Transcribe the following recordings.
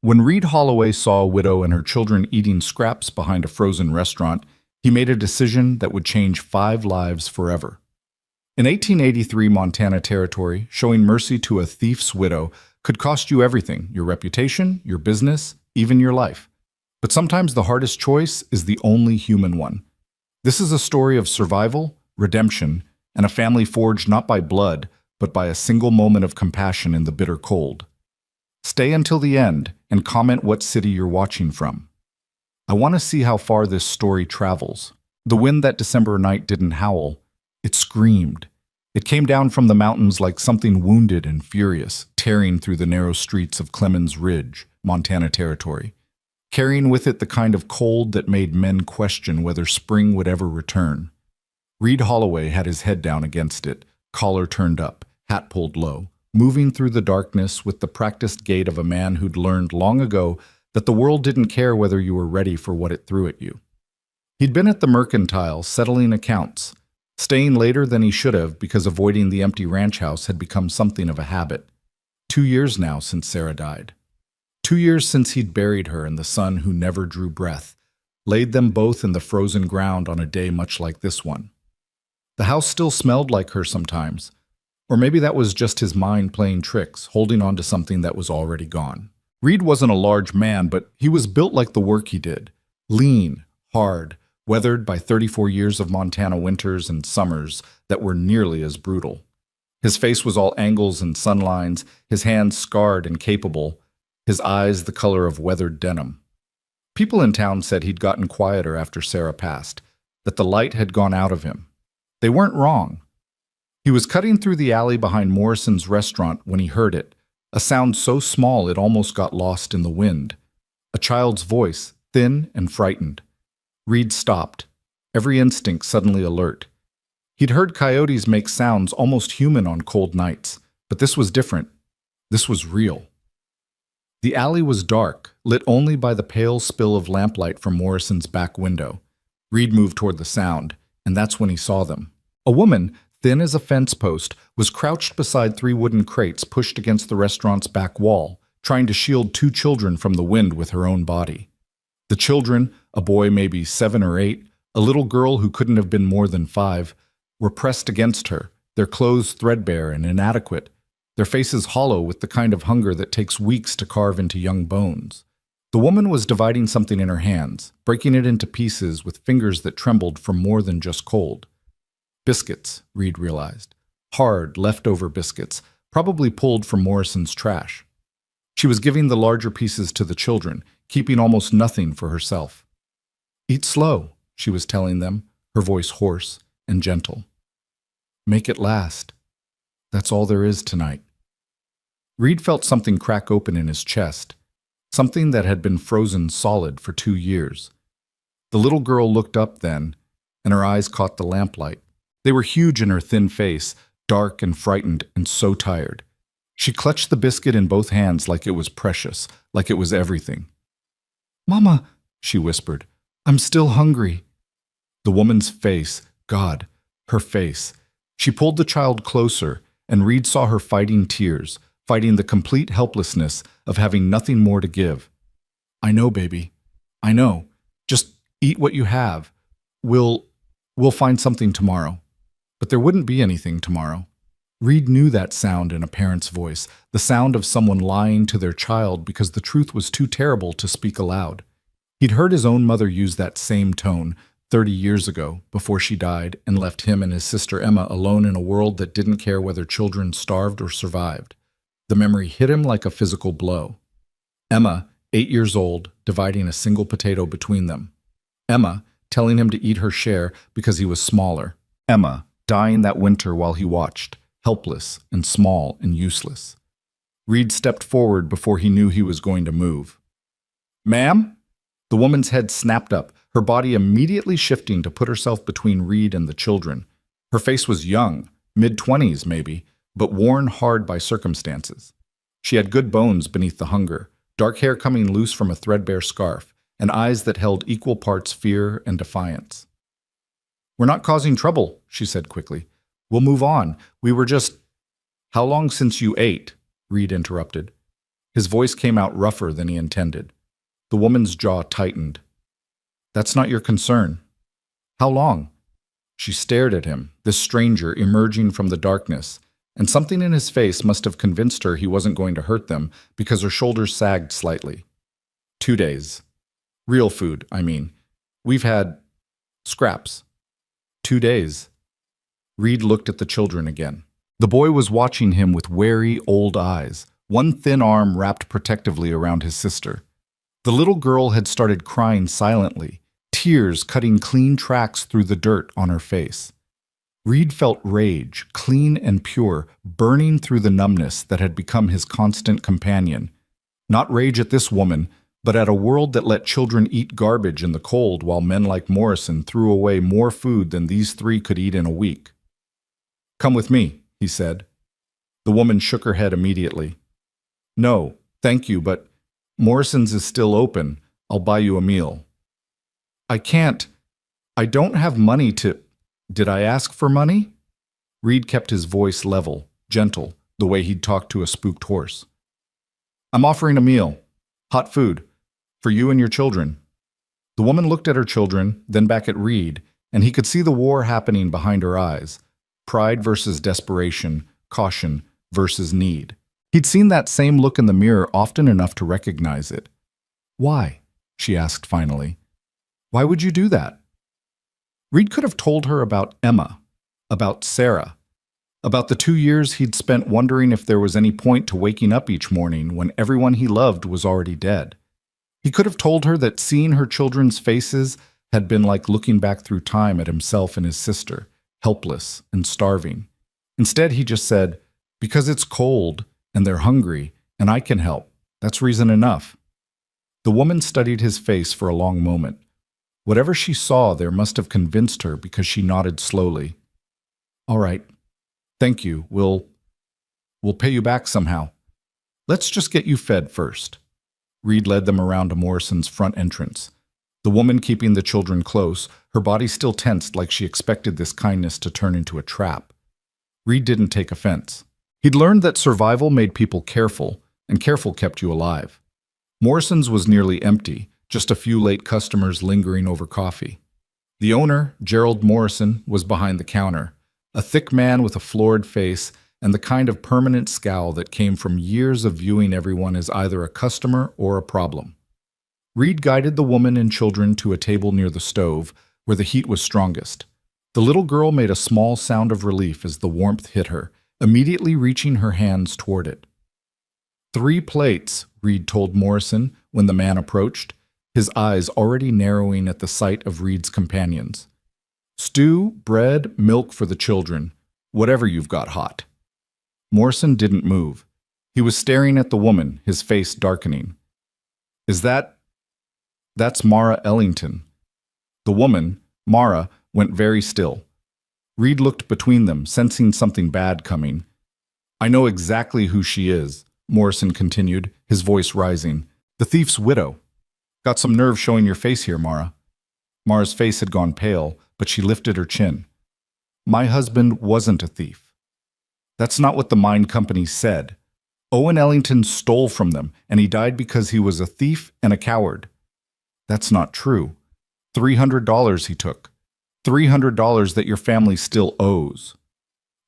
When Reed Holloway saw a widow and her children eating scraps behind a frozen restaurant, he made a decision that would change 5 lives forever. In 1883 Montana Territory, showing mercy to a thief's widow could cost you everything: your reputation, your business, even your life. But sometimes the hardest choice is the only human one. This is a story of survival, redemption, and a family forged not by blood, but by a single moment of compassion in the bitter cold. Stay until the end and comment what city you're watching from. I want to see how far this story travels. The wind that December night didn't howl. It screamed. It came down from the mountains like something wounded and furious, tearing through the narrow streets of Clemens Ridge, Montana Territory, carrying with it the kind of cold that made men question whether spring would ever return. Reed Holloway had his head down against it, collar turned up, hat pulled low, moving through the darkness with the practiced gait of a man who'd learned long ago that the world didn't care whether you were ready for what it threw at you. He'd been at the Mercantile, settling accounts, staying later than he should have because avoiding the empty ranch house had become something of a habit. 2 years now since Sarah died. 2 years since he'd buried her and the son who never drew breath, laid them both in the frozen ground on a day much like this one. The house still smelled like her sometimes, or maybe that was just his mind playing tricks, holding on to something that was already gone. Reed wasn't a large man, but he was built like the work he did. Lean, hard, weathered by 34 years of Montana winters and summers that were nearly as brutal. His face was all angles and sunlines, his hands scarred and capable, his eyes the color of weathered denim. People in town said he'd gotten quieter after Sarah passed, that the light had gone out of him. They weren't wrong. He was cutting through the alley behind Morrison's restaurant when he heard it, a sound so small it almost got lost in the wind. A child's voice, thin and frightened. Reed stopped, every instinct suddenly alert. He'd heard coyotes make sounds almost human on cold nights, but this was different. This was real. The alley was dark, lit only by the pale spill of lamplight from Morrison's back window. Reed moved toward the sound, and that's when he saw them. A woman, thin as a fence post, was crouched beside 3 wooden crates pushed against the restaurant's back wall, trying to shield 2 children from the wind with her own body. The children, a boy maybe 7 or 8, a little girl who couldn't have been more than 5, were pressed against her, their clothes threadbare and inadequate, their faces hollow with the kind of hunger that takes weeks to carve into young bones. The woman was dividing something in her hands, breaking it into pieces with fingers that trembled from more than just cold. Biscuits, Reed realized. Hard, leftover biscuits, probably pulled from Morrison's trash. She was giving the larger pieces to the children, keeping almost nothing for herself. "Eat slow," she was telling them, her voice hoarse and gentle. "Make it last. That's all there is tonight." Reed felt something crack open in his chest, something that had been frozen solid for 2 years. The little girl looked up then, and her eyes caught the lamplight. They were huge in her thin face, dark and frightened and so tired. She clutched the biscuit in both hands like it was precious, like it was everything. "Mama," she whispered, "I'm still hungry." The woman's face, God, her face. She pulled the child closer, and Reed saw her fighting tears, fighting the complete helplessness of having nothing more to give. "I know, baby. I know. Just eat what you have. We'll find something tomorrow." But there wouldn't be anything tomorrow. Reed knew that sound in a parent's voice, the sound of someone lying to their child because the truth was too terrible to speak aloud. He'd heard his own mother use that same tone 30 years ago, before she died and left him and his sister Emma alone in a world that didn't care whether children starved or survived. The memory hit him like a physical blow. Emma, 8 years old, dividing a single potato between them. Emma, telling him to eat her share because he was smaller. Emma, dying that winter while he watched, helpless and small and useless. Reed stepped forward before he knew he was going to move. "Ma'am?" The woman's head snapped up, her body immediately shifting to put herself between Reed and the children. Her face was young, mid-20s maybe, but worn hard by circumstances. She had good bones beneath the hunger, dark hair coming loose from a threadbare scarf, and eyes that held equal parts fear and defiance. "We're not causing trouble," she said quickly. "We'll move on. We were just—" "How long since you ate?" Reed interrupted. His voice came out rougher than he intended. The woman's jaw tightened. That's not your concern. How long? She stared at him, this stranger emerging from the darkness, and something in his face must have convinced her he wasn't going to hurt them because her shoulders sagged slightly. 2 days. Real food, I mean. We've had scraps. 2 days. Reed looked at the children again. The boy was watching him with wary, old eyes, one thin arm wrapped protectively around his sister. The little girl had started crying silently, tears cutting clean tracks through the dirt on her face. Reed felt rage, clean and pure, burning through the numbness that had become his constant companion. Not rage at this woman, but at a world that let children eat garbage in the cold while men like Morrison threw away more food than these three could eat in a week. Come with me, he said. The woman shook her head immediately. No, thank you, but Morrison's is still open. I'll buy you a meal. I can't. I don't have money to... Did I ask for money? Reed kept his voice level, gentle, the way he'd talk to a spooked horse. I'm offering a meal. Hot food. For you and your children. The woman looked at her children, then back at Reed, and he could see the war happening behind her eyes. Pride versus desperation, caution versus need. He'd seen that same look in the mirror often enough to recognize it. Why? She asked finally. Why would you do that? Reed could have told her about Emma, about Sarah, about the 2 years he'd spent wondering if there was any point to waking up each morning when everyone he loved was already dead. He could have told her that seeing her children's faces had been like looking back through time at himself and his sister, helpless and starving. Instead, he just said, because it's cold and they're hungry and I can help. That's reason enough. The woman studied his face for a long moment. Whatever she saw there must have convinced her because she nodded slowly. All right. Thank you. We'll pay you back somehow. Let's just get you fed first. Reed led them around to Morrison's front entrance. The woman keeping the children close, her body still tensed like she expected this kindness to turn into a trap. Reed didn't take offense. He'd learned that survival made people careful, and careful kept you alive. Morrison's was nearly empty, just a few late customers lingering over coffee. The owner, Gerald Morrison, was behind the counter, a thick man with a florid face and the kind of permanent scowl that came from years of viewing everyone as either a customer or a problem. Reed guided the woman and children to a table near the stove, where the heat was strongest. The little girl made a small sound of relief as the warmth hit her, immediately reaching her hands toward it. 3 plates, Reed told Morrison when the man approached, his eyes already narrowing at the sight of Reed's companions. Stew, bread, milk for the children, whatever you've got hot. Morrison didn't move. He was staring at the woman, his face darkening. That's Mara Ellington. The woman, Mara, went very still. Reed looked between them, sensing something bad coming. I know exactly who she is, Morrison continued, his voice rising. The thief's widow. Got some nerve showing your face here, Mara. Mara's face had gone pale, but she lifted her chin. My husband wasn't a thief. That's not what the mine company said. Owen Ellington stole from them, and he died because he was a thief and a coward. That's not true. $300 he took. $300 that your family still owes.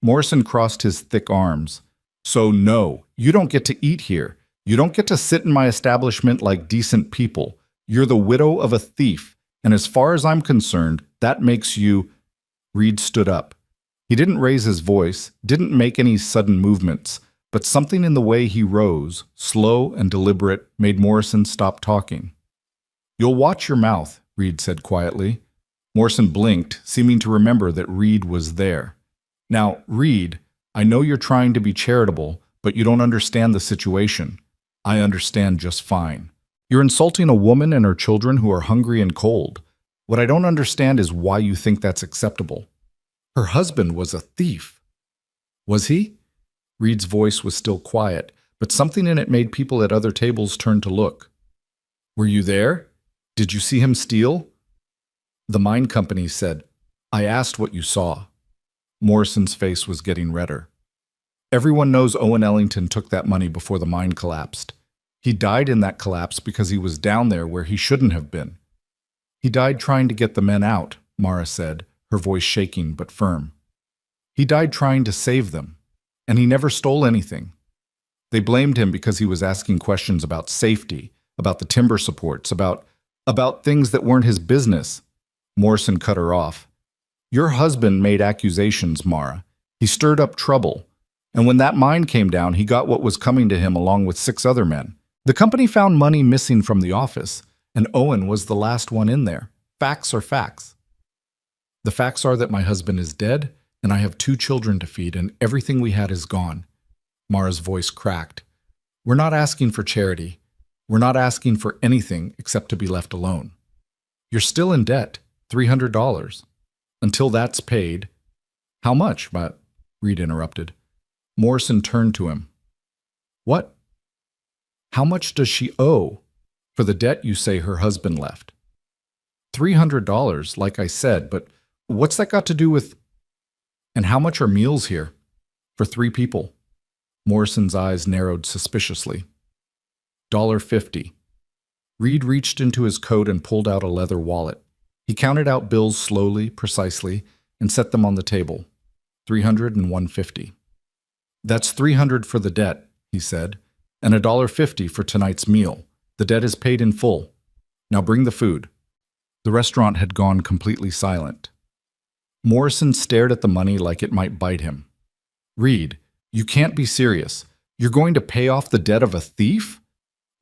Morrison crossed his thick arms. So no, you don't get to eat here. You don't get to sit in my establishment like decent people. You're the widow of a thief, and as far as I'm concerned, that makes you... Reed stood up. He didn't raise his voice, didn't make any sudden movements, but something in the way he rose, slow and deliberate, made Morrison stop talking. You'll watch your mouth, Reed said quietly. Morrison blinked, seeming to remember that Reed was there. Now, Reed, I know you're trying to be charitable, but you don't understand the situation. I understand just fine. You're insulting a woman and her children who are hungry and cold. What I don't understand is why you think that's acceptable. Her husband was a thief. Was he? Reed's voice was still quiet, but something in it made people at other tables turn to look. Were you there? Did you see him steal? The mine company said, I asked what you saw. Morrison's face was getting redder. Everyone knows Owen Ellington took that money before the mine collapsed. He died in that collapse because he was down there where he shouldn't have been. He died trying to get the men out, Mara said, her voice shaking but firm. He died trying to save them, and he never stole anything. They blamed him because he was asking questions about safety, about the timber supports, about things that weren't his business. Morrison cut her off. Your husband made accusations, Mara. He stirred up trouble. And when that mine came down, he got what was coming to him along with 6 other men. The company found money missing from the office, and Owen was the last one in there. Facts are facts. The facts are that my husband is dead, and I have 2 children to feed, and everything we had is gone. Mara's voice cracked. We're not asking for charity. We're not asking for anything except to be left alone. You're still in debt, $300. Until that's paid. How much? But Reed interrupted. Morrison turned to him. What? How much does she owe for the debt you say her husband left? $300, like I said, but what's that got to do with... And how much are meals here? For 3 people. Morrison's eyes narrowed suspiciously. $1.50. Reed reached into his coat and pulled out a leather wallet. He counted out bills slowly, precisely, and set them on the table. 300 and 150. That's 300 for the debt, he said, and $1.50 for tonight's meal. The debt is paid in full. Now bring the food. The restaurant had gone completely silent. Morrison stared at the money like it might bite him. Reed, you can't be serious. You're going to pay off the debt of a thief?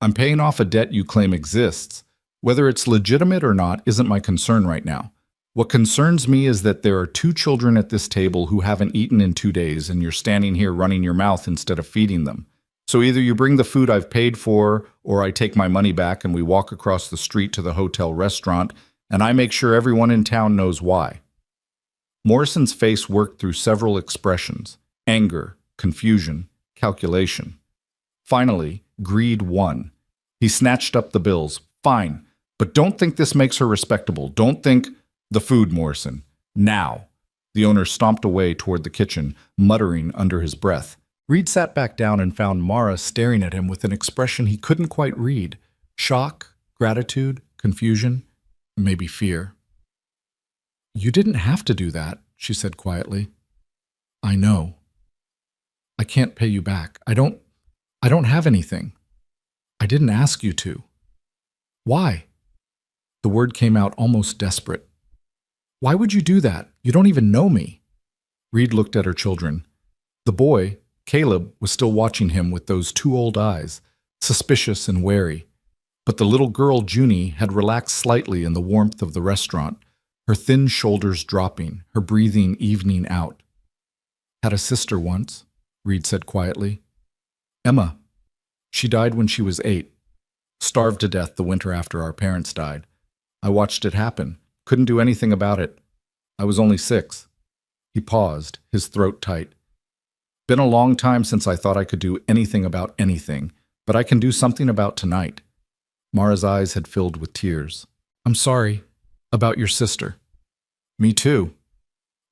I'm paying off a debt you claim exists. Whether it's legitimate or not isn't my concern right now. What concerns me is that there are 2 children at this table who haven't eaten in 2 days, and you're standing here running your mouth instead of feeding them. So either you bring the food I've paid for, or I take my money back and we walk across the street to the hotel restaurant, and I make sure everyone in town knows why. Morrison's face worked through several expressions: anger, confusion, calculation. Finally, greed won. He snatched up the bills. Fine, but don't think this makes her respectable. Don't think... The food, Morrison. Now. The owner stomped away toward the kitchen, muttering under his breath. Reed sat back down and found Mara staring at him with an expression he couldn't quite read. Shock, gratitude, confusion, maybe fear. You didn't have to do that, she said quietly. I know. I can't pay you back. I don't have anything. I didn't ask you to. Why? The word came out almost desperate. Why would you do that? You don't even know me. Reed looked at her children. The boy, Caleb, was still watching him with those 2 old eyes, suspicious and wary. But the little girl, Junie, had relaxed slightly in the warmth of the restaurant, her thin shoulders dropping, her breathing evening out. Had a sister once, Reed said quietly. Emma. She died when she was 8. Starved to death the winter after our parents died. I watched it happen. Couldn't do anything about it. I was only 6. He paused, his throat tight. Been a long time since I thought I could do anything about anything, but I can do something about tonight. Mara's eyes had filled with tears. I'm sorry. About your sister. Me too.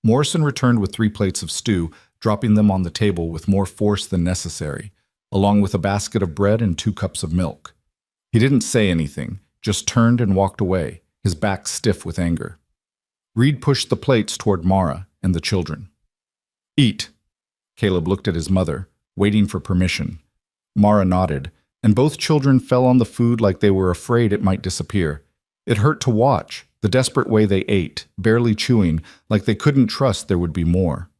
Morrison returned with 3 plates of stew, dropping them on the table with more force than necessary, along with a basket of bread and 2 cups of milk. He didn't say anything, just turned and walked away, his back stiff with anger. Reed pushed the plates toward Mara and the children. Eat. Caleb looked at his mother, waiting for permission. Mara nodded, and both children fell on the food like they were afraid it might disappear. It hurt to watch, the desperate way they ate, barely chewing, like they couldn't trust there would be more.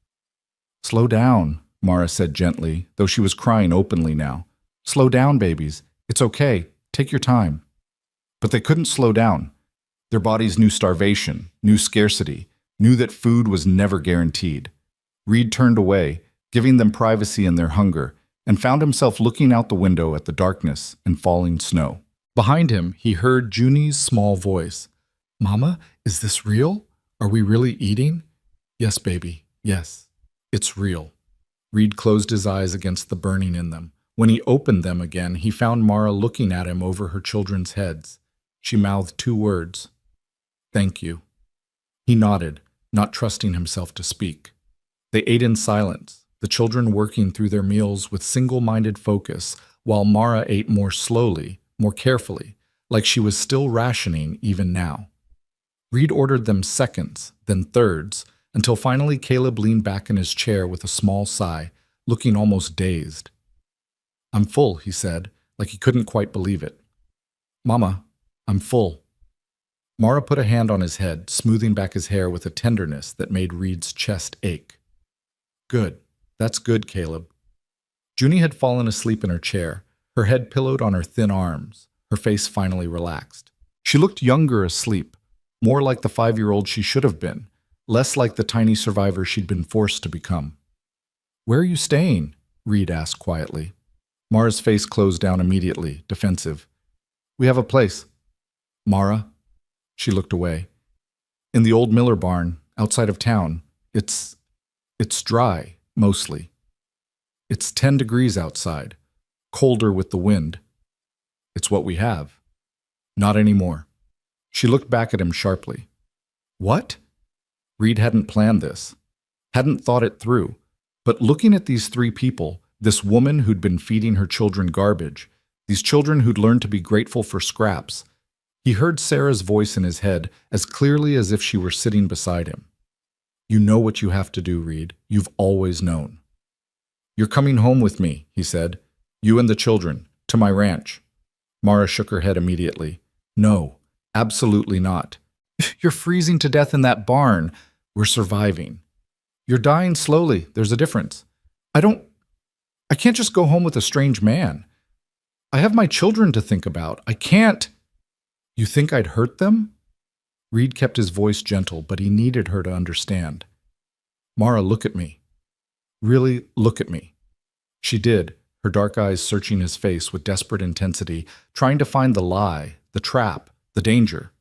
Slow down, Mara said gently, though she was crying openly now. Slow down, babies. It's okay. Take your time. But they couldn't slow down. Their bodies knew starvation, knew scarcity, knew that food was never guaranteed. Reed turned away, giving them privacy in their hunger, and found himself looking out the window at the darkness and falling snow. Behind him, he heard Junie's small voice. Mama, is this real? Are we really eating? Yes, baby, yes. It's real. Reed closed his eyes against the burning in them. When he opened them again, he found Mara looking at him over her children's heads. She mouthed 2 words. Thank you. He nodded, not trusting himself to speak. They ate in silence, the children working through their meals with single-minded focus, while Mara ate more slowly, more carefully, like she was still rationing even now. Reed ordered them seconds, then thirds, until finally Caleb leaned back in his chair with a small sigh, looking almost dazed. "I'm full," he said, like he couldn't quite believe it. "Mama, I'm full." Mara put a hand on his head, smoothing back his hair with a tenderness that made Reed's chest ache. "Good. That's good, Caleb." Junie had fallen asleep in her chair, her head pillowed on her thin arms, her face finally relaxed. She looked younger asleep, more like the 5-year-old she should have been, less like the tiny survivor she'd been forced to become. "Where are you staying?" Reed asked quietly. Mara's face closed down immediately, defensive. "We have a place." "Mara?" She looked away. "In the old Miller barn, outside of town. It's dry, mostly. It's 10 degrees outside, colder with the wind. It's what we have." "Not anymore." She looked back at him sharply. "What?" Reed hadn't planned this, hadn't thought it through, but looking at these 3 people, this woman who'd been feeding her children garbage, these children who'd learned to be grateful for scraps, he heard Sarah's voice in his head as clearly as if she were sitting beside him. "You know what you have to do, Reed. You've always known." "You're coming home with me," he said. "You and the children, to my ranch." Mara shook her head immediately. "No, absolutely not. You're freezing to death in that barn. We're surviving. You're dying slowly. There's a difference. I can't just go home with a strange man. I have my children to think about. I can't." "You think I'd hurt them?" Reed kept his voice gentle, but he needed her to understand. "Mara, look at me. Really, look at me." She did, her dark eyes searching his face with desperate intensity, trying to find the lie, the trap, the danger.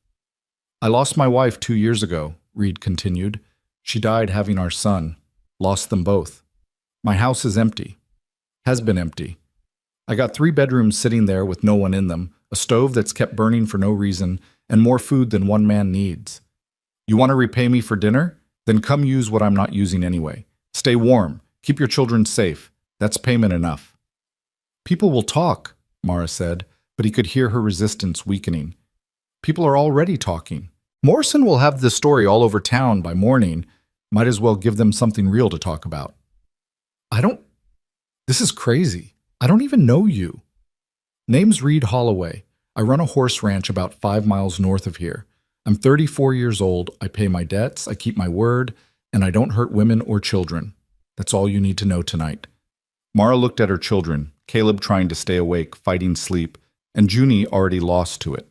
"I lost my wife 2 years ago," Reed continued. "She died having our son. Lost them both. My house is empty. Has been empty. I got 3 bedrooms sitting there with no one in them, a stove that's kept burning for no reason, and more food than one man needs. You want to repay me for dinner? Then come use what I'm not using anyway. Stay warm. Keep your children safe. That's payment enough." "People will talk," Mara said, but he could hear her resistance weakening. "People are already talking. Morrison will have this story all over town by morning. Might as well give them something real to talk about." This is crazy. I don't even know you." "Name's Reed Holloway. I run a horse ranch about 5 miles north of here. I'm 34 years old. I pay my debts, I keep my word, and I don't hurt women or children. That's all you need to know tonight." Mara looked at her children, Caleb trying to stay awake, fighting sleep, and Junie already lost to it.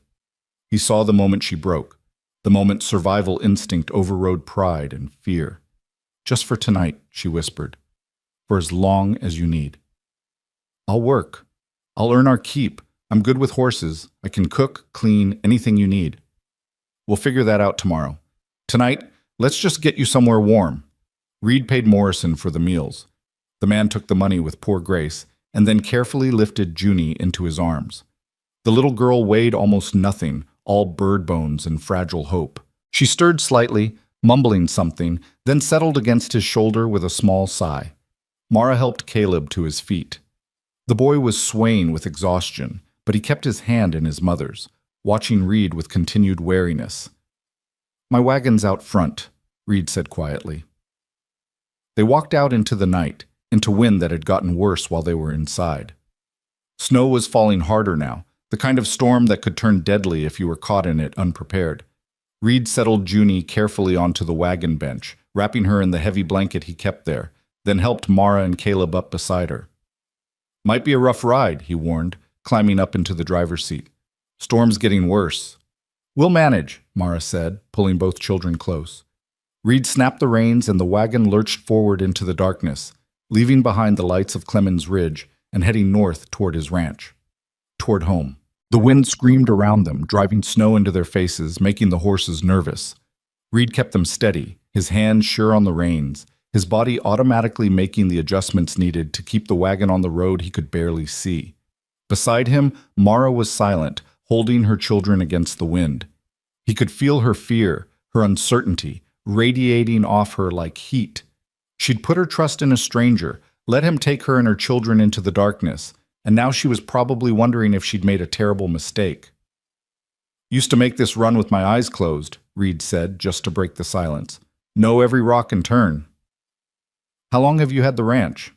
He saw the moment she broke, the moment survival instinct overrode pride and fear. "Just for tonight," she whispered. "For as long as you need. I'll work. I'll earn our keep. I'm good with horses. I can cook, clean, anything you need. We'll figure that out tomorrow. Tonight, let's just get you somewhere warm." Reed paid Morrison for the meals. The man took the money with poor grace and then carefully lifted Junie into his arms. The little girl weighed almost nothing, all bird bones and fragile hope. She stirred slightly, mumbling something, then settled against his shoulder with a small sigh. Mara helped Caleb to his feet. The boy was swaying with exhaustion, but he kept his hand in his mother's, watching Reed with continued wariness. "My wagon's out front," Reed said quietly. They walked out into the night, into wind that had gotten worse while they were inside. Snow was falling harder now, the kind of storm that could turn deadly if you were caught in it unprepared. Reed settled Junie carefully onto the wagon bench, wrapping her in the heavy blanket he kept there, then helped Mara and Caleb up beside her. "Might be a rough ride," he warned, climbing up into the driver's seat. "Storm's getting worse." "We'll manage," Mara said, pulling both children close. Reed snapped the reins and the wagon lurched forward into the darkness, leaving behind the lights of Clemens Ridge and heading north toward his ranch. Toward home. The wind screamed around them, driving snow into their faces, making the horses nervous. Reed kept them steady, his hands sure on the reins, his body automatically making the adjustments needed to keep the wagon on the road he could barely see. Beside him, Mara was silent, holding her children against the wind. He could feel her fear, her uncertainty, radiating off her like heat. She'd put her trust in a stranger, let him take her and her children into the darkness, and now she was probably wondering if she'd made a terrible mistake. "Used to make this run with my eyes closed," Reed said, just to break the silence. "Know every rock and turn." "How long have you had the ranch?"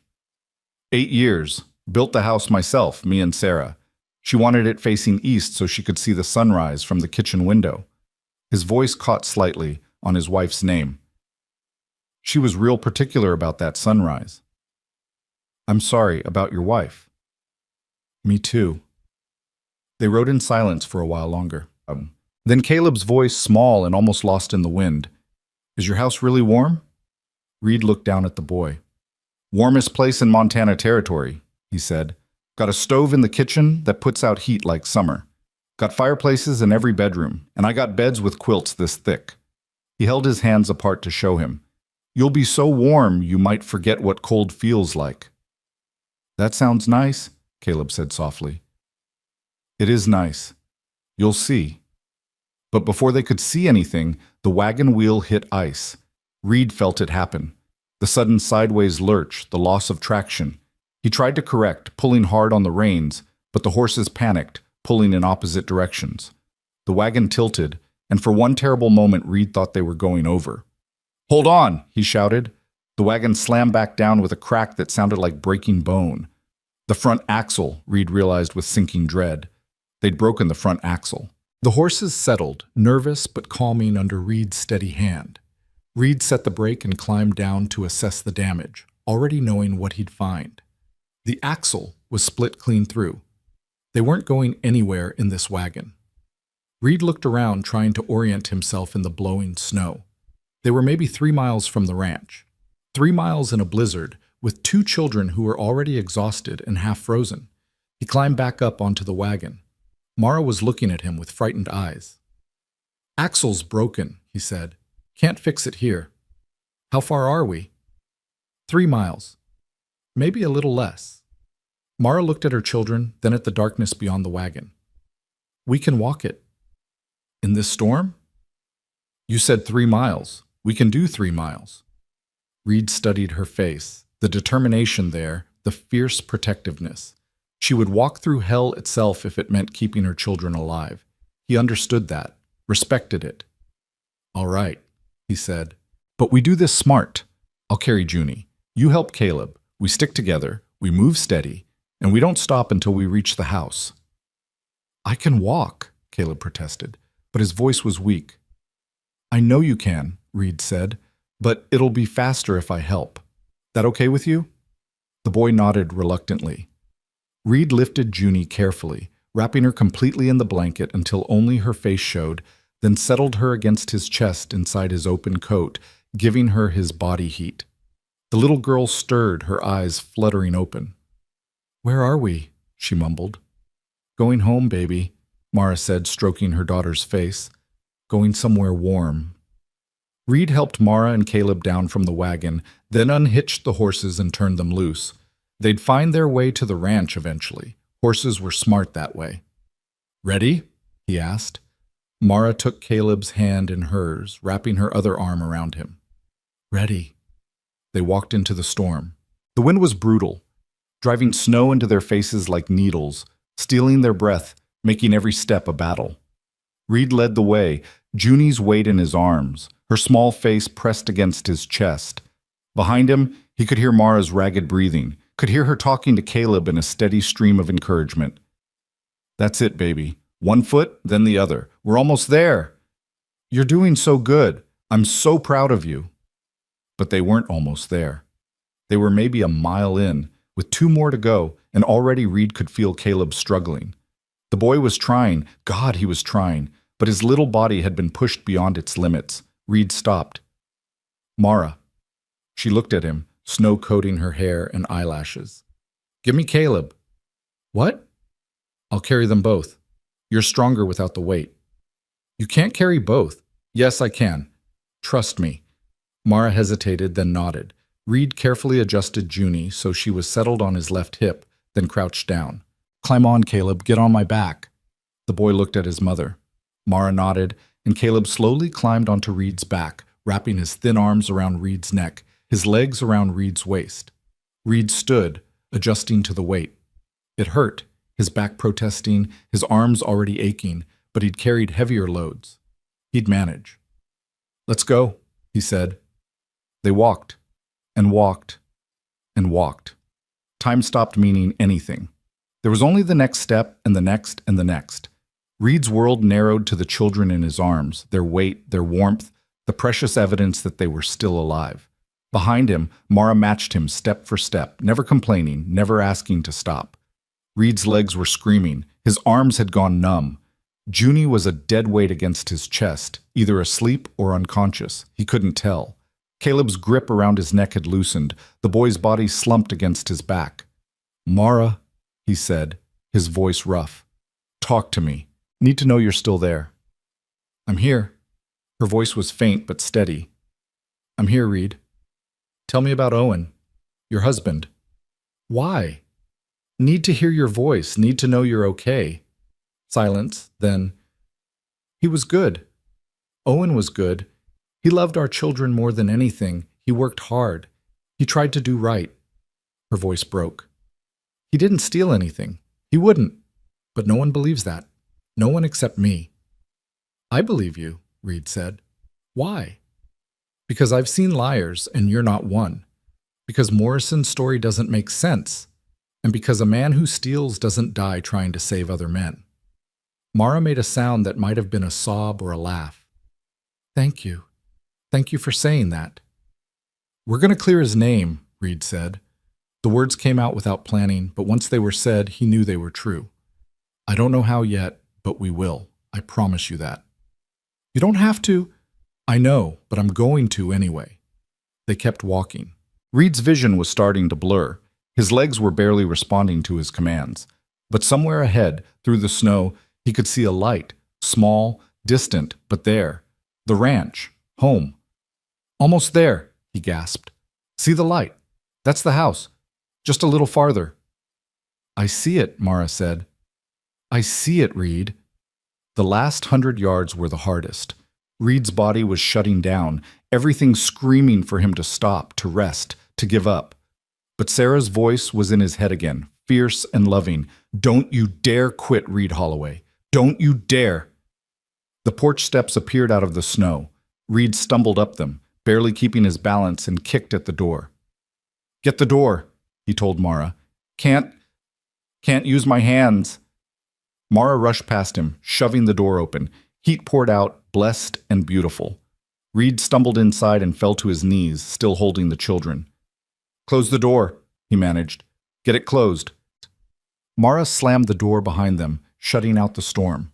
8 years. Built the house myself, me and Sarah. She wanted it facing east so she could see the sunrise from the kitchen window. His voice caught slightly on his wife's name. She was real particular about that sunrise. "I'm sorry about your wife." "Me too." They rode in silence for a while longer. Then Caleb's voice, small and almost lost in the wind. "Is your house really warm?" Reed looked down at the boy. "Warmest place in Montana Territory," he said. "Got a stove in the kitchen that puts out heat like summer. Got fireplaces in every bedroom, and I got beds with quilts this thick." He held his hands apart to show him. "You'll be so warm you might forget what cold feels like." "That sounds nice," Caleb said softly. "It is nice. You'll see." But before they could see anything, the wagon wheel hit ice. Reed felt it happen. The sudden sideways lurch, the loss of traction. He tried to correct, pulling hard on the reins, but the horses panicked, pulling in opposite directions. The wagon tilted, and for one terrible moment Reed thought they were going over. "Hold on!" he shouted. The wagon slammed back down with a crack that sounded like breaking bone. The front axle, Reed realized with sinking dread. They'd broken the front axle. The horses settled, nervous but calming under Reed's steady hand. Reed set the brake and climbed down to assess the damage, already knowing what he'd find. The axle was split clean through. They weren't going anywhere in this wagon. Reed looked around, trying to orient himself in the blowing snow. They were maybe 3 miles from the ranch. 3 miles in a blizzard, with 2 children who were already exhausted and half frozen. He climbed back up onto the wagon. Mara was looking at him with frightened eyes. "Axle's broken," he said. "Can't fix it here." "How far are we?" 3 miles. Maybe a little less. Mara looked at her children, then at the darkness beyond the wagon. "We can walk it." "In this storm?" "You said 3 miles. We can do 3 miles." Reed studied her face, the determination there, the fierce protectiveness. She would walk through hell itself if it meant keeping her children alive. He understood that, respected it. "All right," he said. "But we do this smart. I'll carry Junie. You help Caleb. We stick together, we move steady, and we don't stop until we reach the house." "I can walk," Caleb protested, but his voice was weak. "I know you can," Reed said, "but it'll be faster if I help. That okay with you?" The boy nodded reluctantly. Reed lifted Junie carefully, wrapping her completely in the blanket until only her face showed, then settled her against his chest inside his open coat, giving her his body heat. The little girl stirred, her eyes fluttering open. "Where are we?" she mumbled. "Going home, baby," Mara said, stroking her daughter's face. "Going somewhere warm." Reed helped Mara and Caleb down from the wagon, then unhitched the horses and turned them loose. They'd find their way to the ranch eventually. Horses were smart that way. "Ready?" he asked. Mara took Caleb's hand in hers, wrapping her other arm around him. "Ready." They walked into the storm. The wind was brutal, driving snow into their faces like needles, stealing their breath, making every step a battle. Reed led the way, Junie's weight in his arms, her small face pressed against his chest. Behind him, he could hear Mara's ragged breathing, could hear her talking to Caleb in a steady stream of encouragement. "That's it, baby. One foot, then the other. We're almost there. You're doing so good. I'm so proud of you." But they weren't almost there. They were maybe a mile in, with 2 more to go, and already Reed could feel Caleb struggling. The boy was trying, God, he was trying, but his little body had been pushed beyond its limits. Reed stopped. "Mara." She looked at him, snow coating her hair and eyelashes. "Give me Caleb." "What?" "I'll carry them both. You're stronger without the weight." "You can't carry both." "Yes, I can. Trust me." Mara hesitated, then nodded. Reed carefully adjusted Junie so she was settled on his left hip, then crouched down. "Climb on, Caleb. Get on my back." The boy looked at his mother. Mara nodded, and Caleb slowly climbed onto Reed's back, wrapping his thin arms around Reed's neck, his legs around Reed's waist. Reed stood, adjusting to the weight. It hurt, his back protesting, his arms already aching, but he'd carried heavier loads. He'd manage. "Let's go," he said. They walked, and walked, and walked. Time stopped meaning anything. There was only the next step, and the next, and the next. Reed's world narrowed to the children in his arms, their weight, their warmth, the precious evidence that they were still alive. Behind him, Mara matched him step for step, never complaining, never asking to stop. Reed's legs were screaming. His arms had gone numb. Junie was a dead weight against his chest, either asleep or unconscious. He couldn't tell. Caleb's grip around his neck had loosened. The boy's body slumped against his back. "Mara," he said, his voice rough. "Talk to me. Need to know you're still there." "I'm here." Her voice was faint but steady. "I'm here, Reed. Tell me about Owen, your husband." "Why?" "Need to hear your voice. Need to know you're okay." Silence, then, "He was good. Owen was good. He loved our children more than anything. He worked hard. He tried to do right." Her voice broke. "He didn't steal anything. He wouldn't. But no one believes that. No one except me." "I believe you," Reed said. "Why?" "Because I've seen liars, and you're not one. Because Morrison's story doesn't make sense. And because a man who steals doesn't die trying to save other men." Mara made a sound that might have been a sob or a laugh. "Thank you. Thank you for saying that." "We're going to clear his name," Reed said. The words came out without planning, but once they were said, he knew they were true. "I don't know how yet, but we will. I promise you that." "You don't have to." "I know, but I'm going to anyway." They kept walking. Reed's vision was starting to blur. His legs were barely responding to his commands. But somewhere ahead, through the snow, he could see a light, small, distant, but there. The ranch, home. "Almost there," he gasped. "See the light? That's the house. Just a little farther." "I see it," Mara said. "I see it, Reed." The last 100 yards were the hardest. Reed's body was shutting down, everything screaming for him to stop, to rest, to give up. But Sarah's voice was in his head again, fierce and loving. "Don't you dare quit, Reed Holloway. Don't you dare." The porch steps appeared out of the snow. Reed stumbled up them, barely keeping his balance, and kicked at the door. "Get the door," he told Mara. Can't use my hands." Mara rushed past him, shoving the door open. Heat poured out, blessed and beautiful. Reed stumbled inside and fell to his knees, still holding the children. "Close the door," he managed. "Get it closed." Mara slammed the door behind them, shutting out the storm.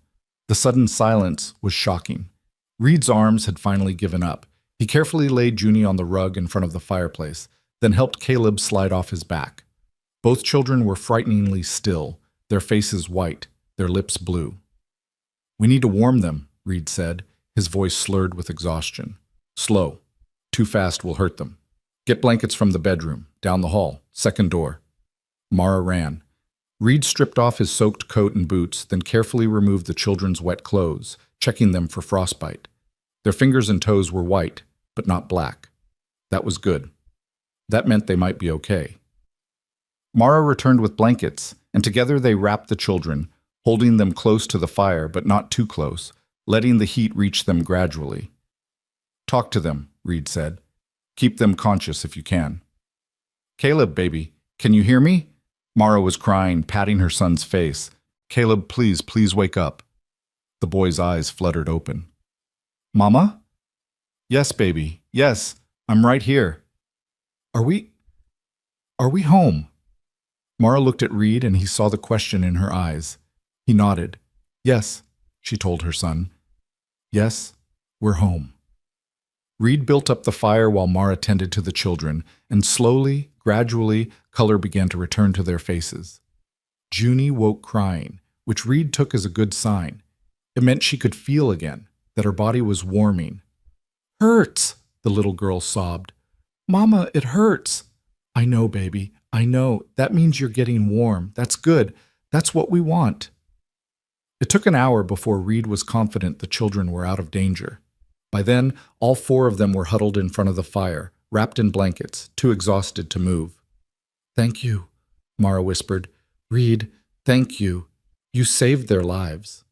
The sudden silence was shocking. Reed's arms had finally given up. He carefully laid Junie on the rug in front of the fireplace, then helped Caleb slide off his back. Both children were frighteningly still, their faces white, their lips blue. "We need to warm them," Reed said, his voice slurred with exhaustion. "Slow. Too fast will hurt them. Get blankets from the bedroom, down the hall, second door." Mara ran. Reed stripped off his soaked coat and boots, then carefully removed the children's wet clothes, checking them for frostbite. Their fingers and toes were white, but not black. That was good. That meant they might be okay. Mara returned with blankets, and together they wrapped the children, holding them close to the fire but not too close, letting the heat reach them gradually. "Talk to them," Reed said. "Keep them conscious if you can." "Caleb, baby, can you hear me?" Mara was crying, patting her son's face. "Caleb, please, please wake up." The boy's eyes fluttered open. "Mama?" "Yes, baby, yes, I'm right here." Are we home?" Mara looked at Reed and he saw the question in her eyes. He nodded. "Yes," she told her son. "Yes, we're home." Reed built up the fire while Mara tended to the children, and slowly, gradually, color began to return to their faces. Junie woke crying, which Reed took as a good sign. It meant she could feel again, that her body was warming. "Hurts," the little girl sobbed. "Mama, it hurts." "I know, baby, I know. That means you're getting warm. That's good. That's what we want." It took an hour before Reed was confident the children were out of danger. By then, all 4 of them were huddled in front of the fire, wrapped in blankets, too exhausted to move. "Thank you," Mara whispered. Reed, thank you. You saved their lives.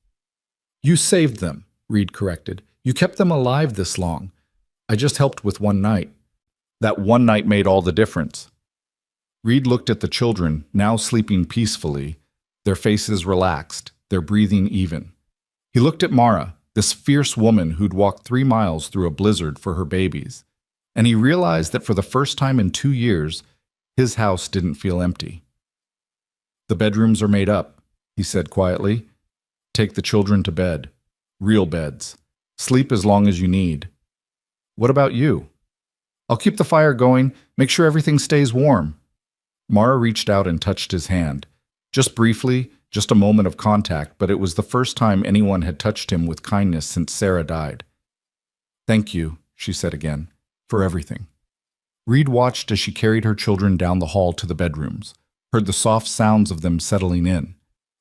You saved them, Reed corrected. You kept them alive this long. I just helped with one night. That one night made all the difference. Reed looked at the children, now sleeping peacefully, their faces relaxed, their breathing even. He looked at Mara, this fierce woman who'd walked 3 miles through a blizzard for her babies, and he realized that for the first time in 2 years, his house didn't feel empty. The bedrooms are made up, he said quietly. Take the children to bed. Real beds. Sleep as long as you need. What about you? I'll keep the fire going, make sure everything stays warm. Mara reached out and touched his hand. Just briefly, just a moment of contact, but it was the first time anyone had touched him with kindness since Sarah died. Thank you, she said again, for everything. Reed watched as she carried her children down the hall to the bedrooms, heard the soft sounds of them settling in.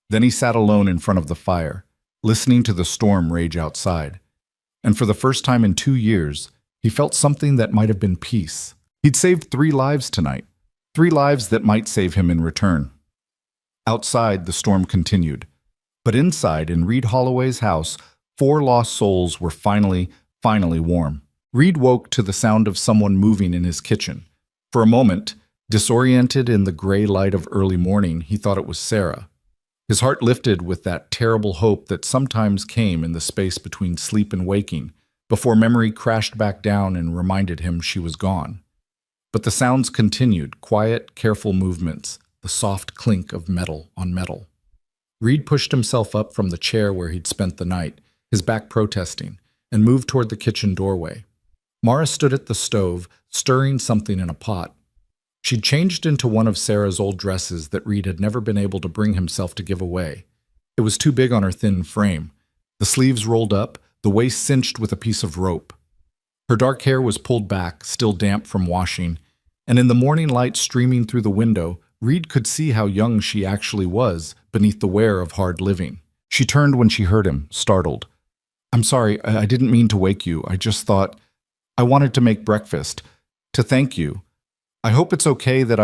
Then he sat alone in front of the fire, listening to the storm rage outside. And for the first time in 2 years, he felt something that might have been peace. He'd saved 3 lives tonight, 3 lives that might save him in return. Outside, the storm continued. But inside, in Reed Holloway's house, 4 lost souls were finally warm. Reed woke to the sound of someone moving in his kitchen. For a moment, disoriented in the gray light of early morning, he thought it was Sarah. His heart lifted with that terrible hope that sometimes came in the space between sleep and waking, before memory crashed back down and reminded him she was gone. But the sounds continued, quiet, careful movements, the soft clink of metal on metal. Reed pushed himself up from the chair where he'd spent the night, his back protesting, and moved toward the kitchen doorway. Mara stood at the stove, stirring something in a pot. She'd changed into one of Sarah's old dresses that Reed had never been able to bring himself to give away. It was too big on her thin frame. The sleeves rolled up, the waist cinched with a piece of rope. Her dark hair was pulled back, still damp from washing, and in the morning light streaming through the window, Reed could see how young she actually was beneath the wear of hard living. She turned when she heard him, startled. I'm sorry, I didn't mean to wake you. I just thought I wanted to make breakfast, to thank you. I hope it's okay that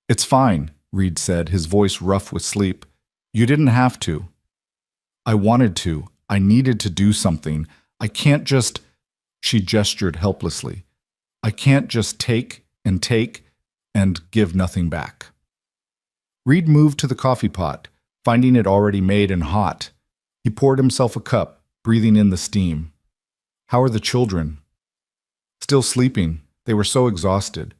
It's fine, Reed said, his voice rough with sleep. You didn't have to. I wanted to. I needed to do something. I can't just... She gestured helplessly. I can't just take and give nothing back. Reed moved to the coffee pot, finding it already made and hot. He poured himself a cup, breathing in the steam. How are the children? Still sleeping. They were so exhausted.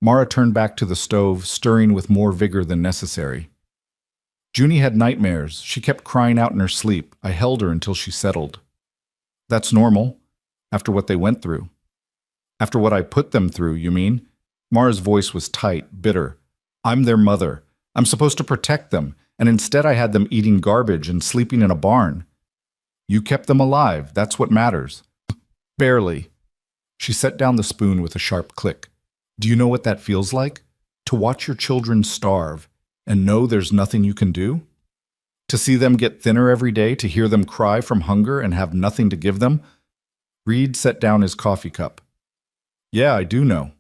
Mara turned back to the stove, stirring with more vigor than necessary. Junie had nightmares. She kept crying out in her sleep. I held her until she settled. That's normal, after what they went through. After what I put them through, you mean? Mara's voice was tight, bitter. I'm their mother. I'm supposed to protect them, and instead I had them eating garbage and sleeping in a barn. You kept them alive. That's what matters. Barely. She set down the spoon with a sharp click. Do you know what that feels like? To watch your children starve and know there's nothing you can do? To see them get thinner every day, to hear them cry from hunger and have nothing to give them? Reed set down his coffee cup. Yeah, I do know.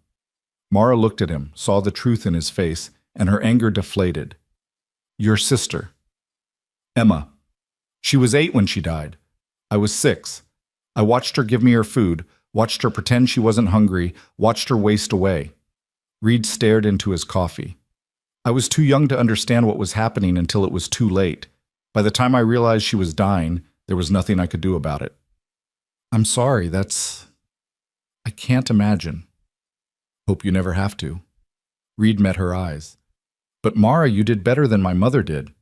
Mara looked at him, saw the truth in his face, and her anger deflated. Your sister. Emma. She was 8 when she died. I was 6. I watched her give me her food, watched her pretend she wasn't hungry, watched her waste away. Reed stared into his coffee. I was too young to understand what was happening until it was too late. By the time I realized she was dying, there was nothing I could do about it. I'm sorry, I can't imagine. Hope you never have to. Reed met her eyes. But Mara, you did better than my mother did.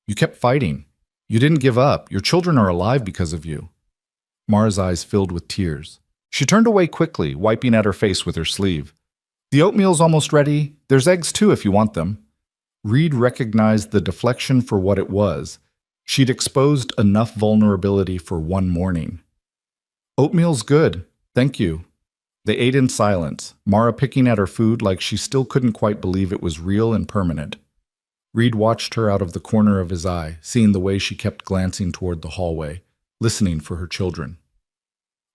You kept fighting. You didn't give up. Your children are alive because of you. Mara's eyes filled with tears. She turned away quickly, wiping at her face with her sleeve. The oatmeal's almost ready. There's eggs too if you want them. Reed recognized the deflection for what it was. She'd exposed enough vulnerability for one morning. Oatmeal's good. Thank you. They ate in silence, Mara picking at her food like she still couldn't quite believe it was real and permanent. Reed watched her out of the corner of his eye, seeing the way she kept glancing toward the hallway, listening for her children.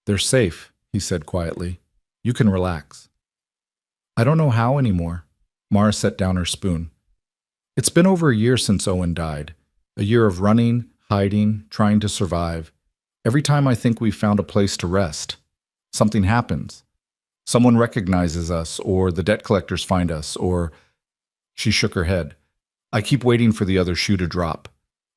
They're safe, he said quietly. You can relax. I don't know how anymore. Mara set down her spoon. It's been over a year since Owen died. A year of running, hiding, trying to survive. Every time I think we've found a place to rest, something happens. Someone recognizes us, or the debt collectors find us, or... She shook her head. I keep waiting for the other shoe to drop.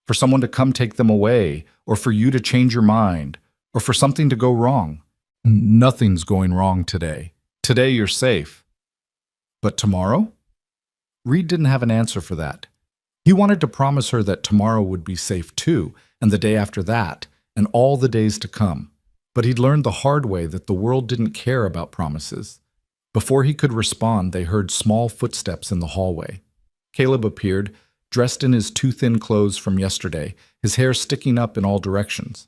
For someone to come take them away, or for you to change your mind, or for something to go wrong. Nothing's going wrong today. Today you're safe. But tomorrow? Reed didn't have an answer for that. He wanted to promise her that tomorrow would be safe too, and the day after that, and all the days to come. But he'd learned the hard way that the world didn't care about promises. Before he could respond, they heard small footsteps in the hallway. Caleb appeared, dressed in his too-thin clothes from yesterday, his hair sticking up in all directions.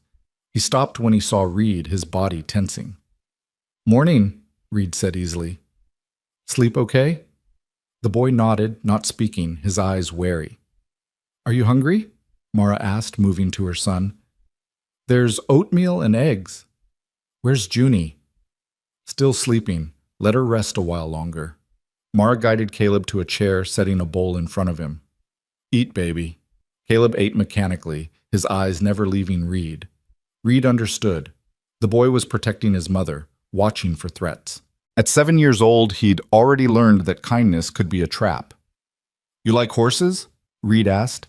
He stopped when he saw Reed, his body tensing. "Morning," Reed said easily. "Sleep okay?" The boy nodded, not speaking, his eyes wary. "Are you hungry?" Mara asked, moving to her son. "There's oatmeal and eggs." "Where's Junie?" "Still sleeping. Let her rest a while longer." Mara guided Caleb to a chair, setting a bowl in front of him. "Eat, baby." Caleb ate mechanically, his eyes never leaving Reed. Reed understood. The boy was protecting his mother, watching for threats. At 7 years old, he'd already learned that kindness could be a trap. "You like horses?" Reed asked.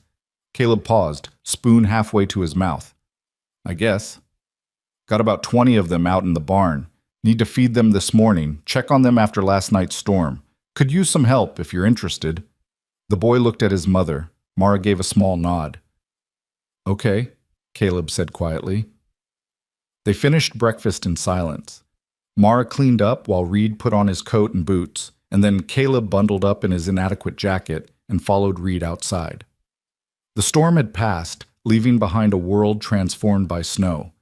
Caleb paused, spoon halfway to his mouth. "I guess. Got about 20 of them out in the barn. Need to feed them this morning. Check on them after last night's storm. Could use some help if you're interested." The boy looked at his mother. Mara gave a small nod. "Okay," Caleb said quietly. They finished breakfast in silence. Mara cleaned up while Reed put on his coat and boots, and then Caleb bundled up in his inadequate jacket and followed Reed outside. The storm had passed, leaving behind a world transformed by snow.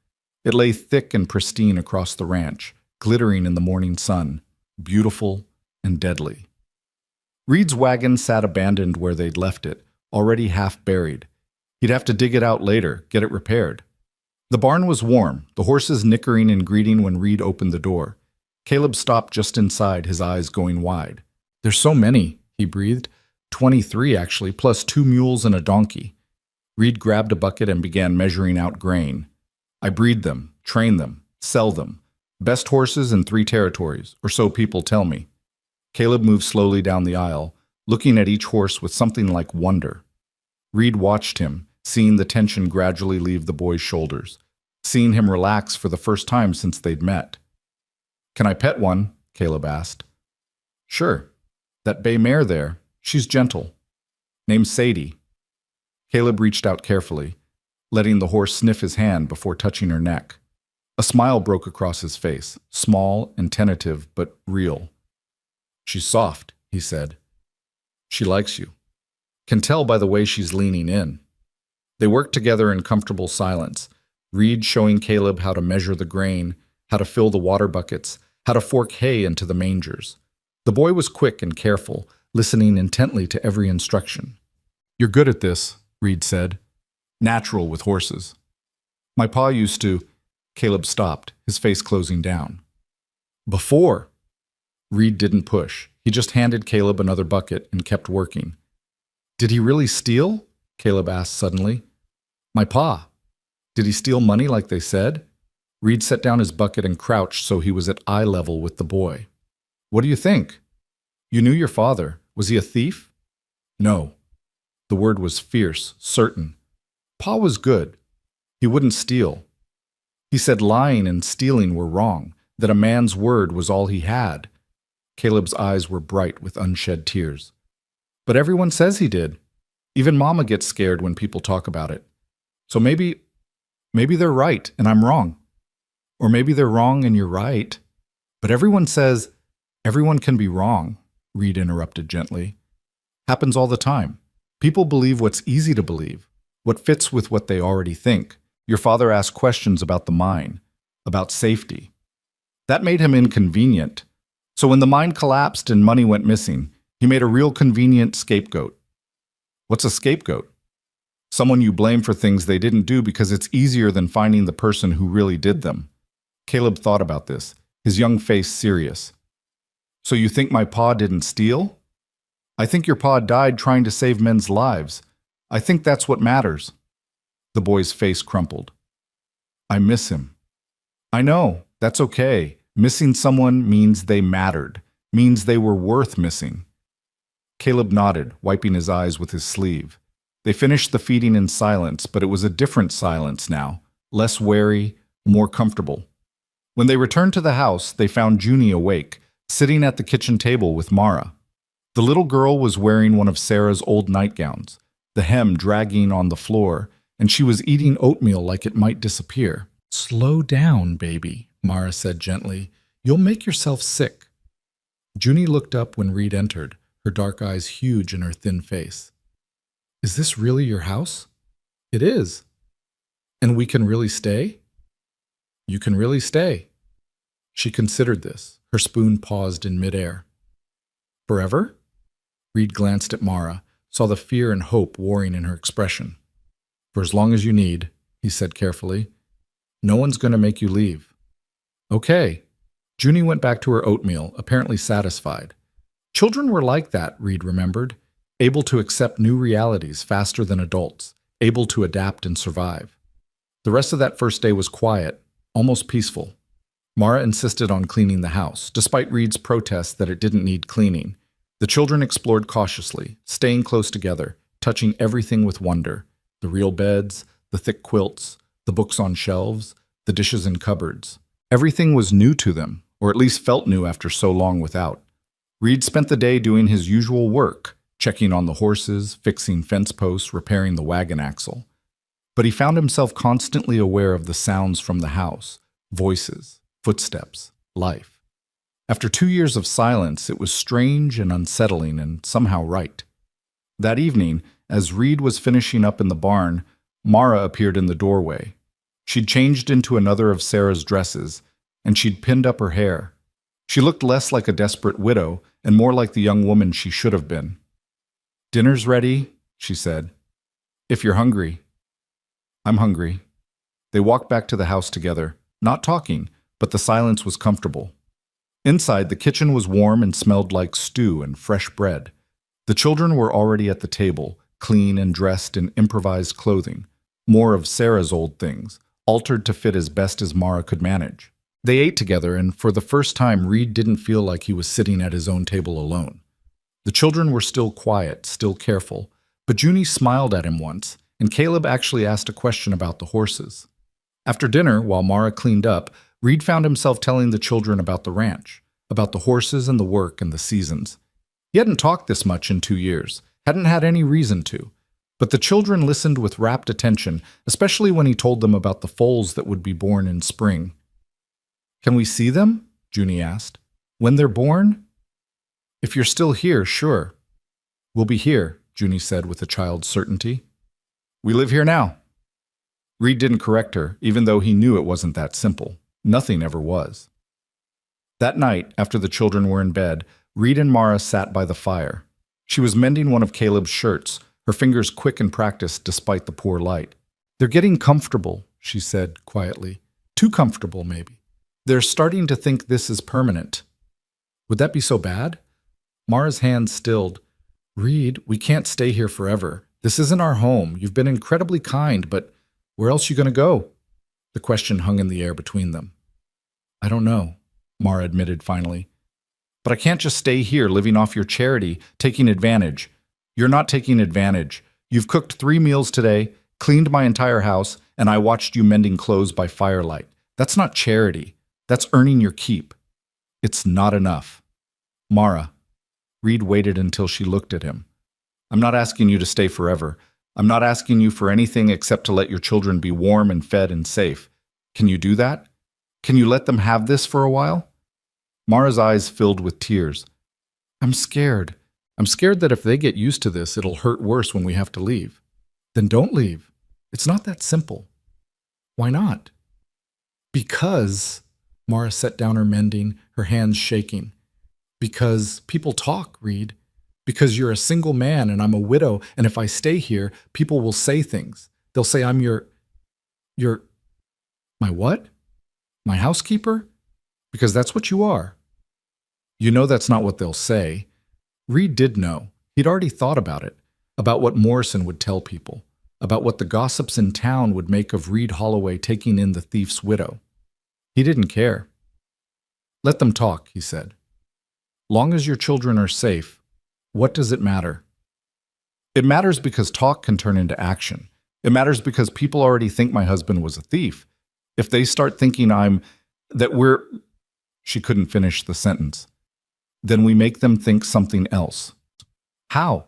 It lay thick and pristine across the ranch, glittering in the morning sun, beautiful and deadly. Reed's wagon sat abandoned where they'd left it, already half buried. He'd have to dig it out later, get it repaired. The barn was warm, the horses nickering and greeting when Reed opened the door. Caleb stopped just inside, his eyes going wide. "There's so many," he breathed. 23, actually, plus 2 mules and a donkey. Reed grabbed a bucket and began measuring out grain. "I breed them, train them, sell them. Best horses in 3 territories, or so people tell me." Caleb moved slowly down the aisle, looking at each horse with something like wonder. Reed watched him, seeing the tension gradually leave the boy's shoulders, seeing him relax for the first time since they'd met. "Can I pet one?" Caleb asked. "Sure. That bay mare there, she's gentle. Name's Sadie." Caleb reached out carefully, letting the horse sniff his hand before touching her neck. A smile broke across his face, small and tentative, but real. "She's soft," he said. "She likes you. Can tell by the way she's leaning in." They worked together in comfortable silence, Reed showing Caleb how to measure the grain, how to fill the water buckets, how to fork hay into the mangers. The boy was quick and careful, listening intently to every instruction. "You're good at this," Reed said. "Natural with horses." "My pa used to..." Caleb stopped, his face closing down. "Before." Reed didn't push. He just handed Caleb another bucket and kept working. "Did he really steal?" Caleb asked suddenly. "My pa. Did he steal money like they said?" Reed set down his bucket and crouched so he was at eye level with the boy. "What do you think? You knew your father. Was he a thief?" "No." The word was fierce, certain. "Pa was good. He wouldn't steal. He said lying and stealing were wrong, that a man's word was all he had." Caleb's eyes were bright with unshed tears. "But everyone says he did. Even Mama gets scared when people talk about it. So maybe they're right and I'm wrong. Or maybe they're wrong and you're right. But everyone says everyone can be wrong," Reed interrupted gently. "Happens all the time. People believe what's easy to believe, what fits with what they already think. Your father asked questions about the mine, about safety. That made him inconvenient. So when the mine collapsed and money went missing, he made a real convenient scapegoat." "What's a scapegoat?" "Someone you blame for things they didn't do because it's easier than finding the person who really did them." Caleb thought about this, his young face serious. "So you think my pa didn't steal?" I think your pa died trying to save men's lives. I think that's what matters. The boy's face crumpled. I miss him. I know, that's okay. Missing someone means they mattered, means they were worth missing. Caleb nodded, wiping his eyes with his sleeve. They finished the feeding in silence, but it was a different silence now, less wary, more comfortable. When they returned to the house, they found Junie awake, sitting at the kitchen table with Mara. The little girl was wearing one of Sarah's old nightgowns, the hem dragging on the floor, and she was eating oatmeal like it might disappear. "Slow down, baby," Mara said gently. "You'll make yourself sick." Junie looked up when Reed entered, her dark eyes huge in her thin face. "Is this really your house?" "It is." "And we can really stay?" "You can really stay." She considered this. Her spoon paused in midair. "Forever?" Reed glanced at Mara, saw the fear and hope warring in her expression. "For as long as you need," he said carefully. "No one's going to make you leave." "Okay." Junie went back to her oatmeal, apparently satisfied. Children were like that, Reed remembered, able to accept new realities faster than adults, able to adapt and survive. The rest of that first day was quiet, almost peaceful. Mara insisted on cleaning the house, despite Reed's protest that it didn't need cleaning. The children explored cautiously, staying close together, touching everything with wonder. The real beds, the thick quilts, the books on shelves, the dishes in cupboards. Everything was new to them, or at least felt new after so long without. Reed spent the day doing his usual work, checking on the horses, fixing fence posts, repairing the wagon axle. But he found himself constantly aware of the sounds from the house, voices, footsteps, life. After 2 years of silence, it was strange and unsettling and somehow right. That evening, as Reed was finishing up in the barn, Mara appeared in the doorway. She'd changed into another of Sarah's dresses, and she'd pinned up her hair. She looked less like a desperate widow and more like the young woman she should have been. "Dinner's ready," she said. "If you're hungry." "I'm hungry." They walked back to the house together, not talking, but the silence was comfortable. Inside, the kitchen was warm and smelled like stew and fresh bread. The children were already at the table, clean and dressed in improvised clothing, more of Sarah's old things, altered to fit as best as Mara could manage. They ate together, and for the first time, Reed didn't feel like he was sitting at his own table alone. The children were still quiet, still careful, but Junie smiled at him once, and Caleb actually asked a question about the horses. After dinner, while Mara cleaned up, Reed found himself telling the children about the ranch, about the horses and the work and the seasons. He hadn't talked this much in 2 years, hadn't had any reason to, but the children listened with rapt attention, especially when he told them about the foals that would be born in spring. "Can we see them?" Junie asked. "When they're born?" "If you're still here, sure." "We'll be here," Junie said with a child's certainty. "We live here now." Reed didn't correct her, even though he knew it wasn't that simple. Nothing ever was. That night, after the children were in bed, Reed and Mara sat by the fire. She was mending one of Caleb's shirts, her fingers quick and practiced despite the poor light. "They're getting comfortable," she said quietly. "Too comfortable, maybe. They're starting to think this is permanent." "Would that be so bad?" Mara's hand stilled. "Reed, we can't stay here forever. This isn't our home. You've been incredibly kind, but where else are you going to go?" The question hung in the air between them. "I don't know," Mara admitted finally. "But I can't just stay here living off your charity, taking advantage. You're not taking advantage. You've cooked 3 meals today, cleaned my entire house, and I watched you mending clothes by firelight. That's not charity. That's earning your keep. It's not enough." "Mara." Reed waited until she looked at him. "I'm not asking you to stay forever. I'm not asking you for anything except to let your children be warm and fed and safe. Can you do that? Can you let them have this for a while?" Mara's eyes filled with tears. "I'm scared. I'm scared that if they get used to this, it'll hurt worse when we have to leave." "Then don't leave. It's not that simple." "Why not?" "Because," Mara set down her mending, her hands shaking. "Because people talk, Reed. Because you're a single man and I'm a widow, and if I stay here, people will say things. They'll say I'm your... My what? My housekeeper? Because that's what you are." "You know that's not what they'll say." Reed did know. He'd already thought about it, about what Morrison would tell people, about what the gossips in town would make of Reed Holloway taking in the thief's widow. He didn't care. "Let them talk," he said. "Long as your children are safe, what does it matter?" It matters because talk can turn into action. It matters because people already think my husband was a thief. If they start thinking She couldn't finish the sentence. Then we make them think something else. How?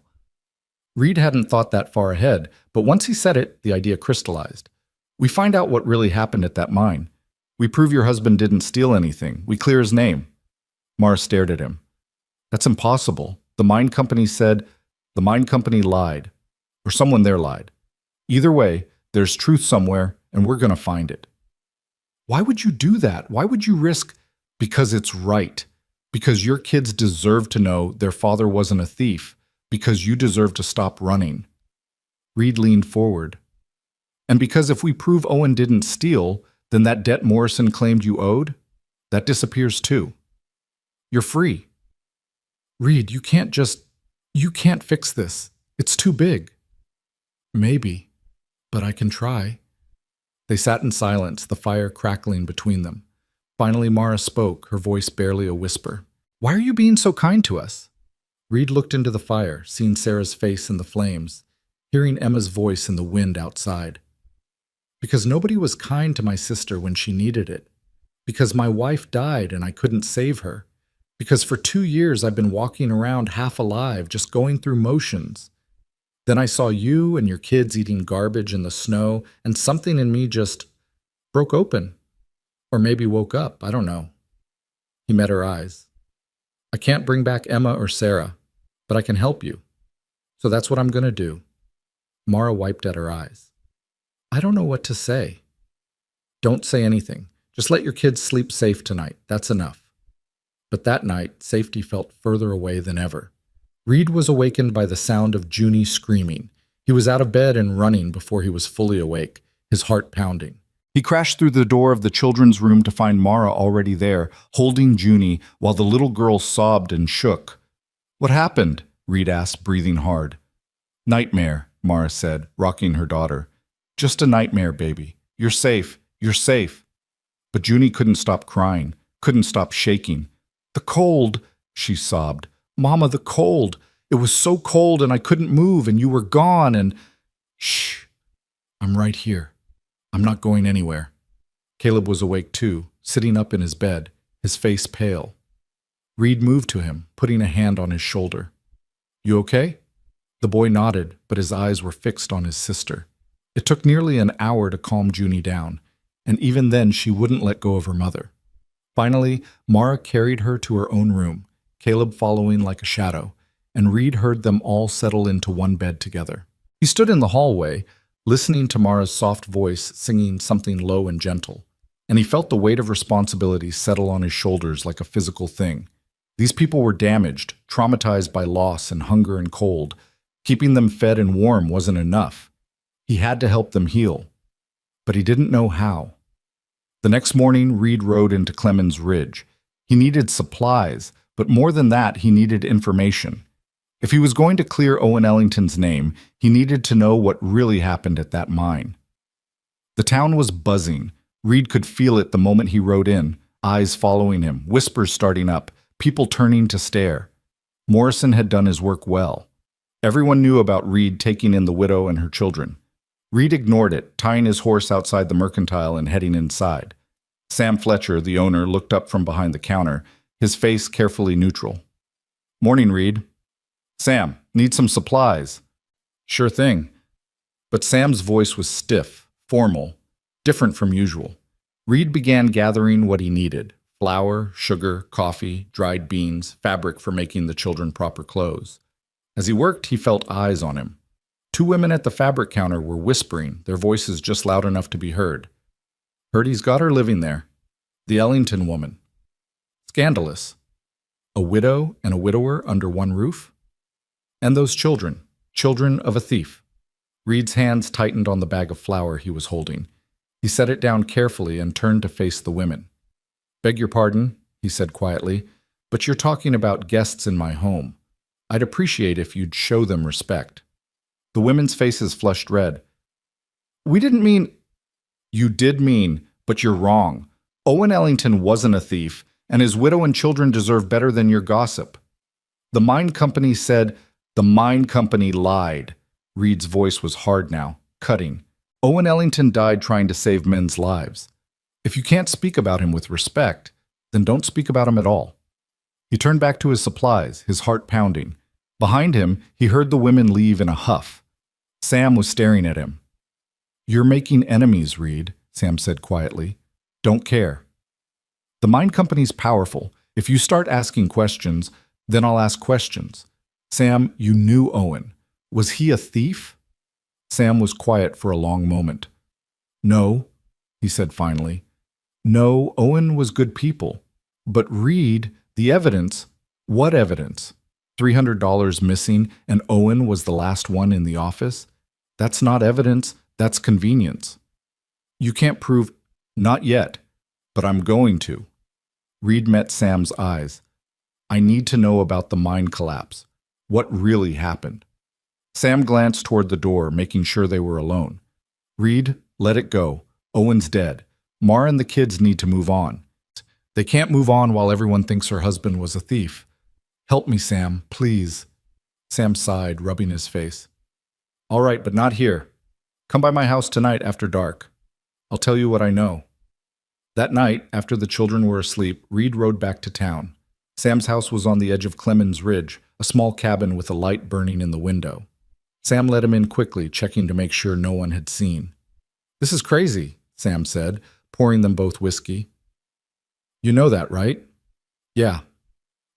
Reed hadn't thought that far ahead, but once he said it, the idea crystallized. We find out what really happened at that mine. We prove your husband didn't steal anything. We clear his name. Mara stared at him. That's impossible. The mine company said the mine company lied, or someone there lied. Either way, there's truth somewhere, and we're going to find it. Why would you do that? Why would you risk? Because it's right. Because your kids deserve to know their father wasn't a thief. Because you deserve to stop running. Reed leaned forward. And because if we prove Owen didn't steal, then that debt Morrison claimed you owed, that disappears too. You're free. Reed, you can't fix this. It's too big. Maybe, but I can try. They sat in silence, the fire crackling between them. Finally, Mara spoke, her voice barely a whisper. Why are you being so kind to us? Reed looked into the fire, seeing Sarah's face in the flames, hearing Emma's voice in the wind outside. Because nobody was kind to my sister when she needed it. Because my wife died and I couldn't save her. Because for 2 years I've been walking around half alive, just going through motions. Then I saw you and your kids eating garbage in the snow, and something in me just broke open. Or maybe woke up, I don't know. He met her eyes. I can't bring back Emma or Sarah, but I can help you. So that's what I'm going to do. Mara wiped at her eyes. I don't know what to say. Don't say anything. Just let your kids sleep safe tonight. That's enough. But that night, safety felt further away than ever. Reed was awakened by the sound of Junie screaming. He was out of bed and running before he was fully awake, his heart pounding. He crashed through the door of the children's room to find Mara already there, holding Junie, while the little girl sobbed and shook. What happened? Reed asked, breathing hard. Nightmare, Mara said, rocking her daughter. Just a nightmare, baby. You're safe. You're safe. But Junie couldn't stop crying, couldn't stop shaking. The cold, she sobbed. Mama, the cold. It was so cold and I couldn't move and you were gone and… Shh. I'm right here. I'm not going anywhere. Caleb was awake too, sitting up in his bed, his face pale. Reed moved to him, putting a hand on his shoulder. You okay? The boy nodded, but his eyes were fixed on his sister. It took nearly an hour to calm Junie down, and even then she wouldn't let go of her mother. Finally, Mara carried her to her own room, Caleb following like a shadow, and Reed heard them all settle into one bed together. He stood in the hallway, listening to Mara's soft voice singing something low and gentle, and he felt the weight of responsibility settle on his shoulders like a physical thing. These people were damaged, traumatized by loss and hunger and cold. Keeping them fed and warm wasn't enough. He had to help them heal, but he didn't know how. The next morning, Reed rode into Clemens Ridge. He needed supplies, but more than that, he needed information. If he was going to clear Owen Ellington's name, he needed to know what really happened at that mine. The town was buzzing. Reed could feel it the moment he rode in, eyes following him, whispers starting up, people turning to stare. Morrison had done his work well. Everyone knew about Reed taking in the widow and her children. Reed ignored it, tying his horse outside the mercantile and heading inside. Sam Fletcher, the owner, looked up from behind the counter, his face carefully neutral. Morning, Reed. Sam, need some supplies. Sure thing. But Sam's voice was stiff, formal, different from usual. Reed began gathering what he needed: flour, sugar, coffee, dried beans, fabric for making the children proper clothes. As he worked, he felt eyes on him. 2 women at the fabric counter were whispering, their voices just loud enough to be heard. Heard he's got her living there. The Ellington woman. Scandalous. A widow and a widower under one roof? And those children, children of a thief. Reed's hands tightened on the bag of flour he was holding. He set it down carefully and turned to face the women. Beg your pardon, he said quietly, but you're talking about guests in my home. I'd appreciate if you'd show them respect. The women's faces flushed red. We didn't mean... You did mean, but you're wrong. Owen Ellington wasn't a thief, and his widow and children deserve better than your gossip. The mine company said, the mine company lied. Reed's voice was hard now, cutting. Owen Ellington died trying to save men's lives. If you can't speak about him with respect, then don't speak about him at all. He turned back to his supplies, his heart pounding. Behind him, he heard the women leave in a huff. Sam was staring at him. You're making enemies, Reed, Sam said quietly. Don't care. The mine company's powerful. If you start asking questions, then I'll ask questions. Sam, you knew Owen. Was he a thief? Sam was quiet for a long moment. No, he said finally. No, Owen was good people. But Reed, the evidence, what evidence? $300 missing and Owen was the last one in the office? That's not evidence, that's convenience. You can't prove, not yet, but I'm going to. Reed met Sam's eyes. I need to know about the mine collapse. What really happened? Sam glanced toward the door, making sure they were alone. Reed, let it go. Owen's dead. Mara and the kids need to move on. They can't move on while everyone thinks her husband was a thief. Help me, Sam, please. Sam sighed, rubbing his face. All right, but not here. Come by my house tonight after dark. I'll tell you what I know. That night, after the children were asleep, Reed rode back to town. Sam's house was on the edge of Clemens Ridge, a small cabin with a light burning in the window. Sam let him in quickly, checking to make sure no one had seen. This is crazy, Sam said, pouring them both whiskey. You know that, right? Yeah.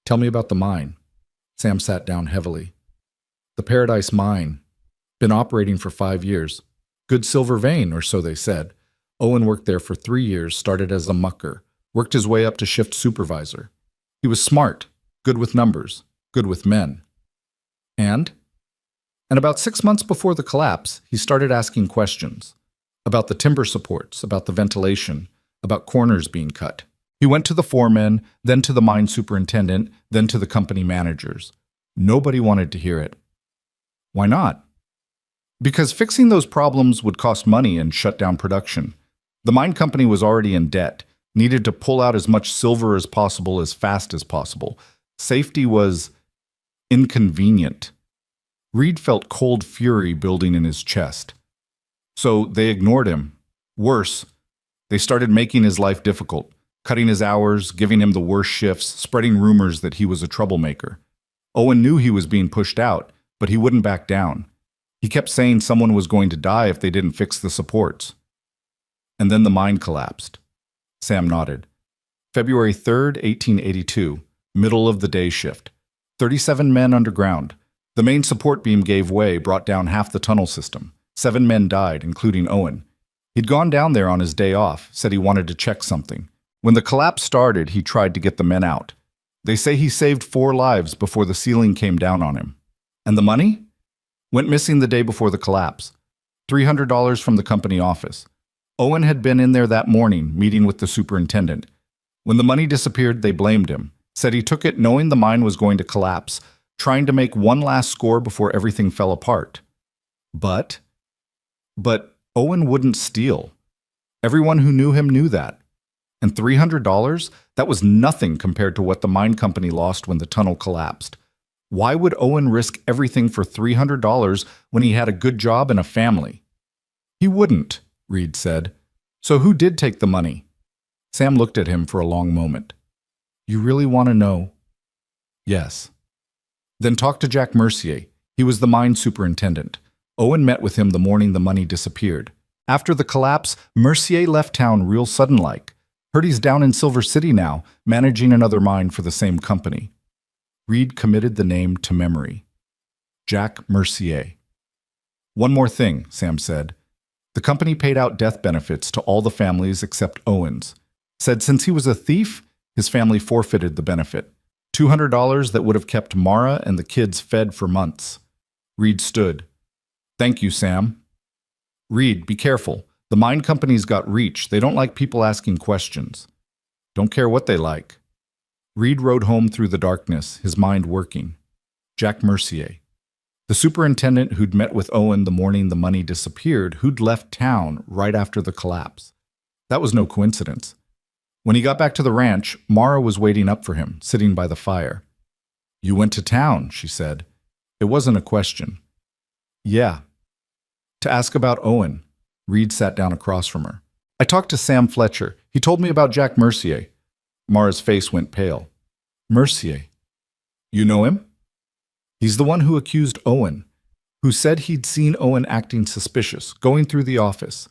Tell me about the mine. Sam sat down heavily. The Paradise Mine. Been operating for 5 years. Good silver vein, or so they said. Owen worked there for 3 years, started as a mucker, worked his way up to shift supervisor. He was smart, good with numbers, good with men. And about 6 months before the collapse, he started asking questions. About the timber supports, about the ventilation, about corners being cut. He went to the foremen, then to the mine superintendent, then to the company managers. Nobody wanted to hear it. Why not? Because fixing those problems would cost money and shut down production. The mine company was already in debt, needed to pull out as much silver as possible as fast as possible. Safety was inconvenient. Reed felt cold fury building in his chest. So they ignored him. Worse, they started making his life difficult, cutting his hours, giving him the worst shifts, spreading rumors that he was a troublemaker. Owen knew he was being pushed out, but he wouldn't back down. He kept saying someone was going to die if they didn't fix the supports. And then the mine collapsed. Sam nodded. February 3rd, 1882, middle of the day shift. 37 men underground. The main support beam gave way, brought down half the tunnel system. 7 men died, including Owen. He'd gone down there on his day off, said he wanted to check something. When the collapse started, he tried to get the men out. They say he saved 4 lives before the ceiling came down on him. And the money? Went missing the day before the collapse. $300 from the company office. Owen had been in there that morning, meeting with the superintendent. When the money disappeared, they blamed him. Said he took it knowing the mine was going to collapse, trying to make one last score before everything fell apart. But Owen wouldn't steal. Everyone who knew him knew that. And $300? That was nothing compared to what the mine company lost when the tunnel collapsed. Why would Owen risk everything for $300 when he had a good job and a family? He wouldn't, Reed said. So who did take the money? Sam looked at him for a long moment. You really want to know? Yes. Then talk to Jack Mercier. He was the mine superintendent. Owen met with him the morning the money disappeared. After the collapse, Mercier left town real sudden-like. Heard he's down in Silver City now, managing another mine for the same company. Reed committed the name to memory. Jack Mercier. One more thing, Sam said. The company paid out death benefits to all the families except Owen's. Said since he was a thief, his family forfeited the benefit. $200 that would have kept Mara and the kids fed for months. Reed stood. Thank you, Sam. Reed, be careful. The mine company's got reach. They don't like people asking questions. Don't care what they like. Reed rode home through the darkness, his mind working. Jack Mercier. The superintendent who'd met with Owen the morning the money disappeared, who'd left town right after the collapse. That was no coincidence. When he got back to the ranch, Mara was waiting up for him, sitting by the fire. "You went to town," she said. It wasn't a question. "Yeah." "To ask about Owen." Reed sat down across from her. "I talked to Sam Fletcher. He told me about Jack Mercier." Mara's face went pale. "Mercier? You know him?" "He's the one who accused Owen, who said he'd seen Owen acting suspicious, going through the office.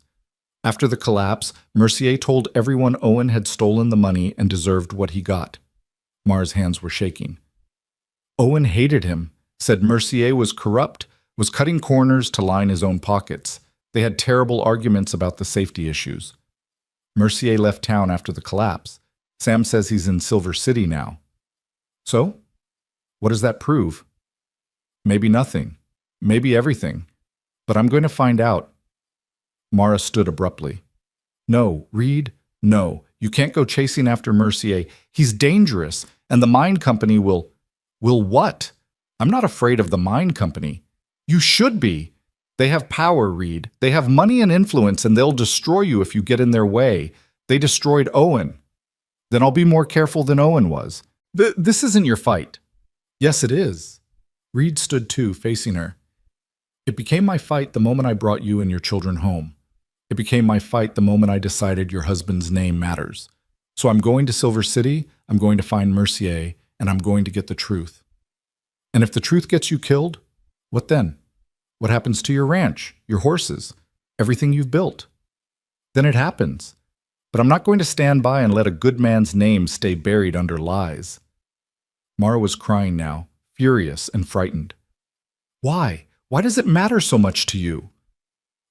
After the collapse, Mercier told everyone Owen had stolen the money and deserved what he got." Mara's hands were shaking. "Owen hated him, said Mercier was corrupt, was cutting corners to line his own pockets. They had terrible arguments about the safety issues. Mercier left town after the collapse. Sam says he's in Silver City now." "So? What does that prove?" "Maybe nothing. Maybe everything. But I'm going to find out." Mara stood abruptly. "No, Reed, no. You can't go chasing after Mercier. He's dangerous, and the mine company will... Will what? I'm not afraid of the mine company. You should be. They have power, Reed. They have money and influence, and they'll destroy you if you get in their way. They destroyed Owen. Then I'll be more careful than Owen was. This isn't your fight." "Yes, it is." Reed stood too, facing her. "It became my fight the moment I brought you and your children home. It became my fight the moment I decided your husband's name matters. So I'm going to Silver City, I'm going to find Mercier, and I'm going to get the truth. And if the truth gets you killed, what then? What happens to your ranch, your horses, everything you've built? Then it happens. But I'm not going to stand by and let a good man's name stay buried under lies." Mara was crying now, furious and frightened. "Why? Why does it matter so much to you?"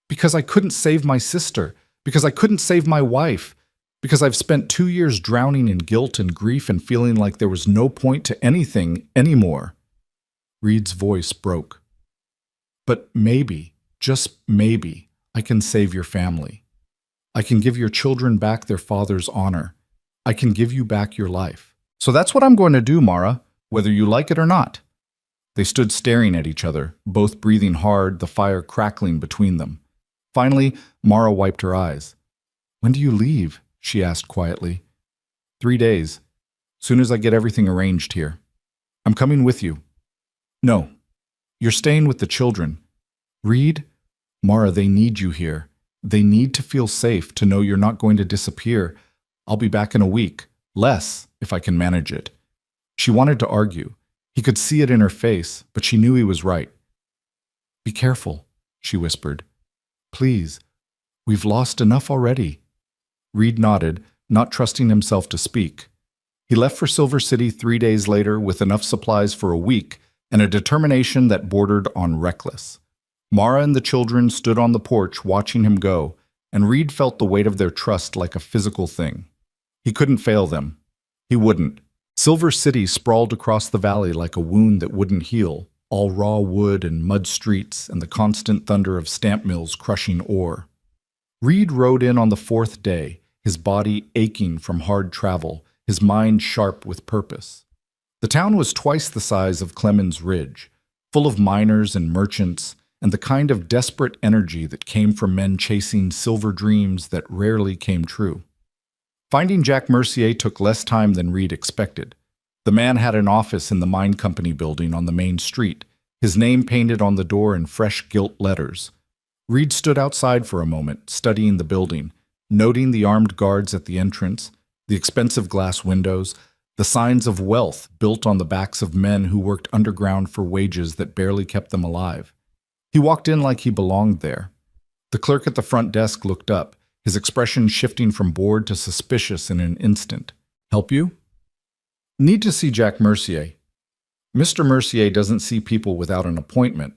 "Because I couldn't save my sister. Because I couldn't save my wife. Because I've spent 2 years drowning in guilt and grief and feeling like there was no point to anything anymore." Reed's voice broke. "But maybe, just maybe, I can save your family. I can give your children back their father's honor. I can give you back your life. So that's what I'm going to do, Mara, whether you like it or not." They stood staring at each other, both breathing hard, the fire crackling between them. Finally, Mara wiped her eyes. "When do you leave?" she asked quietly. 3 days. Soon as I get everything arranged here. I'm coming with you." "No. You're staying with the children. Reed, Mara, they need you here. They need to feel safe, to know you're not going to disappear. I'll be back in a week. Less, if I can manage it." She wanted to argue. He could see it in her face, but she knew he was right. "Be careful," she whispered. "Please. We've lost enough already." Reed nodded, not trusting himself to speak. He left for Silver City 3 days later with enough supplies for a week and a determination that bordered on reckless. Mara and the children stood on the porch watching him go, and Reed felt the weight of their trust like a physical thing. He couldn't fail them. He wouldn't. Silver City sprawled across the valley like a wound that wouldn't heal, all raw wood and mud streets and the constant thunder of stamp mills crushing ore. Reed rode in on the 4th day, his body aching from hard travel, his mind sharp with purpose. The town was twice the size of Clemens Ridge, full of miners and merchants, and the kind of desperate energy that came from men chasing silver dreams that rarely came true. Finding Jack Mercier took less time than Reed expected. The man had an office in the mine company building on the main street, his name painted on the door in fresh gilt letters. Reed stood outside for a moment, studying the building, noting the armed guards at the entrance, the expensive glass windows, the signs of wealth built on the backs of men who worked underground for wages that barely kept them alive. He walked in like he belonged there. The clerk at the front desk looked up, his expression shifting from bored to suspicious in an instant. "Help you?" "Need to see Jack Mercier." "Mr. Mercier doesn't see people without an appointment."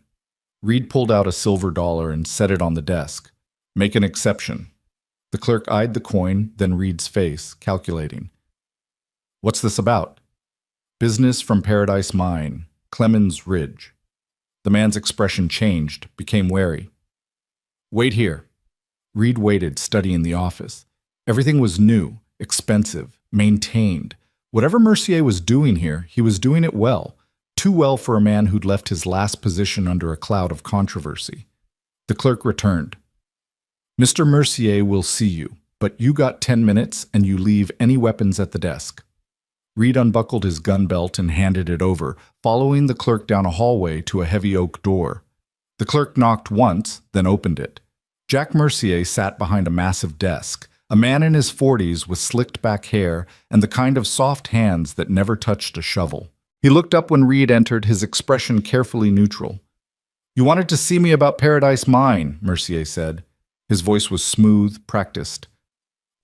Reed pulled out a silver dollar and set it on the desk. "Make an exception." The clerk eyed the coin, then Reed's face, calculating. "What's this about?" "Business from Paradise Mine, Clemens Ridge." The man's expression changed, became wary. "Wait here." Reed waited, studying the office. Everything was new, expensive, maintained. Whatever Mercier was doing here, he was doing it well. too well for a man who'd left his last position under a cloud of controversy. The clerk returned. Mr. Mercier will see you, but you got 10 minutes and you leave any weapons at the desk. Reed unbuckled his gun belt and handed it over, following the clerk down a hallway to a heavy oak door. The clerk knocked once, then opened it. Jack Mercier sat behind a massive desk, a man in his 40s with slicked back hair and the kind of soft hands that never touched a shovel. He looked up when Reed entered, his expression carefully neutral. "You wanted to see me about Paradise Mine," Mercier said. His voice was smooth, practiced.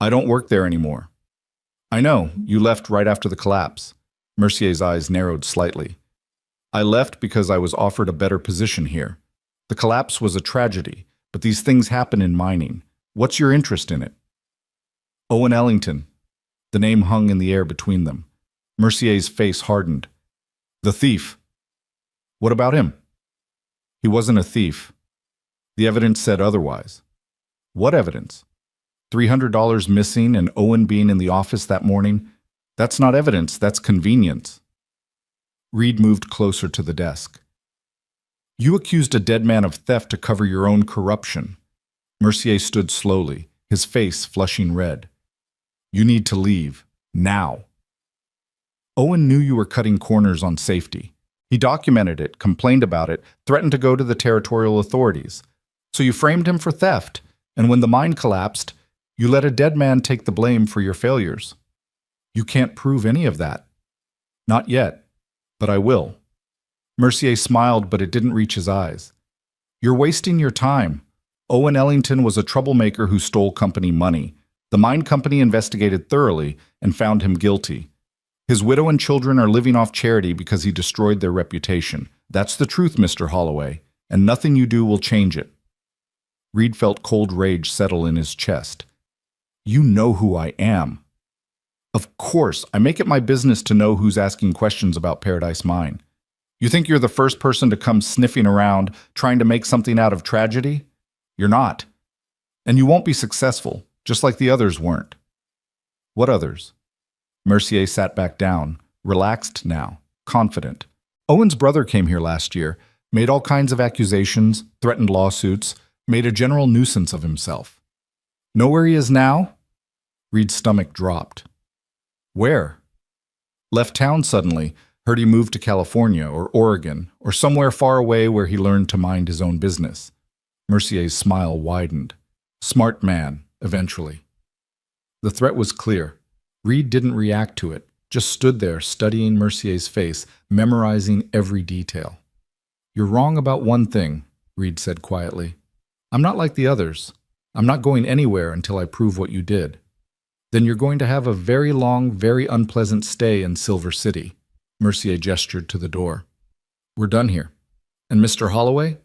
"I don't work there anymore." "I know, you left right after the collapse." Mercier's eyes narrowed slightly. "I left because I was offered a better position here. The collapse was a tragedy, but these things happen in mining. What's your interest in it?" "Owen Ellington." The name hung in the air between them. Mercier's face hardened. "The thief." "What about him?" "He wasn't a thief. The evidence said otherwise." "What evidence?" $300 missing and Owen being in the office that morning. That's not evidence, that's convenience. Reed moved closer to the desk. "You accused a dead man of theft to cover your own corruption." Mercier stood slowly, his face flushing red. "You need to leave. Now." "Owen knew you were cutting corners on safety. He documented it, complained about it, threatened to go to the territorial authorities. So you framed him for theft, and when the mine collapsed, you let a dead man take the blame for your failures. You can't prove any of that." "Not yet, but I will." Mercier smiled, but it didn't reach his eyes. "You're wasting your time. Owen Ellington was a troublemaker who stole company money. The mine company investigated thoroughly and found him guilty. His widow and children are living off charity because he destroyed their reputation. That's the truth, Mr. Holloway, and nothing you do will change it." Reed felt cold rage settle in his chest. "You know who I am." "Of course, I make it my business to know who's asking questions about Paradise Mine. You think you're the first person to come sniffing around, trying to make something out of tragedy? You're not. And you won't be successful, just like the others weren't." "What others?" Mercier sat back down, relaxed now, confident. "Owen's brother came here last year, made all kinds of accusations, threatened lawsuits, made a general nuisance of himself. Know where he is now?" Reed's stomach dropped. "Where?" "Left town suddenly. Heard he moved to California or Oregon or somewhere far away where he learned to mind his own business." Mercier's smile widened. "Smart man, eventually." The threat was clear. Reed didn't react to it, just stood there studying Mercier's face, memorizing every detail. "You're wrong about one thing," Reed said quietly. "I'm not like the others. I'm not going anywhere until I prove what you did. Then you're going to have a very long, very unpleasant stay in Silver City." Mercier gestured to the door. "We're done here. And Mr. Holloway,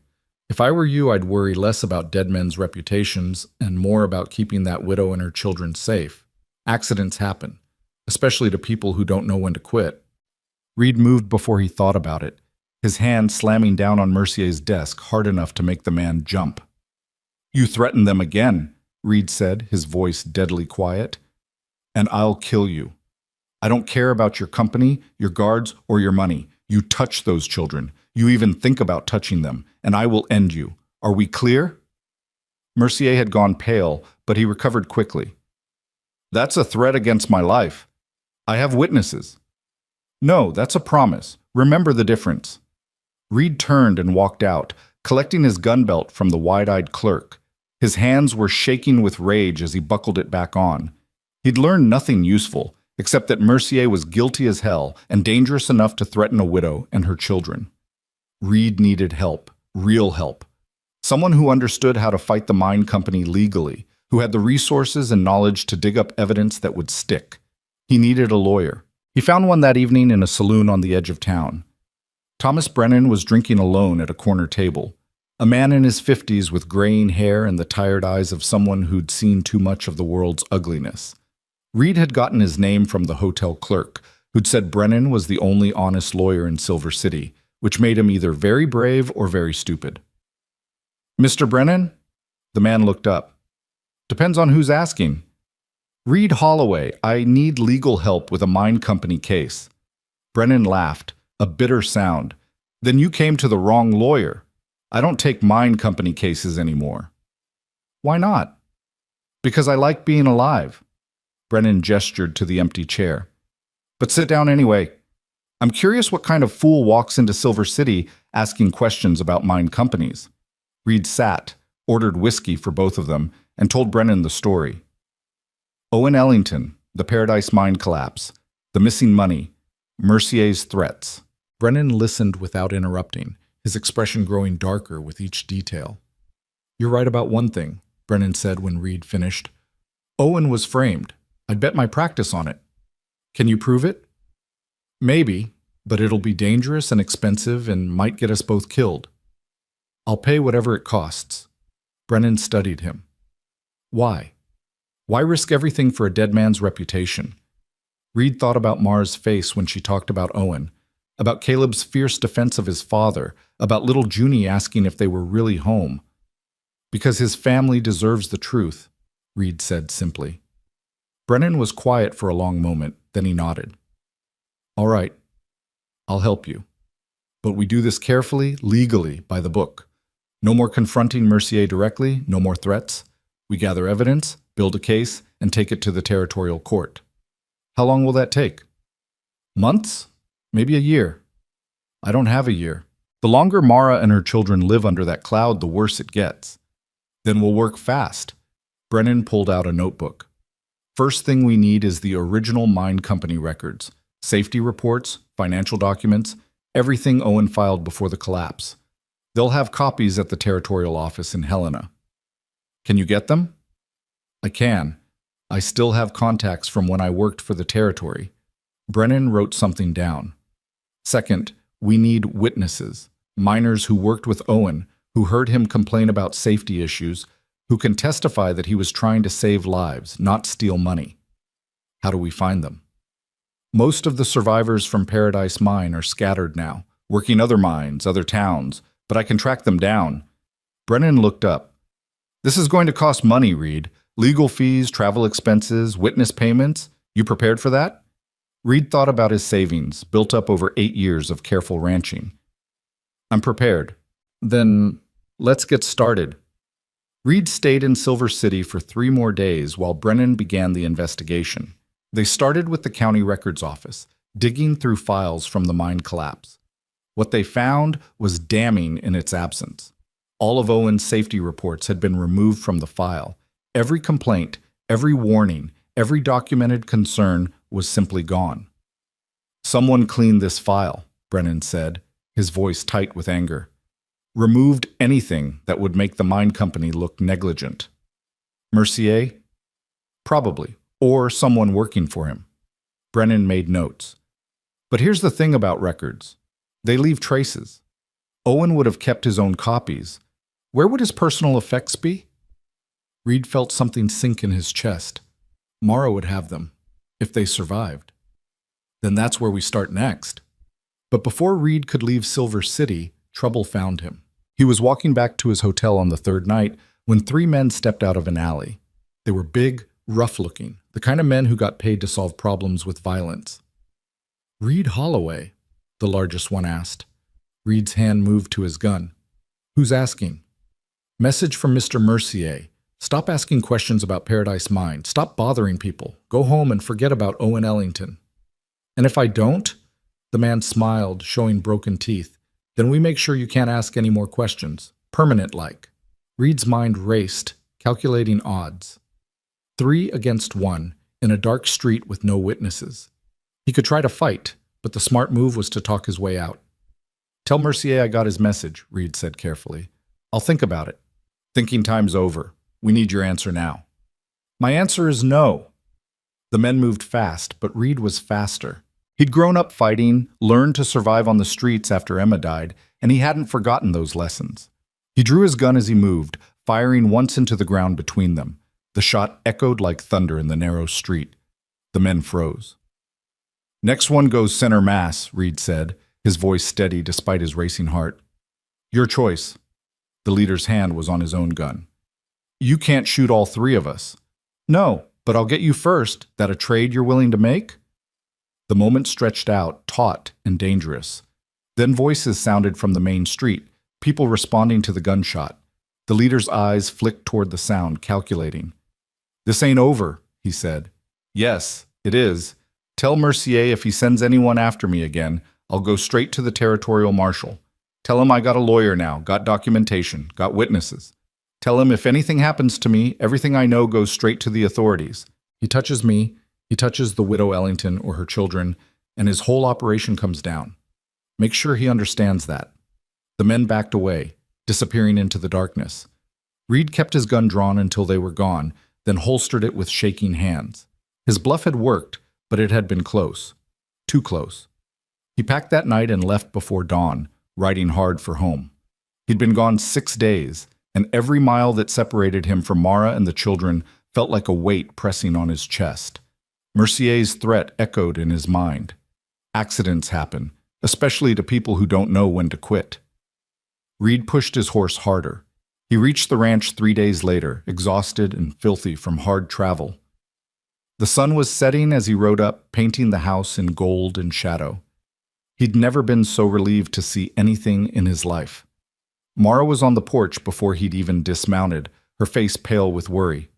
if I were you, I'd worry less about dead men's reputations and more about keeping that widow and her children safe. Accidents happen, especially to people who don't know when to quit." Reed moved before he thought about it, his hand slamming down on Mercier's desk hard enough to make the man jump. "You threaten them again," Reed said, his voice deadly quiet. "And I'll kill you. I don't care about your company, your guards, or your money. You touch those children. You even think about touching them, and I will end you. Are we clear?" Mercier had gone pale, but he recovered quickly. "That's a threat against my life. I have witnesses." "No, that's a promise. Remember the difference." Reed turned and walked out, collecting his gun belt from the wide-eyed clerk. His hands were shaking with rage as he buckled it back on. He'd learned nothing useful, except that Mercier was guilty as hell and dangerous enough to threaten a widow and her children. Reed needed help, real help. Someone who understood how to fight the mine company legally, who had the resources and knowledge to dig up evidence that would stick. He needed a lawyer. He found one that evening in a saloon on the edge of town. Thomas Brennan was drinking alone at a corner table, a man in his 50s with graying hair and the tired eyes of someone who'd seen too much of the world's ugliness. Reed had gotten his name from the hotel clerk, who'd said Brennan was the only honest lawyer in Silver City, which made him either very brave or very stupid. "Mr. Brennan?" The man looked up. "Depends on who's asking." "Reed Holloway, I need legal help with a mine company case." Brennan laughed, a bitter sound. Then you came to the wrong lawyer. I don't take mine company cases anymore. Why not? Because I like being alive. Brennan gestured to the empty chair. But sit down anyway. I'm curious what kind of fool walks into Silver City asking questions about mine companies. Reed sat, ordered whiskey for both of them, and told Brennan the story. Owen Ellington, the Paradise Mine collapse, the missing money, Mercier's threats. Brennan listened without interrupting, his expression growing darker with each detail. You're right about one thing, Brennan said when Reed finished. Owen was framed. I'd bet my practice on it. Can you prove it? Maybe, but it'll be dangerous and expensive and might get us both killed. I'll pay whatever it costs. Brennan studied him. Why? Why risk everything for a dead man's reputation? Reed thought about Mara's face when she talked about Owen, about Caleb's fierce defense of his father, about little Junie asking if they were really home. Because his family deserves the truth, Reed said simply. Brennan was quiet for a long moment, then he nodded. All right, I'll help you. But we do this carefully, legally, by the book. No more confronting Mercier directly, no more threats. We gather evidence, build a case, and take it to the territorial court. How long will that take? Months? Maybe a year. I don't have a year. The longer Mara and her children live under that cloud, the worse it gets. Then we'll work fast. Brennan pulled out a notebook. First thing we need is the original mine company records, safety reports, financial documents, everything Owen filed before the collapse. They'll have copies at the territorial office in Helena. Can you get them? I can. I still have contacts from when I worked for the territory. Brennan wrote something down. Second, we need witnesses, miners who worked with Owen, who heard him complain about safety issues, who can testify that he was trying to save lives, not steal money. How do we find them? Most of the survivors from Paradise Mine are scattered now, working other mines, other towns, but I can track them down. Brennan looked up. This is going to cost money, Reed. Legal fees, travel expenses, witness payments. You prepared for that? Reed thought about his savings, built up over 8 years of careful ranching. I'm prepared. Then let's get started. Reed stayed in Silver City for 3 more days while Brennan began the investigation. They started with the county records office, digging through files from the mine collapse. What they found was damning in its absence. All of Owen's safety reports had been removed from the file. Every complaint, every warning, every documented concern was simply gone. Someone cleaned this file, Brennan said, his voice tight with anger. Removed anything that would make the mine company look negligent. Mercier? Probably, or someone working for him. Brennan made notes. But here's the thing about records. They leave traces. Owen would have kept his own copies. Where would his personal effects be? Reed felt something sink in his chest. Mara would have them, if they survived. Then that's where we start next. But before Reed could leave Silver City, trouble found him. He was walking back to his hotel on the 3rd night when 3 men stepped out of an alley. They were big, rough-looking, the kind of men who got paid to solve problems with violence. Reed Holloway, the largest one asked. Reed's hand moved to his gun. Who's asking? Message from Mr. Mercier. Stop asking questions about Paradise Mine. Stop bothering people. Go home and forget about Owen Ellington. And if I don't? The man smiled, showing broken teeth. Then we make sure you can't ask any more questions. Permanent-like. Reed's mind raced, calculating odds. 3 against 1, in a dark street with no witnesses. He could try to fight, but the smart move was to talk his way out. Tell Mercier I got his message, Reed said carefully. I'll think about it. Thinking time's over. We need your answer now. My answer is no. The men moved fast, but Reed was faster. He'd grown up fighting, learned to survive on the streets after Emma died, and he hadn't forgotten those lessons. He drew his gun as he moved, firing once into the ground between them. The shot echoed like thunder in the narrow street. The men froze. Next one goes center mass, Reed said, his voice steady despite his racing heart. Your choice. The leader's hand was on his own gun. You can't shoot all 3 of us. No, but I'll get you first. That a trade you're willing to make? The moment stretched out, taut and dangerous. Then voices sounded from the main street, people responding to the gunshot. The leader's eyes flicked toward the sound, calculating. "This ain't over," he said. "Yes, it is. Tell Mercier if he sends anyone after me again, I'll go straight to the territorial marshal. Tell him I got a lawyer now, got documentation, got witnesses. Tell him if anything happens to me, everything I know goes straight to the authorities. He touches me, he touches the widow Ellington or her children, and his whole operation comes down. Make sure he understands that." The men backed away, disappearing into the darkness. Reed kept his gun drawn until they were gone, then holstered it with shaking hands. His bluff had worked, but it had been close. Too close. He packed that night and left before dawn, riding hard for home. He'd been gone 6 days, and every mile that separated him from Mara and the children felt like a weight pressing on his chest. Mercier's threat echoed in his mind. Accidents happen, especially to people who don't know when to quit. Reed pushed his horse harder. He reached the ranch 3 days later, exhausted and filthy from hard travel. The sun was setting as he rode up, painting the house in gold and shadow. He'd never been so relieved to see anything in his life. Mara was on the porch before he'd even dismounted, her face pale with worry.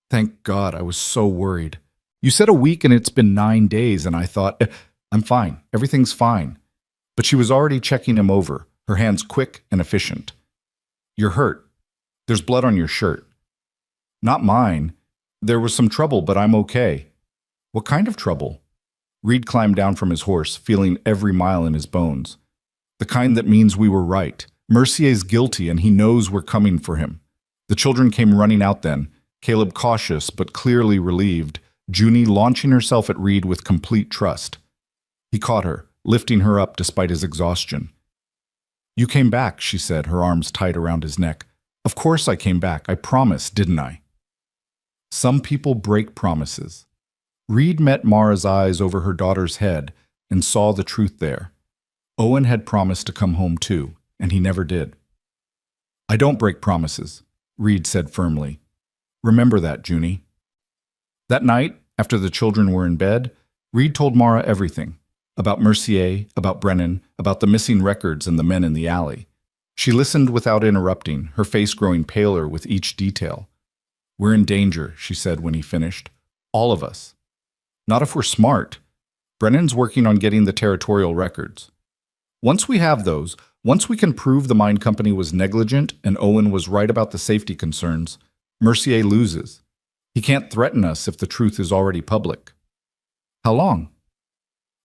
"Thank God, I was so worried. You said a week and it's been 9 days, and I thought, I'm fine, everything's fine." But she was already checking him over, her hands quick and efficient. "You're hurt. There's blood on your shirt." "Not mine. There was some trouble, but I'm okay." "What kind of trouble?" Reed climbed down from his horse, feeling every mile in his bones. "The kind that means we were right. Mercier's guilty, and he knows we're coming for him." The children came running out then, Caleb cautious but clearly relieved, Junie launching herself at Reed with complete trust. He caught her, lifting her up despite his exhaustion. "You came back," she said, her arms tight around his neck. "Of course I came back. I promised, didn't I?" Some people break promises. Reed met Mara's eyes over her daughter's head and saw the truth there. Owen had promised to come home too, and he never did. "I don't break promises," Reed said firmly. "Remember that, Junie." That night, after the children were in bed, Reed told Mara everything. About Mercier, about Brennan, about the missing records and the men in the alley. She listened without interrupting, her face growing paler with each detail. "We're in danger," she said when he finished. "All of us. Not if we're smart. Brennan's working on getting the territorial records. Once we have those, once we can prove the mine company was negligent and Owen was right about the safety concerns, Mercier loses. He can't threaten us if the truth is already public." "How long?"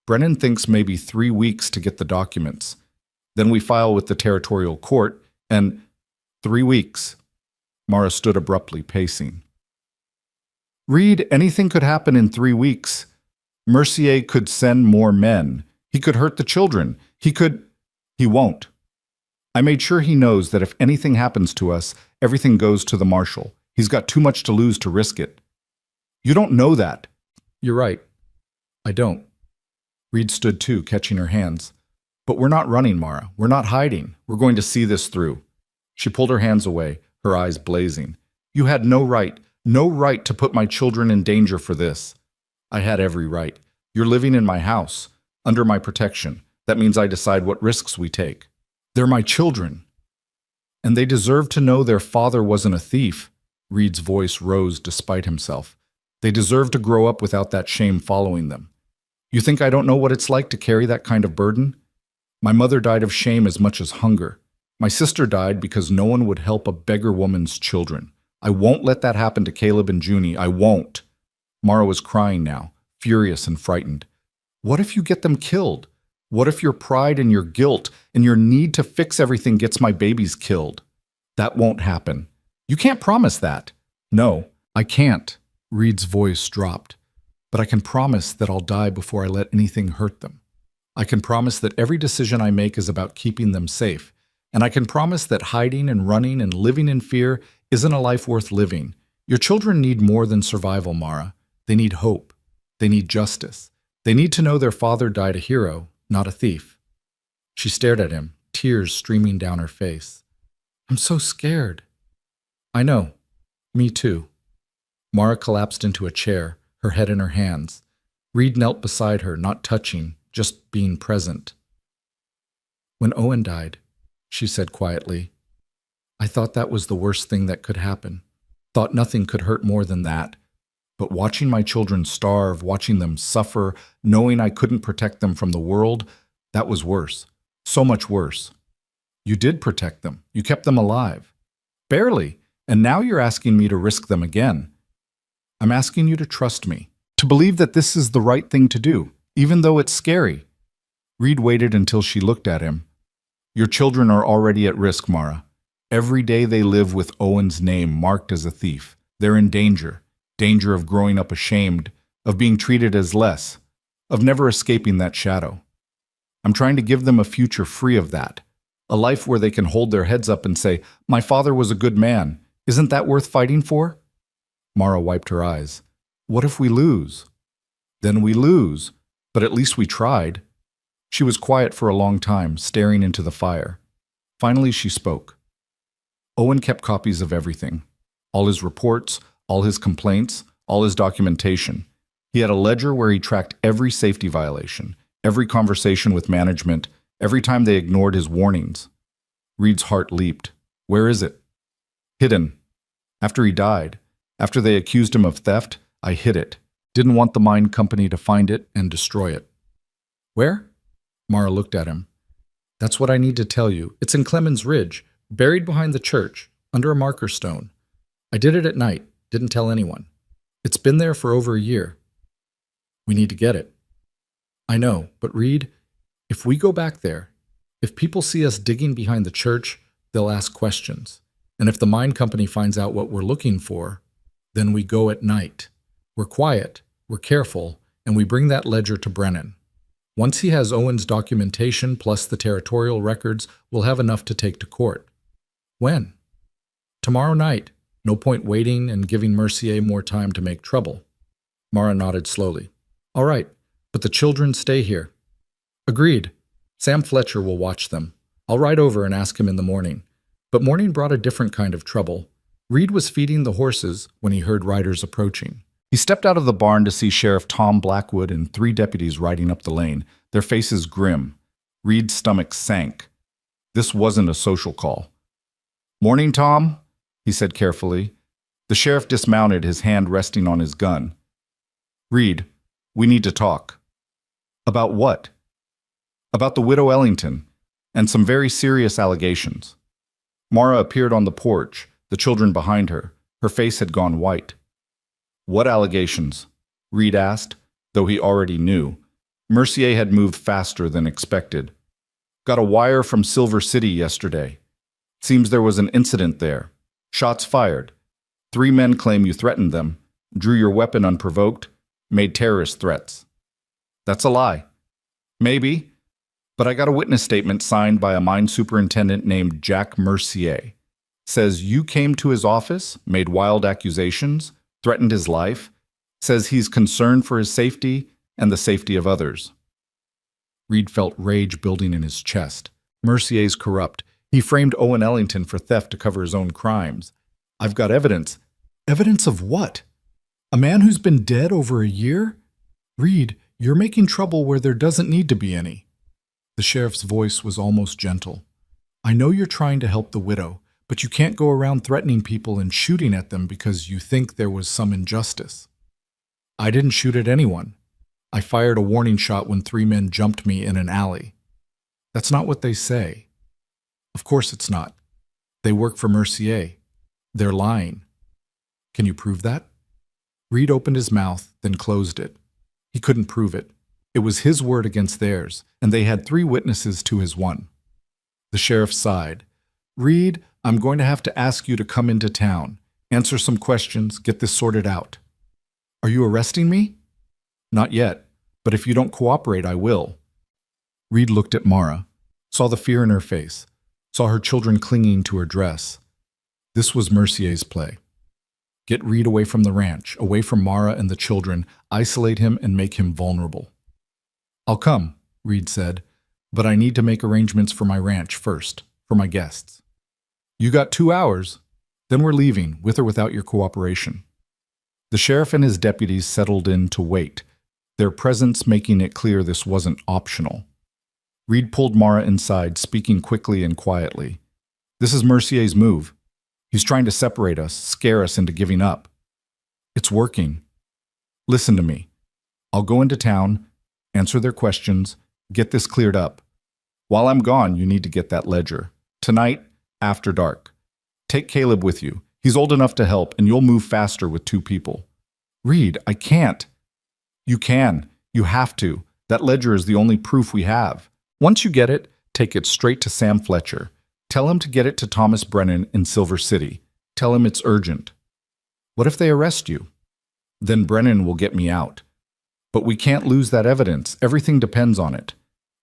"Brennan thinks maybe 3 weeks to get the documents. Then we file with the territorial court, and 3 weeks. Mara stood abruptly, pacing. "Reed, anything could happen in 3 weeks. Mercier could send more men. He could hurt the children. He won't. I made sure he knows that if anything happens to us, everything goes to the marshal. He's got too much to lose to risk it." "You don't know that." "You're right. I don't." Reed stood too, catching her hands. "But we're not running, Mara. We're not hiding. We're going to see this through." She pulled her hands away, her eyes blazing. "You had no right to put my children in danger for this." "I had every right. You're living in my house, under my protection. That means I decide what risks we take. They're my children. And they deserve to know their father wasn't a thief." Reed's voice rose despite himself. "They deserve to grow up without that shame following them. You think I don't know what it's like to carry that kind of burden? My mother died of shame as much as hunger. My sister died because no one would help a beggar woman's children. I won't let that happen to Caleb and Junie. I won't." Mara was crying now, furious and frightened. "What if you get them killed? What if your pride and your guilt and your need to fix everything gets my babies killed?" "That won't happen." "You can't promise that." "No, I can't." Reed's voice dropped. "But I can promise that I'll die before I let anything hurt them. I can promise that every decision I make is about keeping them safe. And I can promise that hiding and running and living in fear isn't a life worth living. Your children need more than survival, Mara. They need hope. They need justice. They need to know their father died a hero, not a thief." She stared at him, tears streaming down her face. "I'm so scared." "I know. Me too." Mara collapsed into a chair, her head in her hands. Reed knelt beside her, not touching, just being present. When Owen died, she said quietly, I thought that was the worst thing that could happen. Thought nothing could hurt more than that. But watching my children starve, watching them suffer, knowing I couldn't protect them from the world, that was worse. So much worse. You did protect them. You kept them alive. Barely. And now you're asking me to risk them again. I'm asking you to trust me, to believe that this is the right thing to do, even though it's scary. Reed waited until she looked at him. Your children are already at risk, Mara. Every day they live with Owen's name marked as a thief. They're in danger. Danger of growing up ashamed, of being treated as less, of never escaping that shadow. I'm trying to give them a future free of that. A life where they can hold their heads up and say, my father was a good man. Isn't that worth fighting for? Mara wiped her eyes. What if we lose? Then we lose, but at least we tried. She was quiet for a long time, staring into the fire. Finally she spoke. Owen kept copies of everything. All his reports, all his complaints, all his documentation. He had a ledger where he tracked every safety violation, every conversation with management, every time they ignored his warnings. Reed's heart leaped. Where is it? Hidden. After he died, after they accused him of theft, I hid it. Didn't want the mine company to find it and destroy it. Where? Mara looked at him. That's what I need to tell you. It's in Clemens Ridge, buried behind the church, under a marker stone. I did it at night. Didn't tell anyone. It's been there for over a year. We need to get it. I know, but Reed, if we go back there, if people see us digging behind the church, they'll ask questions. And if the mine company finds out what we're looking for, then we go at night. We're quiet, we're careful, and we bring that ledger to Brennan. Once he has Owen's documentation plus the territorial records, we'll have enough to take to court. When? Tomorrow night. No point waiting and giving Mercier more time to make trouble. Mara nodded slowly. All right, but the children stay here. Agreed. Sam Fletcher will watch them. I'll ride over and ask him in the morning. But morning brought a different kind of trouble. Reed was feeding the horses when he heard riders approaching. He stepped out of the barn to see Sheriff Tom Blackwood and 3 deputies riding up the lane, their faces grim. Reed's stomach sank. This wasn't a social call. Morning, Tom, he said carefully. The sheriff dismounted, his hand resting on his gun. Reed, we need to talk. About what? About the widow Ellington, and some very serious allegations. Mara appeared on the porch, the children behind her. Her face had gone white. What allegations? Reed asked, though he already knew. Mercier had moved faster than expected. Got a wire from Silver City yesterday. Seems there was an incident there. Shots fired. 3 men claim you threatened them, drew your weapon unprovoked, made terrorist threats. That's a lie. Maybe, but I got a witness statement signed by a mine superintendent named Jack Mercier. Says you came to his office, made wild accusations, threatened his life, says he's concerned for his safety and the safety of others. Reed felt rage building in his chest. Mercier's corrupt. He framed Owen Ellington for theft to cover his own crimes. I've got evidence. Evidence of what? A man who's been dead over a year? Reed, you're making trouble where there doesn't need to be any. The sheriff's voice was almost gentle. I know you're trying to help the widow, but you can't go around threatening people and shooting at them because you think there was some injustice. I didn't shoot at anyone. I fired a warning shot when 3 men jumped me in an alley. That's not what they say. Of course it's not. They work for Mercier. They're lying. Can you prove that? Reed opened his mouth, then closed it. He couldn't prove it. It was his word against theirs, and they had 3 witnesses to his 1. The sheriff sighed. Reed, I'm going to have to ask you to come into town, answer some questions, get this sorted out. Are you arresting me? Not yet, but if you don't cooperate, I will. Reed looked at Mara, saw the fear in her face, saw her children clinging to her dress. This was Mercier's play. Get Reed away from the ranch, away from Mara and the children, isolate him and make him vulnerable. I'll come, Reed said, but I need to make arrangements for my ranch first, for my guests. You got 2 hours, then we're leaving, with or without your cooperation. The sheriff and his deputies settled in to wait, their presence making it clear this wasn't optional. Reed pulled Mara inside, speaking quickly and quietly. This is Mercier's move. He's trying to separate us, scare us into giving up. It's working. Listen to me. I'll go into town, answer their questions, get this cleared up. While I'm gone, you need to get that ledger. Tonight, after dark. Take Caleb with you. He's old enough to help, and you'll move faster with 2 people. Reed, I can't. You can. You have to. That ledger is the only proof we have. Once you get it, take it straight to Sam Fletcher. Tell him to get it to Thomas Brennan in Silver City. Tell him it's urgent. What if they arrest you? Then Brennan will get me out. But we can't lose that evidence. Everything depends on it.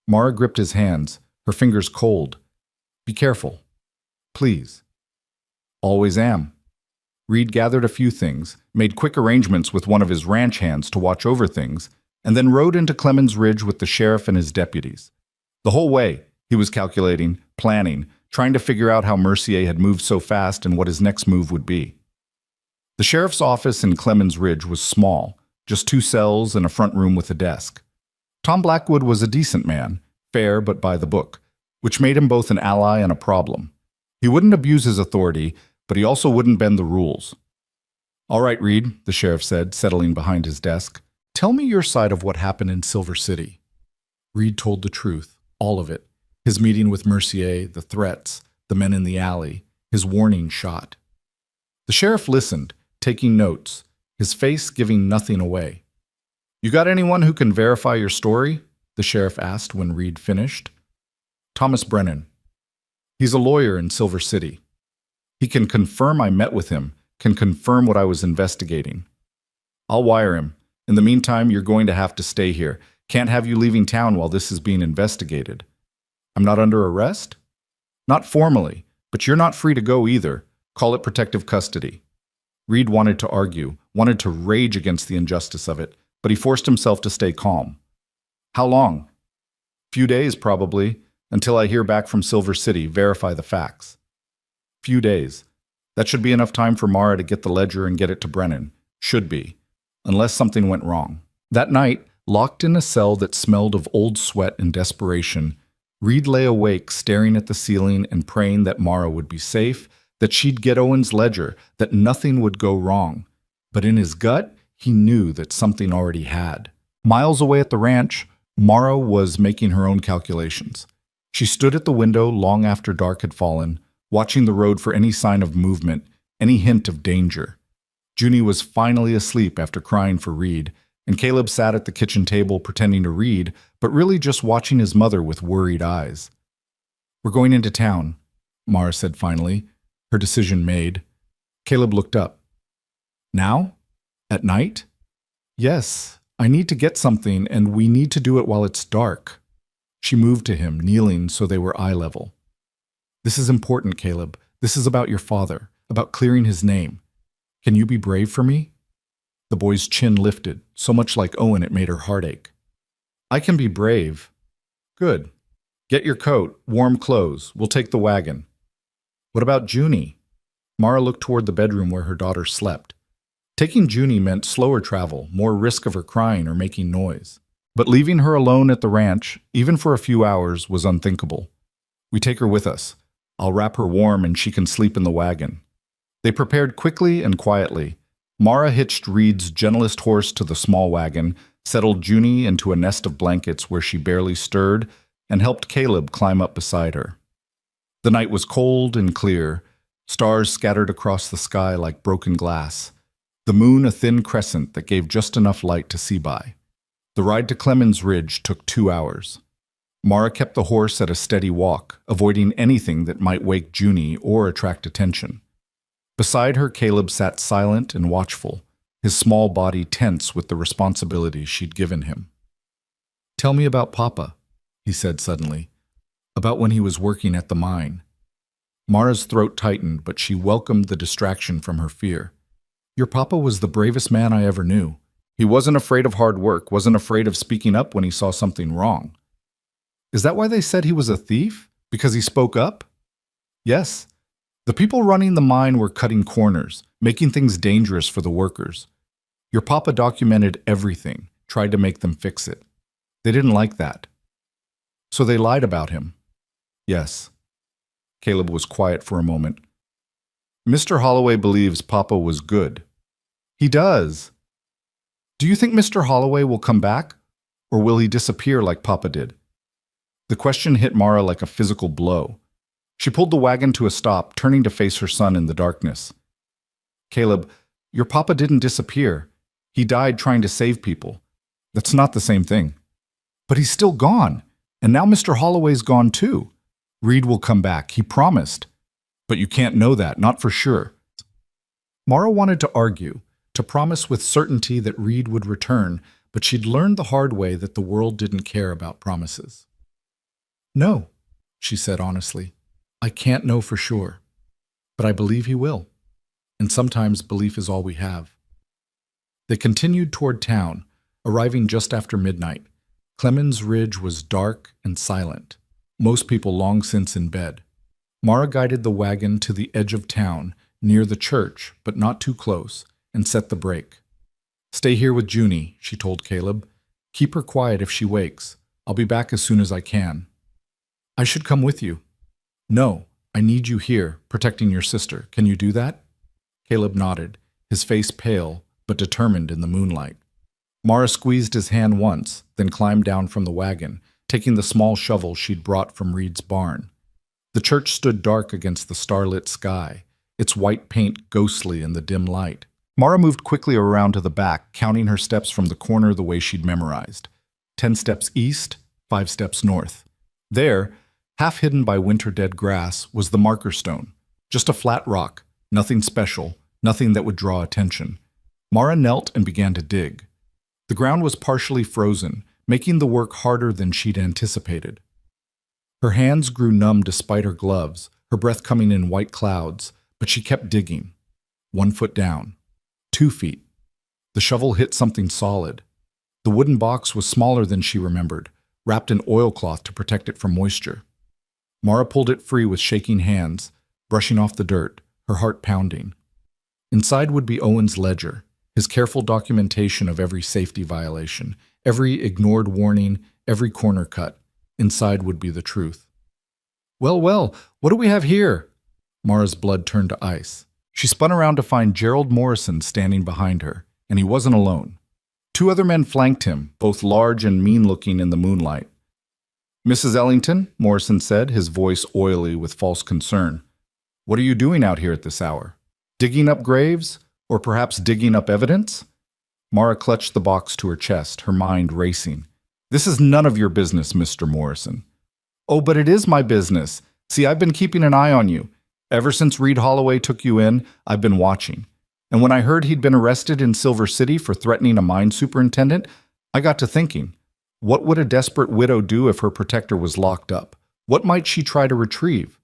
Mara gripped his hands, her fingers cold. Be careful. Please. Always am. Reed gathered a few things, made quick arrangements with one of his ranch hands to watch over things, and then rode into Clemens Ridge with the sheriff and his deputies. The whole way, he was calculating, planning, trying to figure out how Mercier had moved so fast and what his next move would be. The sheriff's office in Clemens Ridge was small, just 2 cells and a front room with a desk. Tom Blackwood was a decent man, fair but by the book, which made him both an ally and a problem. He wouldn't abuse his authority, but he also wouldn't bend the rules. All right, Reed, the sheriff said, settling behind his desk. Tell me your side of what happened in Silver City. Reed told the truth, all of it. His meeting with Mercier, the threats, the men in the alley, his warning shot. The sheriff listened, taking notes, his face giving nothing away. You got anyone who can verify your story? The sheriff asked when Reed finished. Thomas Brennan. He's a lawyer in Silver City. He can confirm I met with him, can confirm what I was investigating. I'll wire him. In the meantime, you're going to have to stay here. Can't have you leaving town while this is being investigated. I'm not under arrest? Not formally, but you're not free to go either. Call it protective custody. Reed wanted to argue, wanted to rage against the injustice of it, but he forced himself to stay calm. How long? Few days, probably, until I hear back from Silver City, verify the facts. Few days. That should be enough time for Mara to get the ledger and get it to Brennan. Should be. Unless something went wrong. That night, locked in a cell that smelled of old sweat and desperation, Reed lay awake staring at the ceiling and praying that Mara would be safe, that she'd get Owen's ledger, that nothing would go wrong. But in his gut, he knew that something already had. Miles away at the ranch, Mara was making her own calculations. She stood at the window long after dark had fallen, watching the road for any sign of movement, any hint of danger. Junie was finally asleep after crying for Reed, and Caleb sat at the kitchen table pretending to read, but really just watching his mother with worried eyes. We're going into town, Mara said finally, her decision made. Caleb looked up. Now? At night? Yes, I need to get something, and we need to do it while it's dark. She moved to him, kneeling so they were eye level. This is important, Caleb. This is about your father, about clearing his name. Can you be brave for me? The boy's chin lifted, so much like Owen it made her heart ache. I can be brave. Good. Get your coat, warm clothes. We'll take the wagon. What about Junie? Mara looked toward the bedroom where her daughter slept. Taking Junie meant slower travel, more risk of her crying or making noise. But leaving her alone at the ranch, even for a few hours, was unthinkable. We take her with us. I'll wrap her warm and she can sleep in the wagon. They prepared quickly and quietly. Mara hitched Reed's gentlest horse to the small wagon, settled Junie into a nest of blankets where she barely stirred, and helped Caleb climb up beside her. The night was cold and clear, stars scattered across the sky like broken glass, the moon a thin crescent that gave just enough light to see by. The ride to Clemens Ridge took 2 hours. Mara kept the horse at a steady walk, avoiding anything that might wake Junie or attract attention. Beside her, Caleb sat silent and watchful, his small body tense with the responsibility she'd given him. Tell me about Papa, he said suddenly, about when he was working at the mine. Mara's throat tightened, but she welcomed the distraction from her fear. Your papa was the bravest man I ever knew. He wasn't afraid of hard work, wasn't afraid of speaking up when he saw something wrong. Is that why they said he was a thief? Because he spoke up? Yes. The people running the mine were cutting corners, making things dangerous for the workers. Your papa documented everything, tried to make them fix it. They didn't like that. So they lied about him. Yes. Caleb was quiet for a moment. Mr. Holloway believes Papa was good. He does. Do you think Mr. Holloway will come back, or will he disappear like Papa did? The question hit Mara like a physical blow. She pulled the wagon to a stop, turning to face her son in the darkness. Caleb, your Papa didn't disappear. He died trying to save people. That's not the same thing. But he's still gone, and now Mr. Holloway's gone too. Reed will come back, he promised. But you can't know that, not for sure. Mara wanted to argue, to promise with certainty that Reed would return, but she'd learned the hard way that the world didn't care about promises. No, she said honestly. I can't know for sure, but I believe he will. And sometimes belief is all we have. They continued toward town, arriving just after midnight. Clemens Ridge was dark and silent, most people long since in bed. Mara guided the wagon to the edge of town, near the church, but not too close, and set the brake. Stay here with Junie, she told Caleb. Keep her quiet if she wakes. I'll be back as soon as I can. I should come with you. No, I need you here, protecting your sister. Can you do that? Caleb nodded, his face pale, but determined in the moonlight. Mara squeezed his hand once, then climbed down from the wagon, taking the small shovel she'd brought from Reed's barn. The church stood dark against the starlit sky, its white paint ghostly in the dim light. Mara moved quickly around to the back, counting her steps from the corner the way she'd memorized. 10 steps east, 5 steps north. There, half hidden by winter-dead grass, was the marker stone. Just a flat rock, nothing special, nothing that would draw attention. Mara knelt and began to dig. The ground was partially frozen, making the work harder than she'd anticipated. Her hands grew numb despite her gloves, her breath coming in white clouds, but she kept digging. 1 foot down. 2 feet. The shovel hit something solid. The wooden box was smaller than she remembered, wrapped in oilcloth to protect it from moisture. Mara pulled it free with shaking hands, brushing off the dirt, her heart pounding. Inside would be Owen's ledger, his careful documentation of every safety violation, every ignored warning, every corner cut. Inside would be the truth. Well, what do we have here? Mara's blood turned to ice. She spun around to find Gerald Morrison standing behind her, and he wasn't alone. 2 other men flanked him, both large and mean-looking in the moonlight. Mrs. Ellington, Morrison said, his voice oily with false concern. What are you doing out here at this hour? Digging up graves? Or perhaps digging up evidence? Mara clutched the box to her chest, her mind racing. This is none of your business, Mr. Morrison. Oh, but it is my business. See, I've been keeping an eye on you. Ever since Reed Holloway took you in, I've been watching. And when I heard he'd been arrested in Silver City for threatening a mine superintendent, I got to thinking, what would a desperate widow do if her protector was locked up? What might she try to retrieve?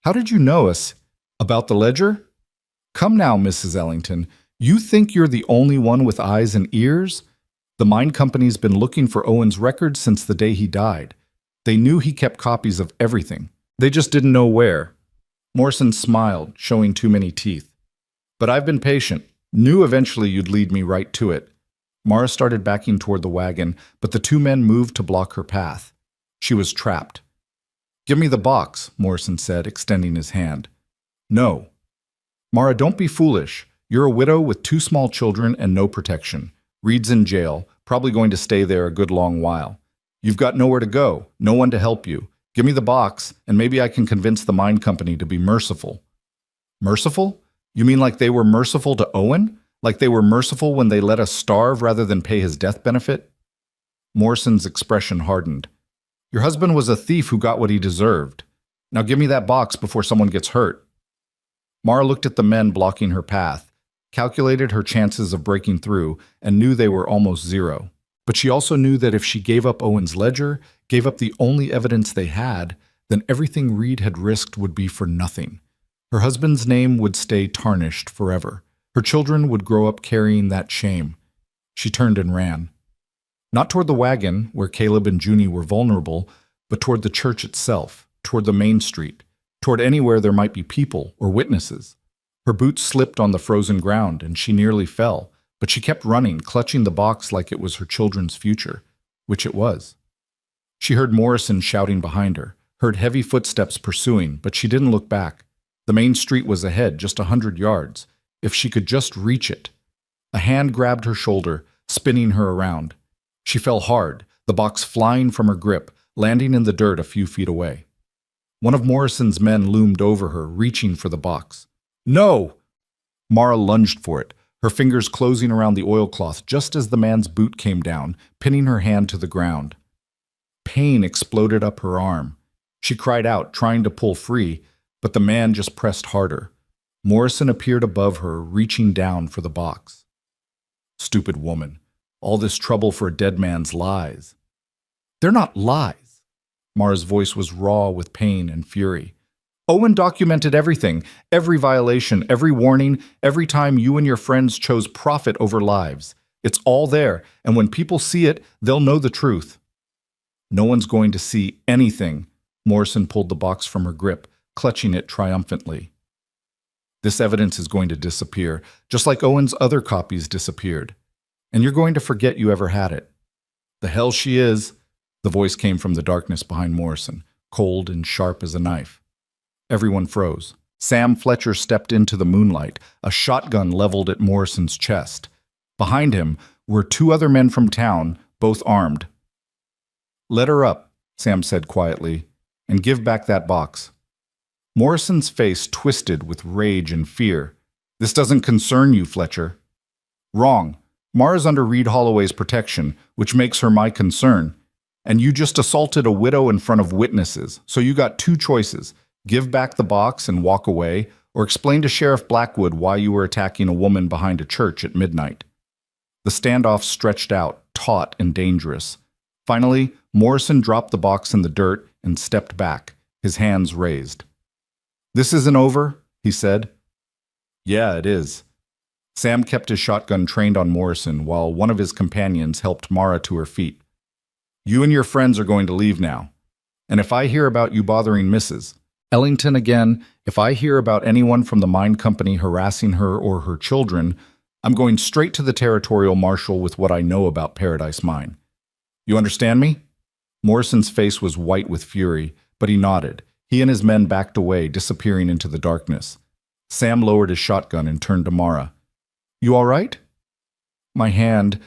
How did you know us? About the ledger? Come now, Mrs. Ellington. You think you're the only one with eyes and ears? The mine company's been looking for Owen's records since the day he died. They knew he kept copies of everything. They just didn't know where. Morrison smiled, showing too many teeth. But I've been patient. Knew eventually you'd lead me right to it. Mara started backing toward the wagon, but the 2 men moved to block her path. She was trapped. Give me the box, Morrison said, extending his hand. No. Mara, don't be foolish. You're a widow with 2 small children and no protection. Reed's in jail, probably going to stay there a good long while. You've got nowhere to go, no one to help you. Give me the box, and maybe I can convince the mine company to be merciful. Merciful? You mean like they were merciful to Owen? Like they were merciful when they let us starve rather than pay his death benefit? Morrison's expression hardened. Your husband was a thief who got what he deserved. Now give me that box before someone gets hurt. Mara looked at the men blocking her path, calculated her chances of breaking through, and knew they were almost 0. But she also knew that if she gave up Owen's ledger, gave up the only evidence they had, then everything Reed had risked would be for nothing. Her husband's name would stay tarnished forever. Her children would grow up carrying that shame. She turned and ran. Not toward the wagon, where Caleb and Junie were vulnerable, but toward the church itself, toward the main street, toward anywhere there might be people or witnesses. Her boots slipped on the frozen ground, and she nearly fell, but she kept running, clutching the box like it was her children's future, which it was. She heard Morrison shouting behind her, heard heavy footsteps pursuing, but she didn't look back. The main street was ahead, just 100 yards. If she could just reach it. A hand grabbed her shoulder, spinning her around. She fell hard, the box flying from her grip, landing in the dirt a few feet away. One of Morrison's men loomed over her, reaching for the box. "No!" Mara lunged for it, her fingers closing around the oilcloth just as the man's boot came down, pinning her hand to the ground. Pain exploded up her arm. She cried out, trying to pull free, but the man just pressed harder. Morrison appeared above her, reaching down for the box. Stupid woman. All this trouble for a dead man's lies. They're not lies. Mara's voice was raw with pain and fury. Owen documented everything, every violation, every warning, every time you and your friends chose profit over lives. It's all there, and when people see it, they'll know the truth. No one's going to see anything. Morrison pulled the box from her grip, clutching it triumphantly. This evidence is going to disappear, just like Owen's other copies disappeared. And you're going to forget you ever had it. The hell she is, the voice came from the darkness behind Morrison, cold and sharp as a knife. Everyone froze. Sam Fletcher stepped into the moonlight, a shotgun leveled at Morrison's chest. Behind him were two other men from town, both armed. "Let her up," Sam said quietly, "and give back that box." Morrison's face twisted with rage and fear. "This doesn't concern you, Fletcher." "Wrong. Mara's under Reed Holloway's protection, which makes her my concern. And you just assaulted a widow in front of witnesses, so you got two choices. Give back the box and walk away, or explain to Sheriff Blackwood why you were attacking a woman behind a church at midnight." The standoff stretched out, taut and dangerous. Finally, Morrison dropped the box in the dirt and stepped back, his hands raised. "This isn't over," he said. "Yeah, it is." Sam kept his shotgun trained on Morrison while one of his companions helped Mara to her feet. "You and your friends are going to leave now. And if I hear about you bothering Mrs. Ellington again, if I hear about anyone from the mine company harassing her or her children, I'm going straight to the territorial marshal with what I know about Paradise Mine. You understand me?" Morrison's face was white with fury, but he nodded. He and his men backed away, disappearing into the darkness. Sam lowered his shotgun and turned to Mara. "You all right?" "My hand..."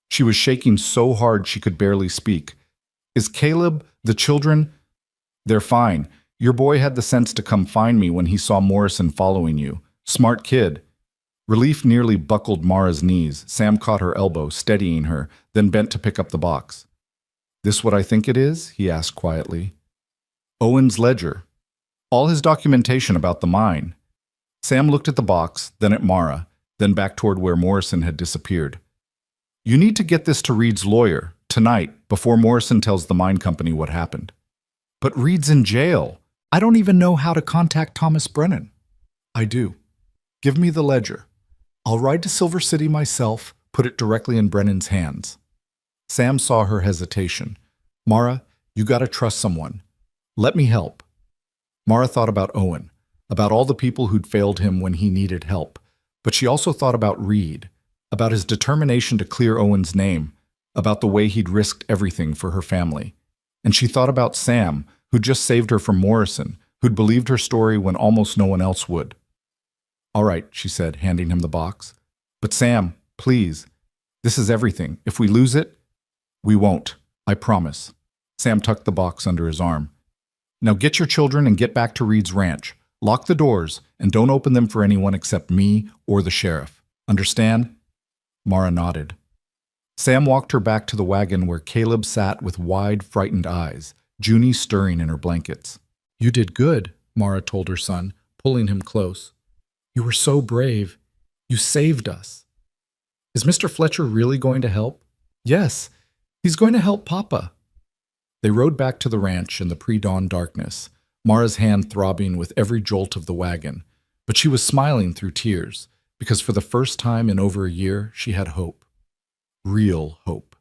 She was shaking so hard she could barely speak. "Is Caleb, the children..." "They're fine. Your boy had the sense to come find me when he saw Morrison following you. Smart kid." Relief nearly buckled Mara's knees. Sam caught her elbow, steadying her, then bent to pick up the box. "This what I think it is?" he asked quietly. "Owen's ledger. All his documentation about the mine." Sam looked at the box, then at Mara, then back toward where Morrison had disappeared. "You need to get this to Reed's lawyer, tonight, before Morrison tells the mine company what happened." "But Reed's in jail. I don't even know how to contact Thomas Brennan." "I do. Give me the ledger. I'll ride to Silver City myself, put it directly in Brennan's hands." Sam saw her hesitation. "Mara, you gotta trust someone. Let me help." Mara thought about Owen, about all the people who'd failed him when he needed help, but she also thought about Reed, about his determination to clear Owen's name, about the way he'd risked everything for her family. And she thought about Sam, who'd just saved her from Morrison, who'd believed her story when almost no one else would. "All right," she said, handing him the box. "But Sam, please, this is everything. If we lose it, we won't. I promise." Sam tucked the box under his arm. "Now get your children and get back to Reed's ranch. Lock the doors and don't open them for anyone except me or the sheriff. Understand?" Mara nodded. Sam walked her back to the wagon where Caleb sat with wide, frightened eyes, Junie stirring in her blankets. "You did good," Mara told her son, pulling him close. "You were so brave. You saved us." "Is Mr. Fletcher really going to help?" "Yes, he's going to help Papa." They rode back to the ranch in the pre-dawn darkness, Mara's hand throbbing with every jolt of the wagon, but she was smiling through tears, because for the first time in over a year, she had hope. Real hope.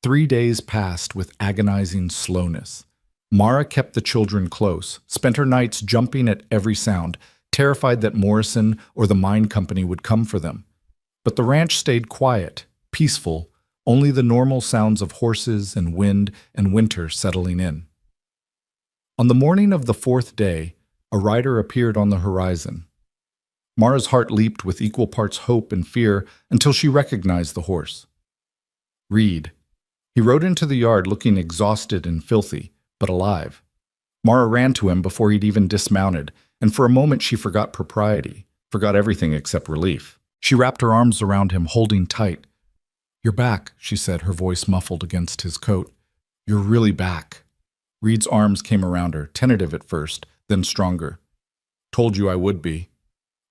3 days passed with agonizing slowness. Mara kept the children close, spent her nights jumping at every sound, terrified that Morrison or the mine company would come for them. But the ranch stayed quiet, peaceful, only the normal sounds of horses and wind and winter settling in. On the morning of the fourth day, a rider appeared on the horizon. Mara's heart leaped with equal parts hope and fear until she recognized the horse. Reed. He rode into the yard looking exhausted and filthy, but alive. Mara ran to him before he'd even dismounted, and for a moment she forgot propriety, forgot everything except relief. She wrapped her arms around him, holding tight. "You're back," she said, her voice muffled against his coat. "You're really back." Reed's arms came around her, tentative at first, then stronger. "Told you I would be."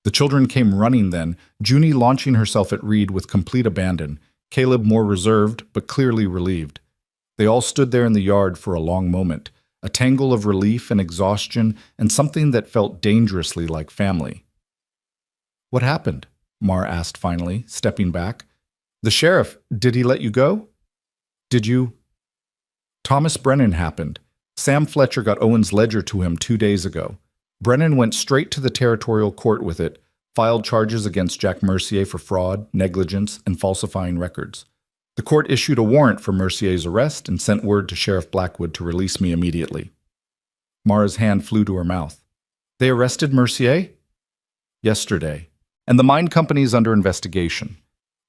The children came running then, Junie launching herself at Reed with complete abandon, Caleb more reserved but clearly relieved. They all stood there in the yard for a long moment, a tangle of relief and exhaustion and something that felt dangerously like family. "What happened?" Mara asked finally, stepping back. "The sheriff, did he let you go?" "Did you?" Thomas Brennan happened. Sam Fletcher got Owen's ledger to him 2 days ago. Brennan went straight to the territorial court with it, filed charges against Jack Mercier for fraud, negligence, and falsifying records. The court issued a warrant for Mercier's arrest and sent word to Sheriff Blackwood to release me immediately. Mara's hand flew to her mouth. "They arrested Mercier?" "Yesterday. And the mine company is under investigation.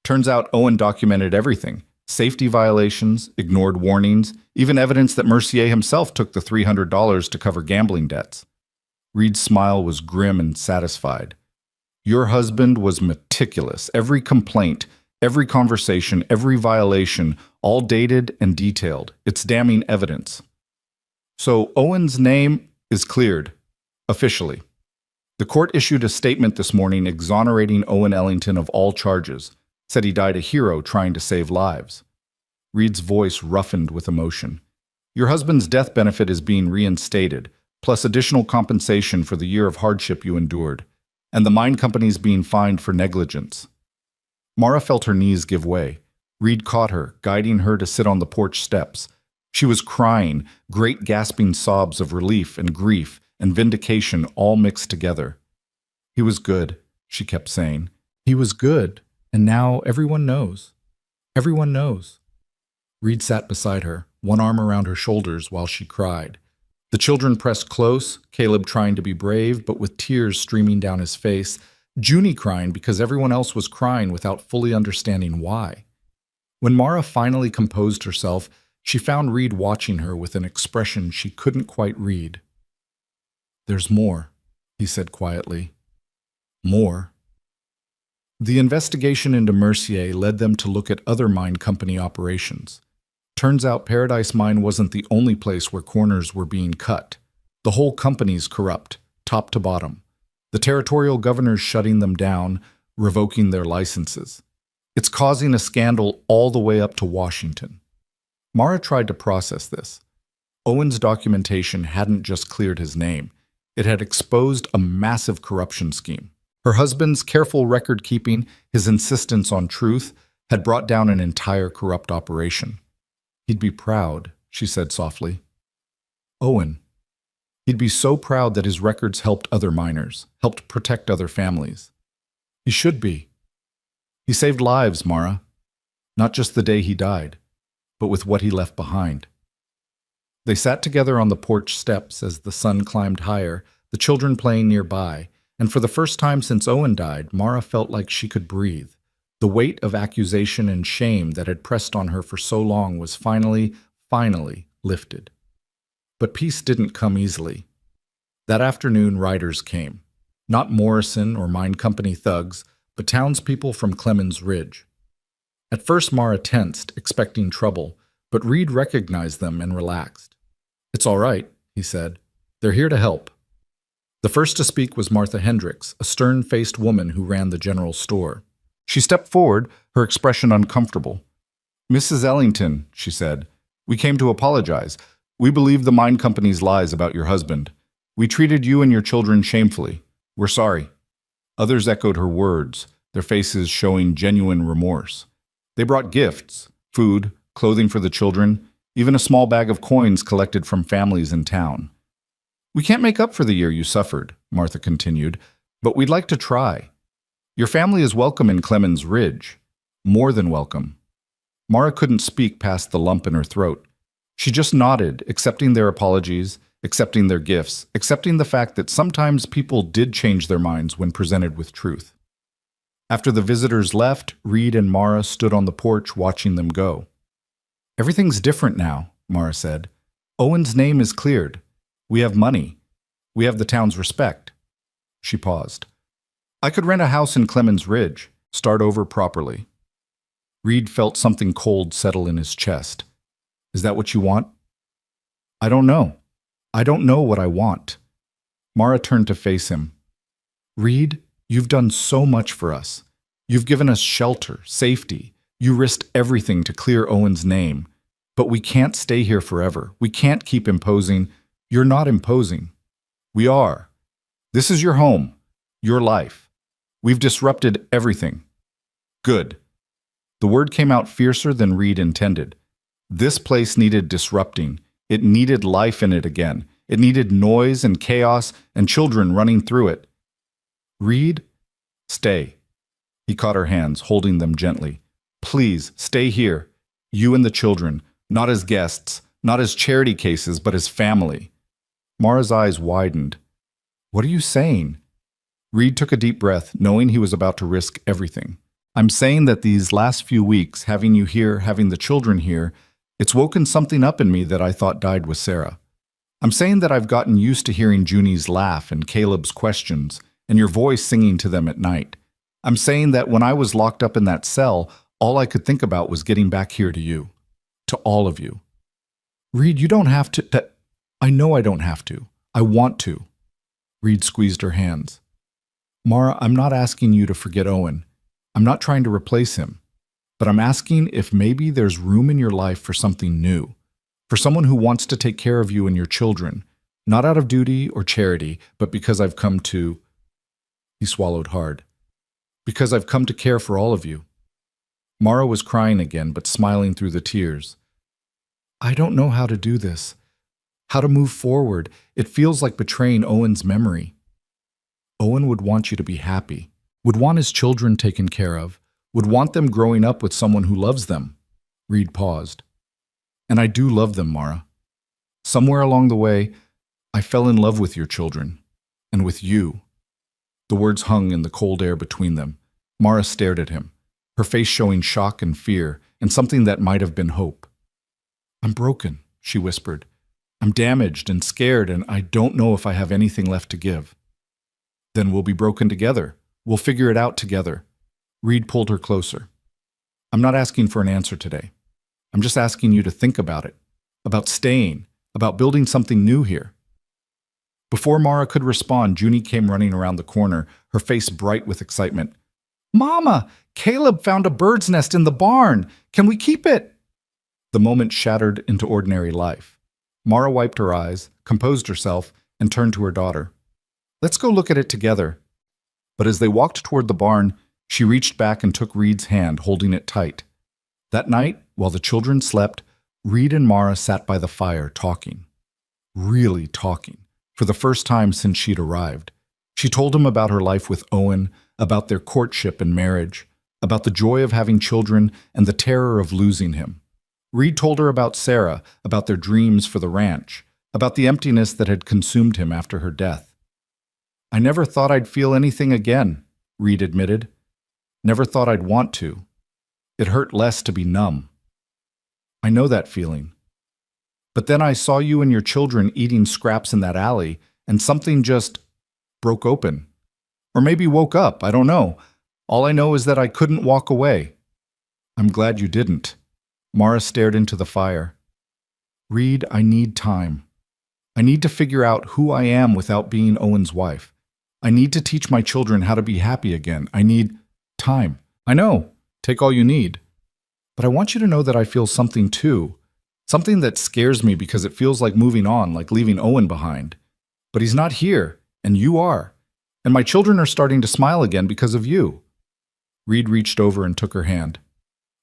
Turns out Owen documented everything. Safety violations, ignored warnings, even evidence that Mercier himself took the $300 to cover gambling debts." Reed's smile was grim and satisfied. "Your husband was meticulous. Every complaint, every conversation, every violation, all dated and detailed. It's damning evidence." "So Owen's name is cleared, officially." The court issued a statement this morning exonerating Owen Ellington of all charges, said he died a hero trying to save lives. Reed's voice roughened with emotion. "Your husband's death benefit is being reinstated, plus additional compensation for the year of hardship you endured, and the mine company's being fined for negligence." Mara felt her knees give way. Reed caught her, guiding her to sit on the porch steps. She was crying, great gasping sobs of relief and grief and vindication all mixed together. "He was good," she kept saying. "He was good, and now everyone knows. Everyone knows." Reed sat beside her, one arm around her shoulders while she cried. The children pressed close, Caleb trying to be brave, but with tears streaming down his face, Junie crying because everyone else was crying without fully understanding why. When Mara finally composed herself, she found Reed watching her with an expression she couldn't quite read. "There's more," he said quietly. "More." The investigation into Mercier led them to look at other mine company operations. Turns out Paradise Mine wasn't the only place where corners were being cut. The whole company's corrupt, top to bottom. The territorial governor's shutting them down, revoking their licenses. It's causing a scandal all the way up to Washington. Mara tried to process this. Owen's documentation hadn't just cleared his name. It had exposed a massive corruption scheme. Her husband's careful record-keeping, his insistence on truth, had brought down an entire corrupt operation. "He'd be proud," she said softly. "Owen. He'd be so proud that his records helped other miners, helped protect other families. He should be. He saved lives, Mara. Not just the day he died, but with what he left behind." They sat together on the porch steps as the sun climbed higher, the children playing nearby, and for the first time since Owen died, Mara felt like she could breathe. The weight of accusation and shame that had pressed on her for so long was finally lifted. But peace didn't come easily. That afternoon, riders came. Not Morrison or mine company thugs, but townspeople from Clemens Ridge. At first Mara tensed, expecting trouble, but Reed recognized them and relaxed. "It's all right," he said. "They're here to help." The first to speak was Martha Hendricks, a stern-faced woman who ran the general store. She stepped forward, her expression uncomfortable. "Mrs. Ellington," she said, "we came to apologize. We believe the mine company's lies about your husband. We treated you and your children shamefully. We're sorry." Others echoed her words, their faces showing genuine remorse. They brought gifts, food, clothing for the children, even a small bag of coins collected from families in town. "We can't make up for the year you suffered," Martha continued, "but we'd like to try. Your family is welcome in Clemens Ridge. More than welcome." Mara couldn't speak past the lump in her throat. She just nodded, accepting their apologies, accepting their gifts, accepting the fact that sometimes people did change their minds when presented with truth. After the visitors left, Reed and Mara stood on the porch watching them go. "Everything's different now," Mara said. "Owen's name is cleared. We have money. We have the town's respect." She paused. "I could rent a house in Clemens Ridge, start over properly." Reed felt something cold settle in his chest. "Is that what you want?" "I don't know. I don't know what I want." Mara turned to face him. "Reed, you've done so much for us. You've given us shelter, safety. You risked everything to clear Owen's name. But we can't stay here forever. We can't keep imposing. You're not imposing. We are. This is your home, your life. We've disrupted everything." "Good." The word came out fiercer than Reed intended. This place needed disrupting. It needed life in it again. It needed noise and chaos and children running through it. "Reed, stay." He caught her hands, holding them gently. "Please, stay here. You and the children, not as guests, not as charity cases, but as family." Mara's eyes widened. "What are you saying?" Reed took a deep breath, knowing he was about to risk everything. "I'm saying that these last few weeks, having you here, having the children here, it's woken something up in me that I thought died with Sarah. I'm saying that I've gotten used to hearing Junie's laugh and Caleb's questions, and your voice singing to them at night. I'm saying that when I was locked up in that cell, all I could think about was getting back here to you. To all of you." "Reed, you don't have to. I know I don't have to. I want to." Reed squeezed her hands. "Mara, I'm not asking you to forget Owen. I'm not trying to replace him. But I'm asking if maybe there's room in your life for something new, for someone who wants to take care of you and your children, not out of duty or charity, but because I've come to—" He swallowed hard. "Because I've come to care for all of you." Mara was crying again, but smiling through the tears. "I don't know how to do this. How to move forward. It feels like betraying Owen's memory." "Owen would want you to be happy, would want his children taken care of, would want them growing up with someone who loves them." Reed paused. "And I do love them, Mara. Somewhere along the way, I fell in love with your children, and with you." The words hung in the cold air between them. Mara stared at him, her face showing shock and fear, and something that might have been hope. "I'm broken," she whispered. "I'm damaged and scared, and I don't know if I have anything left to give." "Then we'll be broken together. We'll figure it out together." Reed pulled her closer. "I'm not asking for an answer today. I'm just asking you to think about it, about staying, about building something new here." Before Mara could respond, Junie came running around the corner, her face bright with excitement. "Mama, Caleb found a bird's nest in the barn. Can we keep it?" The moment shattered into ordinary life. Mara wiped her eyes, composed herself, and turned to her daughter. "Let's go look at it together." But as they walked toward the barn, she reached back and took Reed's hand, holding it tight. That night, while the children slept, Reed and Mara sat by the fire talking. Really talking, for the first time since she'd arrived. She told him about her life with Owen, about their courtship and marriage, about the joy of having children and the terror of losing him. Reed told her about Sarah, about their dreams for the ranch, about the emptiness that had consumed him after her death. "I never thought I'd feel anything again," Reed admitted. "Never thought I'd want to. It hurt less to be numb." "I know that feeling. But then I saw you and your children eating scraps in that alley, and something just broke open. Or maybe woke up, I don't know. All I know is that I couldn't walk away." "I'm glad you didn't." Mara stared into the fire. "Reed, I need time. I need to figure out who I am without being Owen's wife. I need to teach my children how to be happy again. I need time." "I know. Take all you need. But I want you to know that I feel something too. Something that scares me because it feels like moving on, like leaving Owen behind. But he's not here, and you are. And my children are starting to smile again because of you." Reed reached over and took her hand.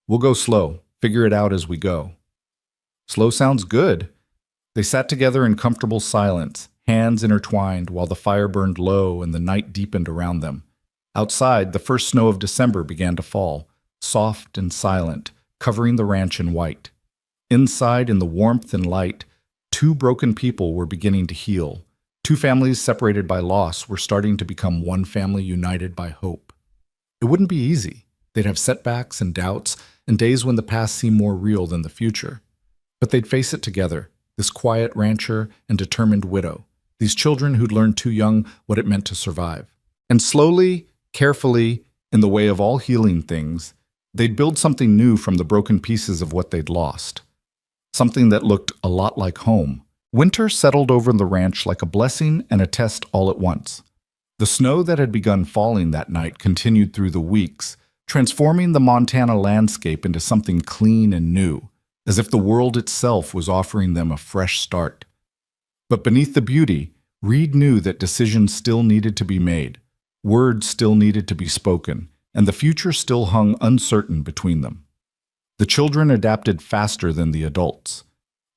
"We'll go slow. Figure it out as we go." "Slow sounds good." They sat together in comfortable silence, hands intertwined, while the fire burned low and the night deepened around them. Outside, the first snow of December began to fall, soft and silent, covering the ranch in white. Inside, in the warmth and light, two broken people were beginning to heal. Two families separated by loss were starting to become one family united by hope. It wouldn't be easy. They'd have setbacks and doubts, and days when the past seemed more real than the future. But they'd face it together, this quiet rancher and determined widow, these children who'd learned too young what it meant to survive. And slowly, carefully, in the way of all healing things, they'd build something new from the broken pieces of what they'd lost. Something that looked a lot like home. Winter settled over the ranch like a blessing and a test all at once. The snow that had begun falling that night continued through the weeks, transforming the Montana landscape into something clean and new, as if the world itself was offering them a fresh start. But beneath the beauty, Reed knew that decisions still needed to be made, words still needed to be spoken, and the future still hung uncertain between them. The children adapted faster than the adults.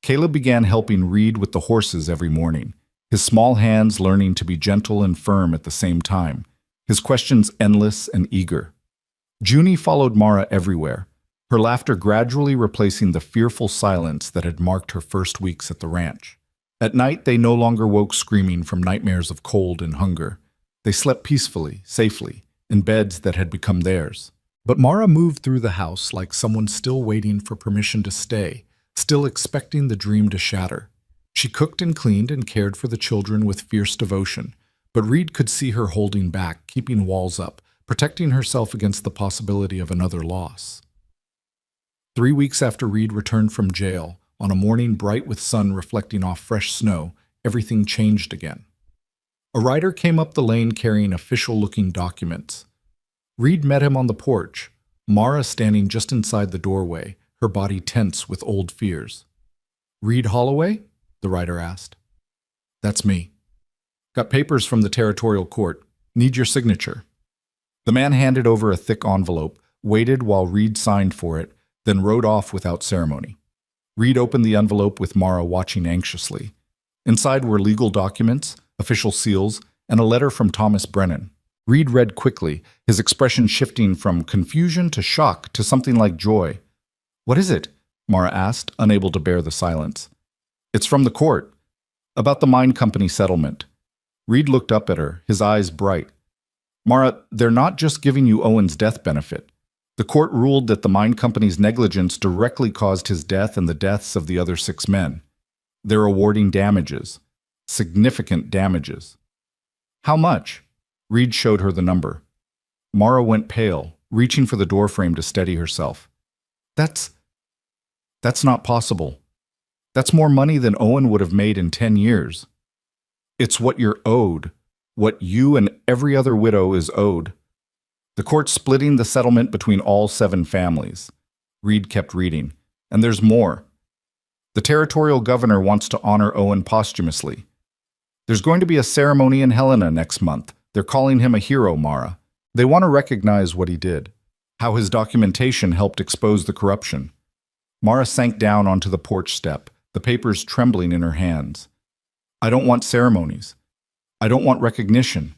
Caleb began helping Reed with the horses every morning, his small hands learning to be gentle and firm at the same time, his questions endless and eager. Junie followed Mara everywhere, her laughter gradually replacing the fearful silence that had marked her first weeks at the ranch. At night, they no longer woke screaming from nightmares of cold and hunger. They slept peacefully, safely, in beds that had become theirs. But Mara moved through the house like someone still waiting for permission to stay, still expecting the dream to shatter. She cooked and cleaned and cared for the children with fierce devotion, but Reed could see her holding back, keeping walls up, protecting herself against the possibility of another loss. 3 weeks after Reed returned from jail, on a morning bright with sun reflecting off fresh snow, everything changed again. A rider came up the lane carrying official-looking documents. Reed met him on the porch, Mara standing just inside the doorway, her body tense with old fears. "Reed Holloway?" the rider asked. "That's me. Got papers from the territorial court. Need your signature." The man handed over a thick envelope, waited while Reed signed for it, then rode off without ceremony. Reed opened the envelope with Mara watching anxiously. Inside were legal documents, official seals, and a letter from Thomas Brennan. Reed read quickly, his expression shifting from confusion to shock to something like joy. "What is it?" Mara asked, unable to bear the silence. "It's from the court. About the mine company settlement." Reed looked up at her, his eyes bright. "Mara, they're not just giving you Owen's death benefit. The court ruled that the mine company's negligence directly caused his death and the deaths of the other 6 men. They're awarding damages. Significant damages." "How much?" Reed showed her the number. Mara went pale, reaching for the doorframe to steady herself. That's not possible. That's more money than Owen would have made in 10 years. It's what you're owed, what you and every other widow is owed. The court's splitting the settlement between all 7 families. Reed kept reading. And there's more. The territorial governor wants to honor Owen posthumously. There's going to be a ceremony in Helena next month. They're calling him a hero, Mara. They want to recognize what he did, how his documentation helped expose the corruption. Mara sank down onto the porch step, the papers trembling in her hands. "I don't want ceremonies. I don't want recognition.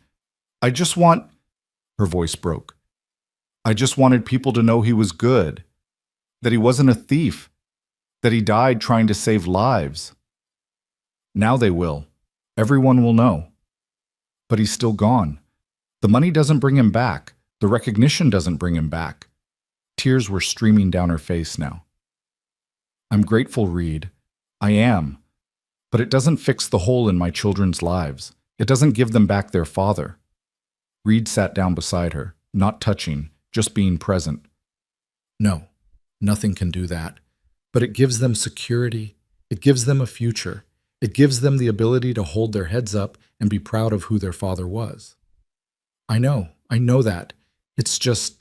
I just want—" Her voice broke. "I just wanted people to know he was good, that he wasn't a thief, that he died trying to save lives. Now they will. Everyone will know. But he's still gone. The money doesn't bring him back. The recognition doesn't bring him back." Tears were streaming down her face now. "I'm grateful, Reed. I am. But it doesn't fix the hole in my children's lives. It doesn't give them back their father." Reed sat down beside her, not touching, just being present. "No, nothing can do that. But it gives them security. It gives them a future. It gives them the ability to hold their heads up and be proud of who their father was." I know that. It's just—"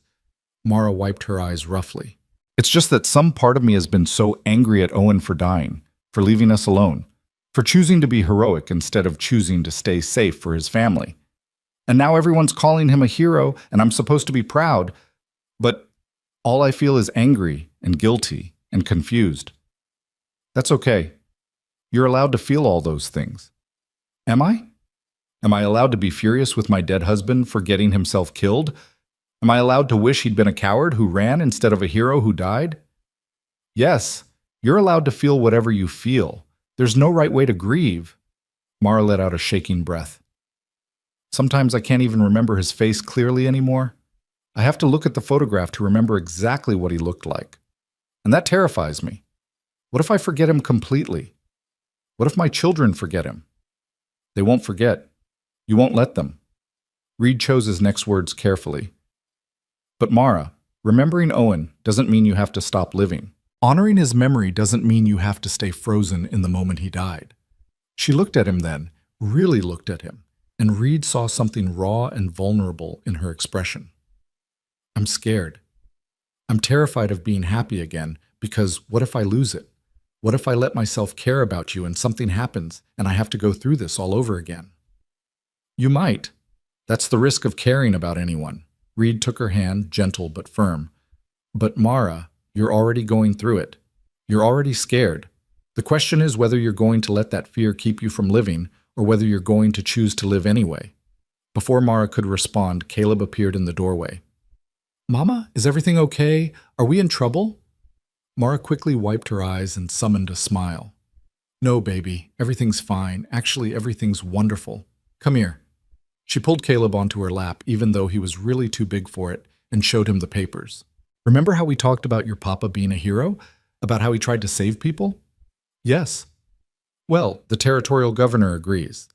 Mara wiped her eyes roughly. "It's just that some part of me has been so angry at Owen for dying, for leaving us alone, for choosing to be heroic instead of choosing to stay safe for his family. And now everyone's calling him a hero, and I'm supposed to be proud, but all I feel is angry and guilty and confused. That's okay. You're allowed to feel all those things. Am I? Am I allowed to be furious with my dead husband for getting himself killed? Am I allowed to wish he'd been a coward who ran instead of a hero who died? Yes, you're allowed to feel whatever you feel. There's no right way to grieve. Mara let out a shaking breath. Sometimes I can't even remember his face clearly anymore. I have to look at the photograph to remember exactly what he looked like. And that terrifies me. What if I forget him completely? What if my children forget him? They won't forget. You won't let them. Reed chose his next words carefully. But Mara, remembering Owen doesn't mean you have to stop living. Honoring his memory doesn't mean you have to stay frozen in the moment he died. She looked at him then, really looked at him, and Reed saw something raw and vulnerable in her expression. I'm scared. I'm terrified of being happy again, because what if I lose it? What if I let myself care about you and something happens and I have to go through this all over again? You might. That's the risk of caring about anyone. Reed took her hand, gentle but firm. But Mara, you're already going through it. You're already scared. The question is whether you're going to let that fear keep you from living or whether you're going to choose to live anyway. Before Mara could respond, Caleb appeared in the doorway. Mama, is everything okay? Are we in trouble? Mara quickly wiped her eyes and summoned a smile. No, baby, everything's fine. Actually, everything's wonderful. Come here. She pulled Caleb onto her lap, even though he was really too big for it, and showed him the papers. Remember how we talked about your papa being a hero? About how he tried to save people? Yes. Well, the territorial governor agrees.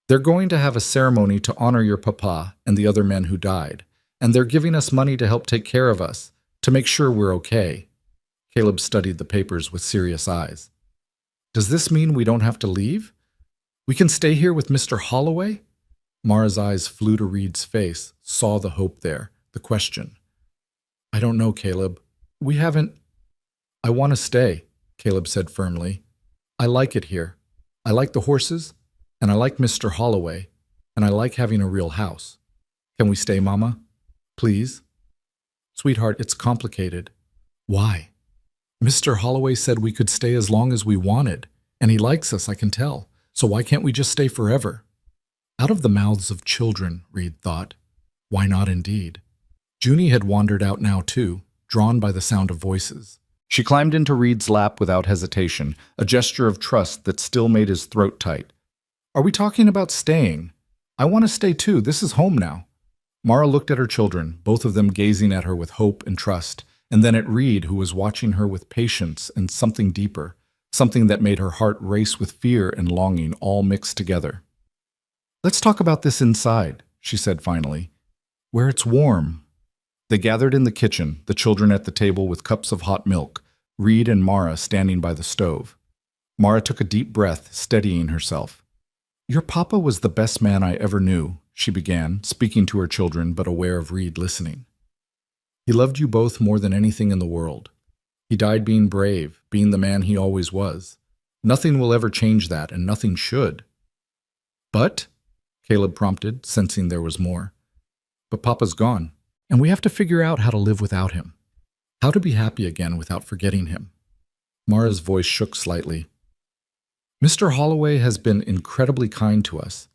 They're going to have a ceremony to honor your papa and the other men who died, and they're giving us money to help take care of us, to make sure we're okay. Caleb studied the papers with serious eyes. Does this mean we don't have to leave? We can stay here with Mr. Holloway? Mara's eyes flew to Reed's face, saw the hope there, the question. I don't know, Caleb. We haven't... I want to stay, Caleb said firmly. I like it here. I like the horses, and I like Mr. Holloway, and I like having a real house. Can we stay, Mama? Please? Sweetheart, it's complicated. Why? Mr. Holloway said we could stay as long as we wanted, and he likes us, I can tell. So why can't we just stay forever? Out of the mouths of children, Reed thought. Why not indeed? Junie had wandered out now too, drawn by the sound of voices. She climbed into Reed's lap without hesitation, a gesture of trust that still made his throat tight. Are we talking about staying? I want to stay too. This is home now. Mara looked at her children, both of them gazing at her with hope and trust, and then at Reed, who was watching her with patience and something deeper, something that made her heart race with fear and longing all mixed together. Let's talk about this inside, she said finally, where it's warm. They gathered in the kitchen, the children at the table with cups of hot milk, Reed and Mara standing by the stove. Mara took a deep breath, steadying herself. Your papa was the best man I ever knew, she began, speaking to her children but aware of Reed listening. He loved you both more than anything in the world. He died being brave, being the man he always was. Nothing will ever change that, and nothing should. But, Caleb prompted, sensing there was more. But Papa's gone, and we have to figure out how to live without him. How to be happy again without forgetting him. Mara's voice shook slightly. Mr. Holloway has been incredibly kind to us.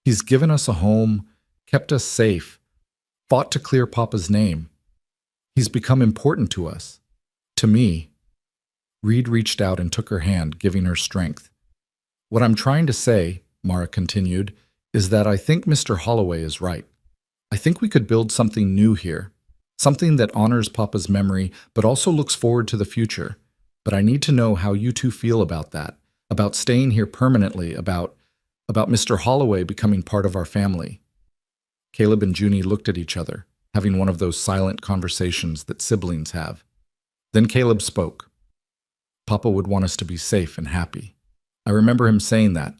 He's given us a home, kept us safe, fought to clear Papa's name. He's become important to us. To me. Reed reached out and took her hand, giving her strength. What I'm trying to say, Mara continued, is that I think Mr. Holloway is right. I think we could build something new here, something that honors Papa's memory but also looks forward to the future. But I need to know how you two feel about that, about staying here permanently, about Mr. Holloway becoming part of our family. Caleb and Junie looked at each other, having one of those silent conversations that siblings have. Then Caleb spoke. Papa would want us to be safe and happy. I remember him saying that.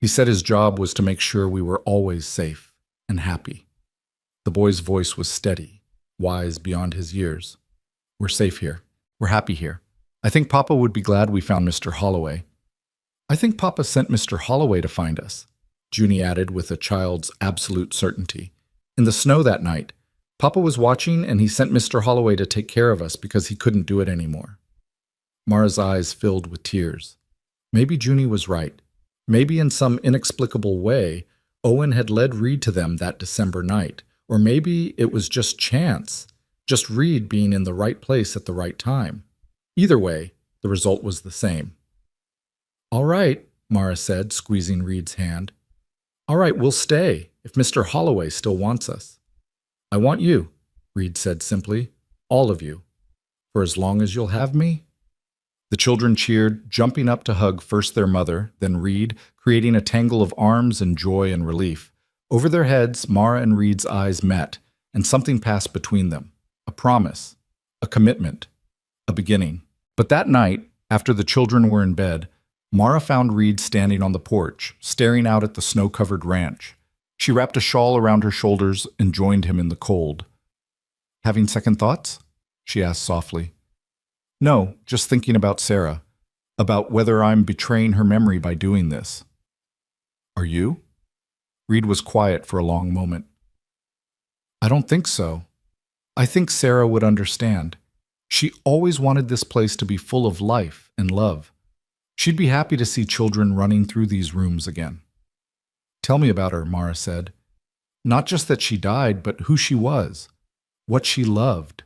He said his job was to make sure we were always safe and happy. The boy's voice was steady, wise beyond his years. We're safe here. We're happy here. I think Papa would be glad we found Mr. Holloway. I think Papa sent Mr. Holloway to find us, Junie added with a child's absolute certainty. In the snow that night, Papa was watching and he sent Mr. Holloway to take care of us because he couldn't do it anymore. Mara's eyes filled with tears. Maybe Junie was right. Maybe in some inexplicable way, Owen had led Reed to them that December night. Or maybe it was just chance, just Reed being in the right place at the right time. Either way, the result was the same. "All right," Mara said, squeezing Reed's hand. "All right, we'll stay, if Mr. Holloway still wants us." "I want you," Reed said simply. "All of you. For as long as you'll have me?" The children cheered, jumping up to hug first their mother, then Reed, creating a tangle of arms and joy and relief. Over their heads, Mara and Reed's eyes met, and something passed between them. A promise, a commitment, a beginning. But that night, after the children were in bed, Mara found Reed standing on the porch, staring out at the snow-covered ranch. She wrapped a shawl around her shoulders and joined him in the cold. "Having second thoughts?" she asked softly. "No, just thinking about Sarah, about whether I'm betraying her memory by doing this." "Are you?" Reed was quiet for a long moment. "I don't think so. I think Sarah would understand. She always wanted this place to be full of life and love. She'd be happy to see children running through these rooms again." "Tell me about her," Mara said. "Not just that she died, but who she was, what she loved."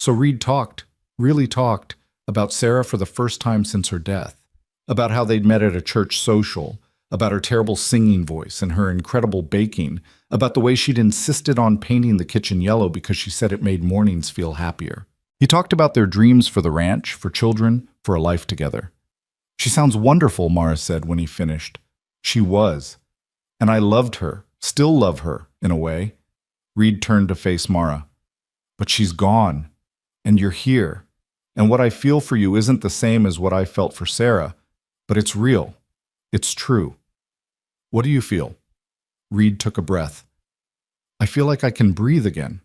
So Reed talked, really talked, about Sarah for the first time since her death, about how they'd met at a church social, about her terrible singing voice and her incredible baking, about the way she'd insisted on painting the kitchen yellow because she said it made mornings feel happier. He talked about their dreams for the ranch, for children, for a life together. "She sounds wonderful," Mara said when he finished. "She was. And I loved her, still love her, in a way." Reed turned to face Mara. "But she's gone. And you're here. And what I feel for you isn't the same as what I felt for Sarah, but it's real. It's true." "What do you feel?" Reed took a breath. "I feel like I can breathe again.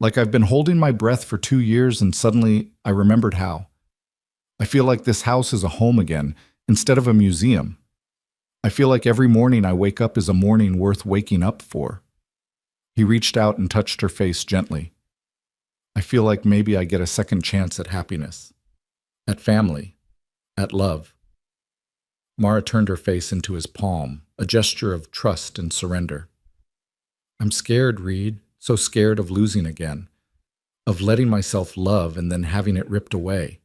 Like I've been holding my breath for 2 years and suddenly I remembered how. I feel like this house is a home again, instead of a museum. I feel like every morning I wake up is a morning worth waking up for." He reached out and touched her face gently. "I feel like maybe I get a second chance at happiness, at family, at love." Mara turned her face into his palm, a gesture of trust and surrender. "I'm scared, Reed, so scared of losing again, of letting myself love and then having it ripped away."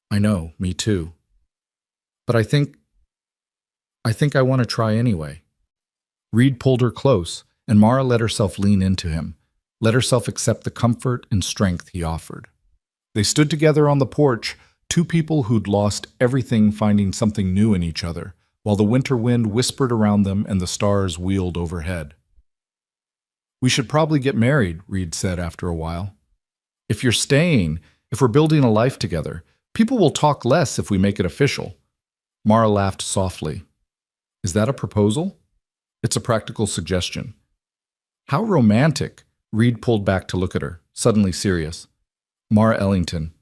"I know, me too. But I think I want to try anyway." Reed pulled her close, and Mara let herself lean into him, let herself accept the comfort and strength he offered. They stood together on the porch, two people who'd lost everything finding something new in each other, while the winter wind whispered around them and the stars wheeled overhead. "We should probably get married," Reed said after a while. "If you're staying, if we're building a life together, people will talk less if we make it official." Mara laughed softly. "Is that a proposal?" "It's a practical suggestion." "How romantic!" Reed pulled back to look at her, suddenly serious. "Mara Ellington,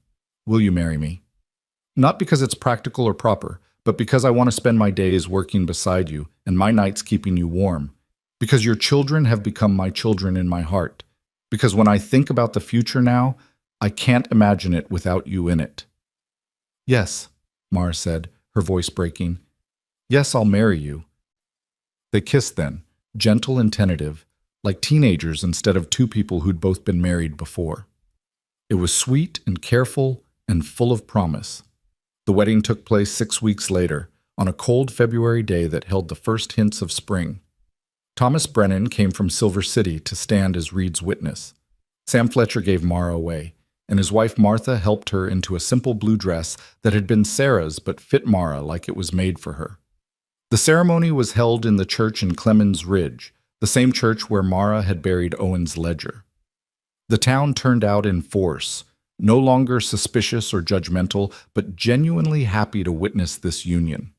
will you marry me? Not because it's practical or proper, but because I want to spend my days working beside you and my nights keeping you warm. Because your children have become my children in my heart. Because when I think about the future now, I can't imagine it without you in it." "Yes," Mara said, her voice breaking. "Yes, I'll marry you." They kissed then, gentle and tentative, like teenagers instead of two people who'd both been married before. It was sweet and careful and full of promise. The wedding took place 6 weeks later, on a cold February day that held the first hints of spring. Thomas Brennan came from Silver City to stand as Reed's witness. Sam Fletcher gave Mara away, and his wife Martha helped her into a simple blue dress that had been Sarah's but fit Mara like it was made for her. The ceremony was held in the church in Clemens Ridge, the same church where Mara had buried Owen's ledger. The town turned out in force, no longer suspicious or judgmental, but genuinely happy to witness this union.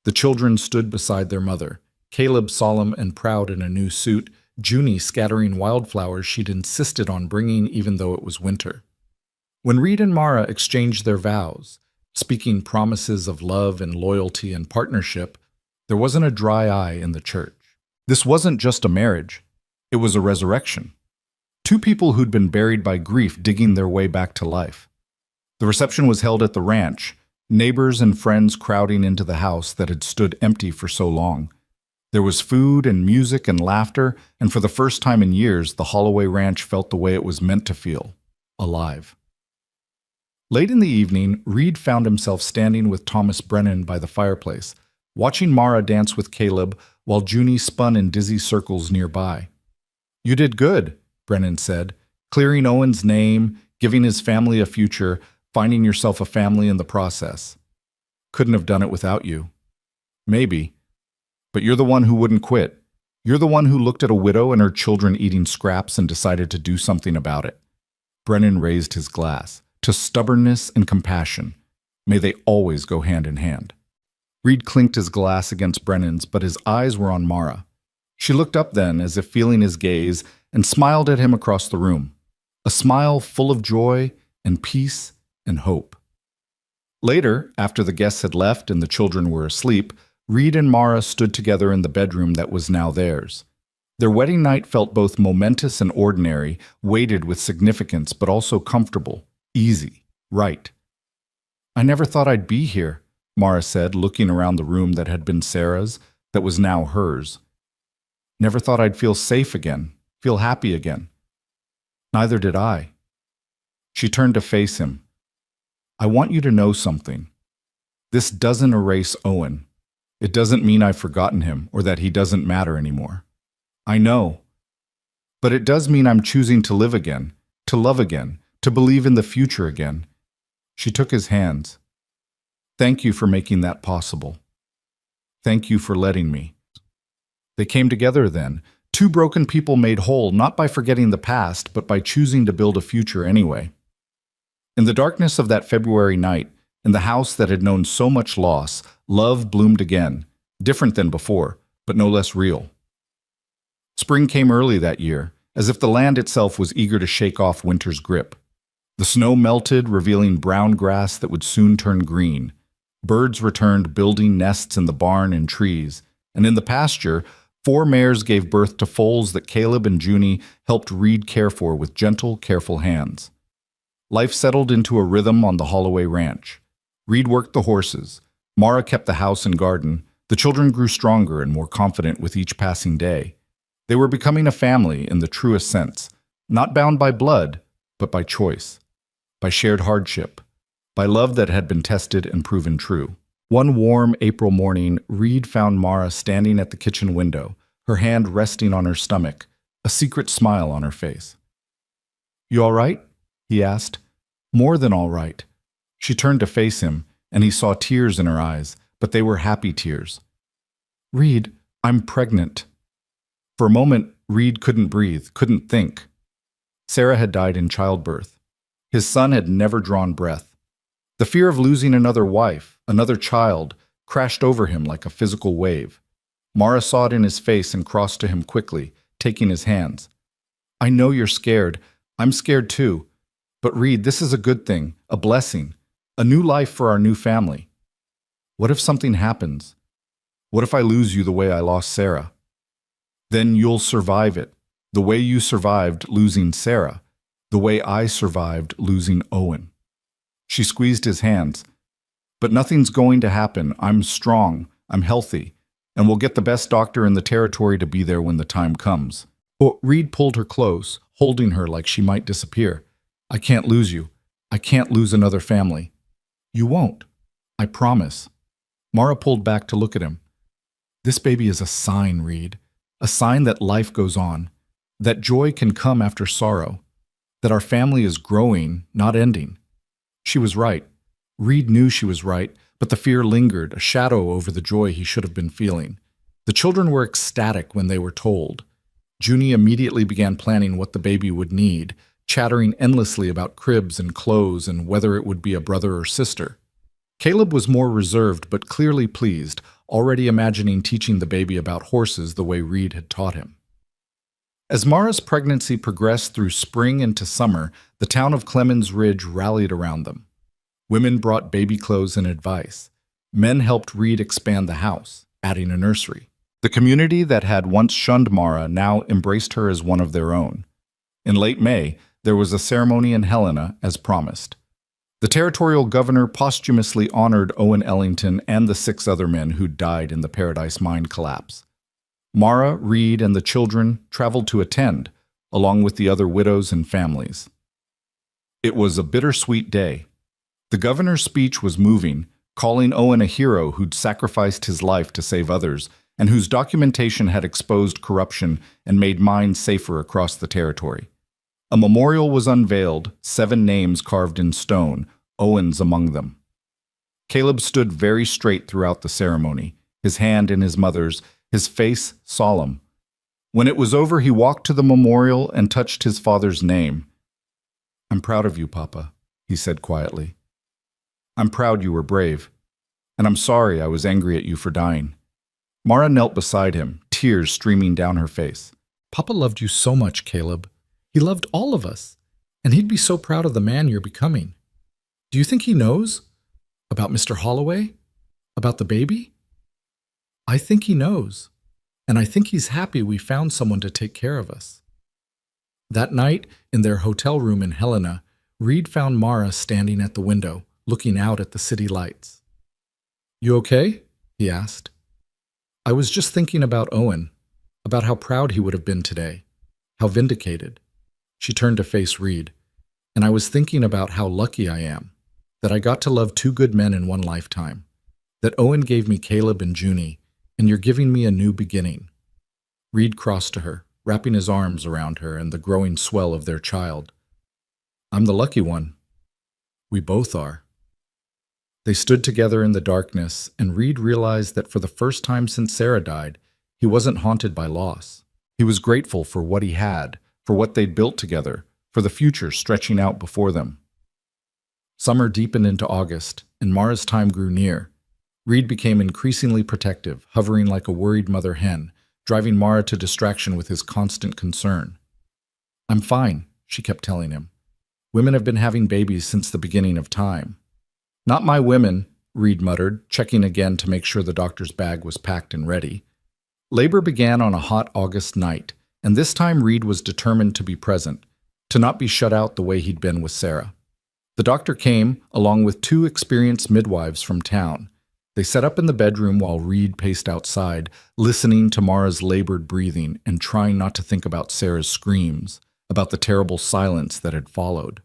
The children stood beside their mother, Caleb solemn and proud in a new suit, Junie scattering wildflowers she'd insisted on bringing even though it was winter. When Reed and Mara exchanged their vows, speaking promises of love and loyalty and partnership, there wasn't a dry eye in the church. This wasn't just a marriage, it was a resurrection. Two people who'd been buried by grief digging their way back to life. The reception was held at the ranch, neighbors and friends crowding into the house that had stood empty for so long. There was food and music and laughter, and for the first time in years, the Holloway Ranch felt the way it was meant to feel, alive. Late in the evening, Reed found himself standing with Thomas Brennan by the fireplace, watching Mara dance with Caleb while Junie spun in dizzy circles nearby. "You did good," Brennan said, clearing Owen's name, giving his family a future, finding yourself a family in the process. "Couldn't have done it without you." "Maybe. But you're the one who wouldn't quit. You're the one who looked at a widow and her children eating scraps and decided to do something about it." Brennan raised his glass. "To stubbornness and compassion. May they always go hand in hand." Reed clinked his glass against Brennan's, but his eyes were on Mara. She looked up then, as if feeling his gaze, and smiled at him across the room. A smile full of joy and peace and hope. Later, after the guests had left and the children were asleep, Reed and Mara stood together in the bedroom that was now theirs. Their wedding night felt both momentous and ordinary, weighted with significance, but also comfortable, easy, right. "I never thought I'd be here," Mara said, looking around the room that had been Sarah's, that was now hers. "Never thought I'd feel safe again, feel happy again." "Neither did I." She turned to face him. "I want you to know something. This doesn't erase Owen. It doesn't mean I've forgotten him or that he doesn't matter anymore. I know. But it does mean I'm choosing to live again, to love again, to believe in the future again." She took his hands. "Thank you for making that possible. Thank you for letting me." They came together then, two broken people made whole not by forgetting the past, but by choosing to build a future anyway. In the darkness of that February night, in the house that had known so much loss, love bloomed again, different than before, but no less real. Spring came early that year, as if the land itself was eager to shake off winter's grip. The snow melted, revealing brown grass that would soon turn green. Birds returned, building nests in the barn and trees, and in the pasture, 4 mares gave birth to foals that Caleb and Junie helped Reed care for with gentle, careful hands. Life settled into a rhythm on the Holloway ranch. Reed worked the horses. Mara kept the house and garden. The children grew stronger and more confident with each passing day. They were becoming a family in the truest sense, not bound by blood, but by choice, by shared hardship, by love that had been tested and proven true. One warm April morning, Reed found Mara standing at the kitchen window, her hand resting on her stomach, a secret smile on her face. "You all right?" he asked. "More than all right." She turned to face him, and he saw tears in her eyes, but they were happy tears. "Reed, I'm pregnant." For a moment, Reed couldn't breathe, couldn't think. Sarah had died in childbirth. His son had never drawn breath. The fear of losing another wife, another child, crashed over him like a physical wave. Mara saw it in his face and crossed to him quickly, taking his hands. "I know you're scared. I'm scared too. But Reed, this is a good thing, a blessing, a new life for our new family. What if something happens? What if I lose you the way I lost Sarah? Then you'll survive it, the way you survived losing Sarah, the way I survived losing Owen." She squeezed his hands. "But nothing's going to happen. I'm strong, I'm healthy, and we'll get the best doctor in the territory to be there when the time comes." Reed pulled her close, holding her like she might disappear. "I can't lose you. I can't lose another family." "You won't. I promise." Mara pulled back to look at him. "This baby is a sign, Reed. A sign that life goes on, that joy can come after sorrow, that our family is growing, not ending." She was right. Reed knew she was right, but the fear lingered, a shadow over the joy he should have been feeling. The children were ecstatic when they were told. Junie immediately began planning what the baby would need, chattering endlessly about cribs and clothes and whether it would be a brother or sister. Caleb was more reserved but clearly pleased, already imagining teaching the baby about horses the way Reed had taught him. As Mara's pregnancy progressed through spring into summer, the town of Clemens Ridge rallied around them. Women brought baby clothes and advice. Men helped Reed expand the house, adding a nursery. The community that had once shunned Mara now embraced her as one of their own. In late May, there was a ceremony in Helena, as promised. The territorial governor posthumously honored Owen Ellington and the 6 other men who died in the Paradise Mine collapse. Mara, Reed, and the children traveled to attend, along with the other widows and families. It was a bittersweet day. The governor's speech was moving, calling Owen a hero who'd sacrificed his life to save others, and whose documentation had exposed corruption and made mines safer across the territory. A memorial was unveiled, 7 names carved in stone, Owen's among them. Caleb stood very straight throughout the ceremony, his hand in his mother's, his face solemn. When it was over, he walked to the memorial and touched his father's name. "I'm proud of you, Papa," he said quietly. "I'm proud you were brave, and I'm sorry I was angry at you for dying." Mara knelt beside him, tears streaming down her face. "Papa loved you so much, Caleb. He loved all of us, and he'd be so proud of the man you're becoming. Do you think he knows? About Mr. Holloway? About the baby?" "I think he knows, and I think he's happy we found someone to take care of us." That night, in their hotel room in Helena, Reed found Mara standing at the window, looking out at the city lights. "You okay?" he asked. "I was just thinking about Owen, about how proud he would have been today, how vindicated." She turned to face Reed. "And I was thinking about how lucky I am, that I got to love 2 good men in one lifetime, that Owen gave me Caleb and Junie, and you're giving me a new beginning." Reed crossed to her, wrapping his arms around her and the growing swell of their child. "I'm the lucky one. We both are." They stood together in the darkness, and Reed realized that for the first time since Sarah died, he wasn't haunted by loss. He was grateful for what he had, for what they'd built together, for the future stretching out before them. Summer deepened into August, and Mara's time grew near. Reed became increasingly protective, hovering like a worried mother hen, driving Mara to distraction with his constant concern. "I'm fine," she kept telling him. "Women have been having babies since the beginning of time." "Not my women," Reed muttered, checking again to make sure the doctor's bag was packed and ready. Labor began on a hot August night, and this time Reed was determined to be present, to not be shut out the way he'd been with Sarah. The doctor came, along with 2 experienced midwives from town. They sat up in the bedroom while Reed paced outside, listening to Mara's labored breathing and trying not to think about Sarah's screams, about the terrible silence that had followed.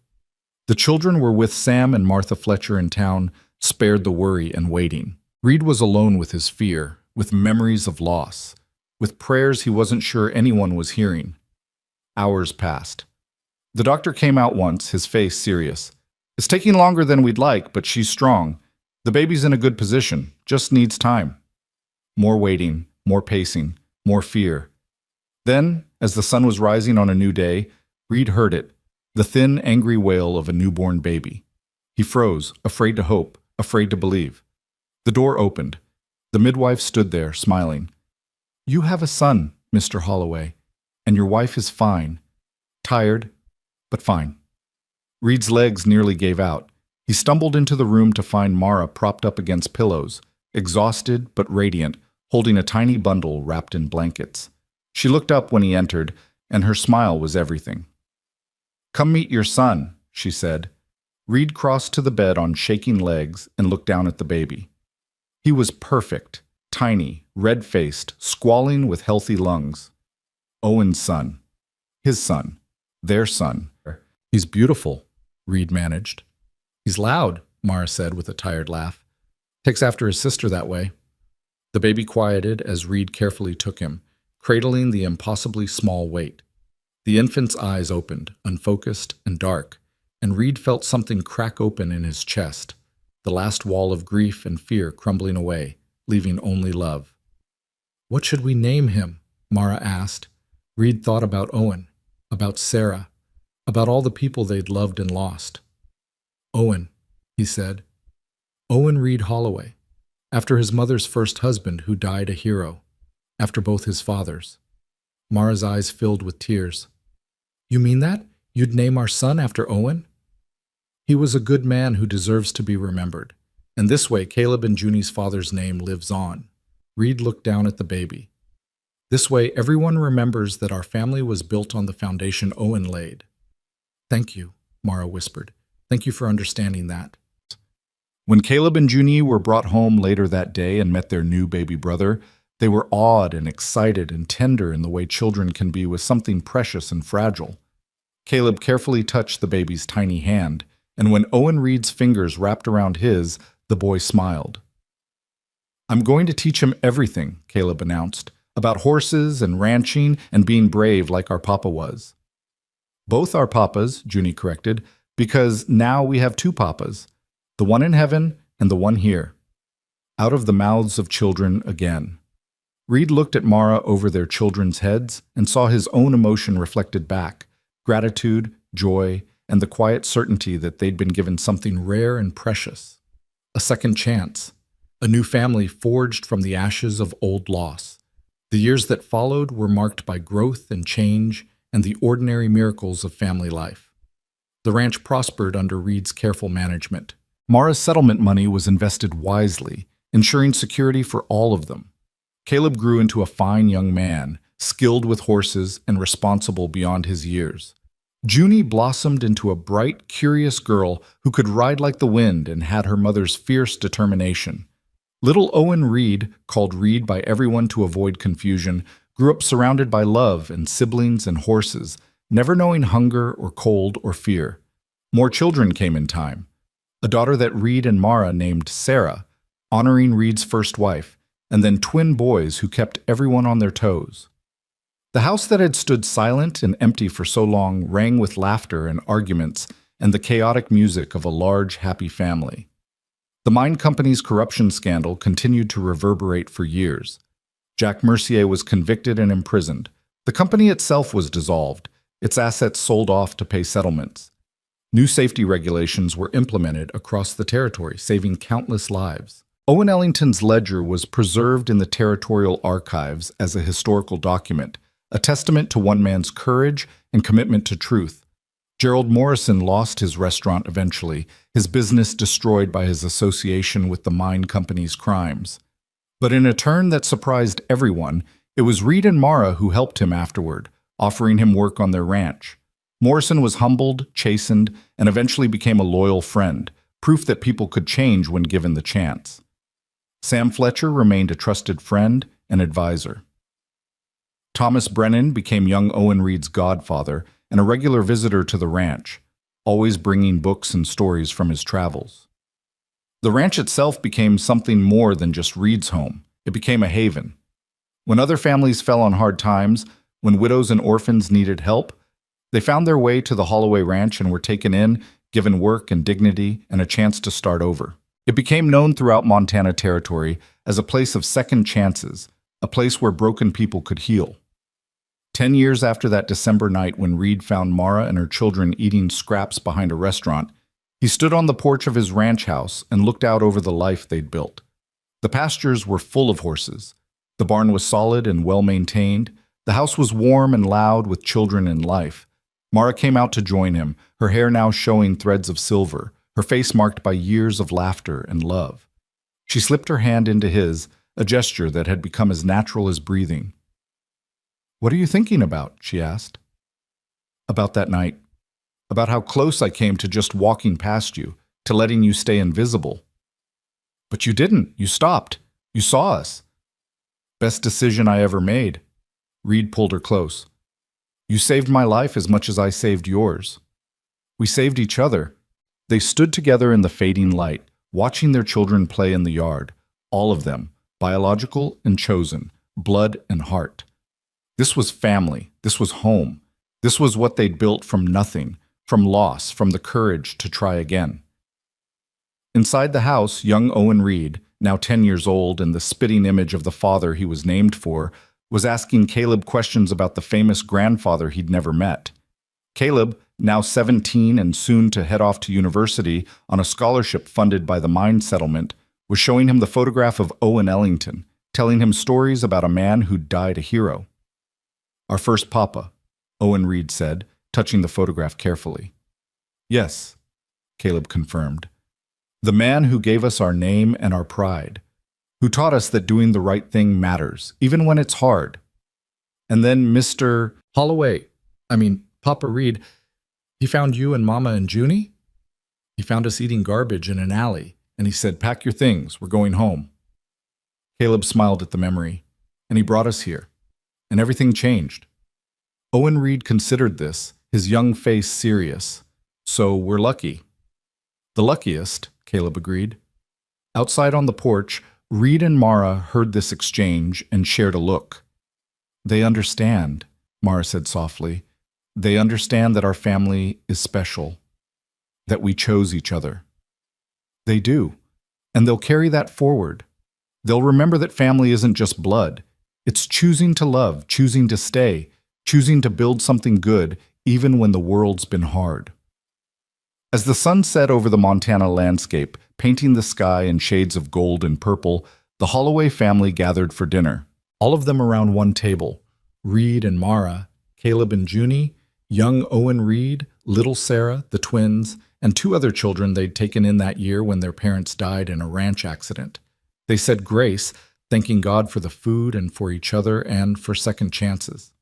The children were with Sam and Martha Fletcher in town, spared the worry and waiting. Reed was alone with his fear, with memories of loss, with prayers he wasn't sure anyone was hearing. Hours passed. The doctor came out once, his face serious. "It's taking longer than we'd like, but she's strong. The baby's in a good position, just needs time." More waiting, more pacing, more fear. Then, as the sun was rising on a new day, Reed heard it, the thin, angry wail of a newborn baby. He froze, afraid to hope, afraid to believe. The door opened. The midwife stood there, smiling. "You have a son, Mr. Holloway, and your wife is fine. Tired, but fine." Reed's legs nearly gave out. He stumbled into the room to find Mara propped up against pillows, exhausted but radiant, holding a tiny bundle wrapped in blankets. She looked up when he entered, and her smile was everything. "Come meet your son," she said. Reed crossed to the bed on shaking legs and looked down at the baby. He was perfect, tiny, red-faced, squalling with healthy lungs. Owen's son. His son. Their son. "He's beautiful," Reed managed. "He's loud," Mara said with a tired laugh. "Takes after his sister that way." The baby quieted as Reed carefully took him, cradling the impossibly small weight. The infant's eyes opened, unfocused and dark, and Reed felt something crack open in his chest, the last wall of grief and fear crumbling away, leaving only love. "What should we name him?" Mara asked. Reed thought about Owen, about Sarah, about all the people they'd loved and lost. "Owen," he said. "Owen Reed Holloway, after his mother's first husband who died a hero, after both his fathers." Mara's eyes filled with tears. "You mean that? You'd name our son after Owen?" "He was a good man who deserves to be remembered, and this way Caleb and Junie's father's name lives on." Reed looked down at the baby. "This way everyone remembers that our family was built on the foundation Owen laid." "Thank you," Mara whispered. "Thank you for understanding that." When Caleb and Junie were brought home later that day and met their new baby brother, they were awed and excited and tender in the way children can be with something precious and fragile. Caleb carefully touched the baby's tiny hand, and when Owen Reed's fingers wrapped around his, the boy smiled. "I'm going to teach him everything," Caleb announced, "about horses and ranching and being brave like our papa was." "Both our papas," Junie corrected, "because now we have two papas, the one in heaven and the one here." Out of the mouths of children again. Reed looked at Mara over their children's heads and saw his own emotion reflected back, gratitude, joy, and the quiet certainty that they'd been given something rare and precious. A second chance. A new family forged from the ashes of old loss. The years that followed were marked by growth and change and the ordinary miracles of family life. The ranch prospered under Reed's careful management. Mara's settlement money was invested wisely, ensuring security for all of them. Caleb grew into a fine young man, skilled with horses and responsible beyond his years. Junie blossomed into a bright, curious girl who could ride like the wind and had her mother's fierce determination. Little Owen Reed, called Reed by everyone to avoid confusion, grew up surrounded by love and siblings and horses, never knowing hunger or cold or fear. More children came in time. A daughter that Reed and Mara named Sarah, honoring Reed's first wife, and then twin boys who kept everyone on their toes. The house that had stood silent and empty for so long rang with laughter and arguments and the chaotic music of a large, happy family. The mine company's corruption scandal continued to reverberate for years. Jack Mercier was convicted and imprisoned. The company itself was dissolved, its assets sold off to pay settlements. New safety regulations were implemented across the territory, saving countless lives. Owen Ellington's ledger was preserved in the territorial archives as a historical document, a testament to one man's courage and commitment to truth. Gerald Morrison lost his restaurant eventually, his business destroyed by his association with the mine company's crimes. But in a turn that surprised everyone, it was Reed and Mara who helped him afterward, offering him work on their ranch. Morrison was humbled, chastened, and eventually became a loyal friend, proof that people could change when given the chance. Sam Fletcher remained a trusted friend and advisor. Thomas Brennan became young Owen Reed's godfather and a regular visitor to the ranch, always bringing books and stories from his travels. The ranch itself became something more than just Reed's home. It became a haven. When other families fell on hard times, when widows and orphans needed help, they found their way to the Holloway Ranch and were taken in, given work and dignity, and a chance to start over. It became known throughout Montana Territory as a place of second chances, a place where broken people could heal. 10 years after that December night when Reed found Mara and her children eating scraps behind a restaurant, he stood on the porch of his ranch house and looked out over the life they'd built. The pastures were full of horses. The barn was solid and well-maintained. The house was warm and loud with children and life. Mara came out to join him, her hair now showing threads of silver, her face marked by years of laughter and love. She slipped her hand into his, a gesture that had become as natural as breathing. "What are you thinking about?" she asked. "About that night. About how close I came to just walking past you, to letting you stay invisible." "But you didn't. You stopped. You saw us." "Best decision I ever made." Reed pulled her close. "You saved my life as much as I saved yours. We saved each other." They stood together in the fading light, watching their children play in the yard, all of them, biological and chosen, blood and heart. This was family. This was home. This was what they'd built from nothing, from loss, from the courage to try again. Inside the house, young Owen Reed, now 10 years old and the spitting image of the father he was named for, was asking Caleb questions about the famous grandfather he'd never met. Caleb, now 17 and soon to head off to university on a scholarship funded by the mine settlement, was showing him the photograph of Owen Ellington, telling him stories about a man who'd died a hero. "Our first papa," Owen Reed said, touching the photograph carefully. "Yes," Caleb confirmed. "The man who gave us our name and our pride, who taught us that doing the right thing matters, even when it's hard. And then Mr. Papa Reed, he found you and Mama and Junie? He found us eating garbage in an alley, and he said, 'Pack your things, we're going home.'" Caleb smiled at the memory, "And he brought us here. And everything changed." Owen Reed considered this, his young face serious. "So we're lucky." The luckiest, Caleb agreed. Outside on the porch, Reed and Mara heard this exchange and shared a look. They understand, Mara said softly. They understand that our family is special, that we chose each other. They do, and they'll carry that forward. They'll remember that family isn't just blood. It's choosing to love, choosing to stay, choosing to build something good even when the world's been hard. As the sun set over the Montana landscape, painting the sky in shades of gold and purple, the Holloway family gathered for dinner, all of them around one table. Reed and Mara, Caleb and Junie, young Owen Reed, little Sarah, the twins, and two other children they'd taken in that year when their parents died in a ranch accident. They said grace, thanking God for the food and for each other and for second chances.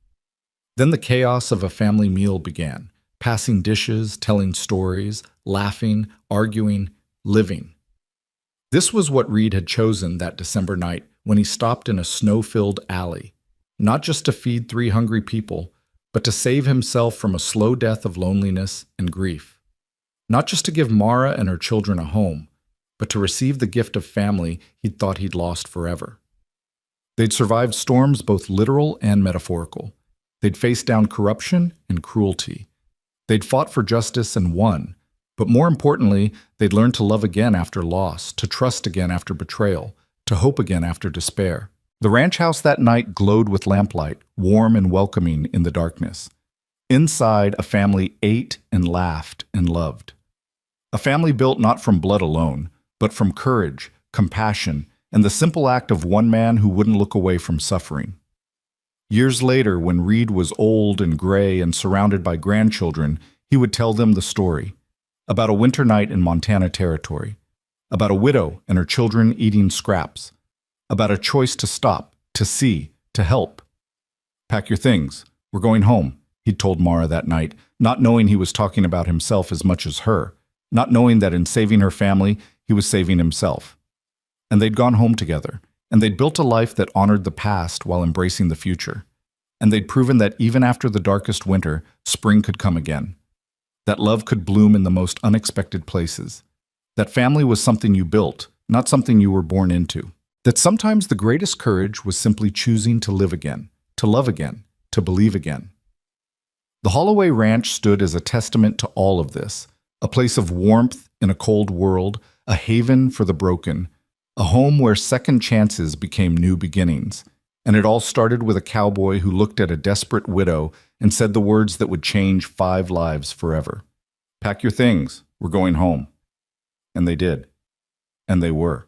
Then the chaos of a family meal began, passing dishes, telling stories, laughing, arguing, living. This was what Reed had chosen that December night when he stopped in a snow-filled alley, not just to feed 3 hungry people, but to save himself from a slow death of loneliness and grief. Not just to give Mara and her children a home, but to receive the gift of family he'd thought he'd lost forever. They'd survived storms both literal and metaphorical. They'd faced down corruption and cruelty. They'd fought for justice and won, but more importantly, they'd learned to love again after loss, to trust again after betrayal, to hope again after despair. The ranch house that night glowed with lamplight, warm and welcoming in the darkness. Inside, a family ate and laughed and loved. A family built not from blood alone, but from courage, compassion, and the simple act of one man who wouldn't look away from suffering. Years later, when Reed was old and gray and surrounded by grandchildren, he would tell them the story about a winter night in Montana Territory, about a widow and her children eating scraps, about a choice to stop, to see, to help. "Pack your things. We're going home," he'd told Mara that night, not knowing he was talking about himself as much as her, not knowing that in saving her family, he was saving himself. And they'd gone home together, and they'd built a life that honored the past while embracing the future. And they'd proven that even after the darkest winter, spring could come again. That love could bloom in the most unexpected places. That family was something you built, not something you were born into. That sometimes the greatest courage was simply choosing to live again, to love again, to believe again. The Holloway Ranch stood as a testament to all of this, a place of warmth in a cold world, a haven for the broken, a home where second chances became new beginnings. And it all started with a cowboy who looked at a desperate widow and said the words that would change 5 lives forever. "Pack your things. We're going home." And they did. And they were.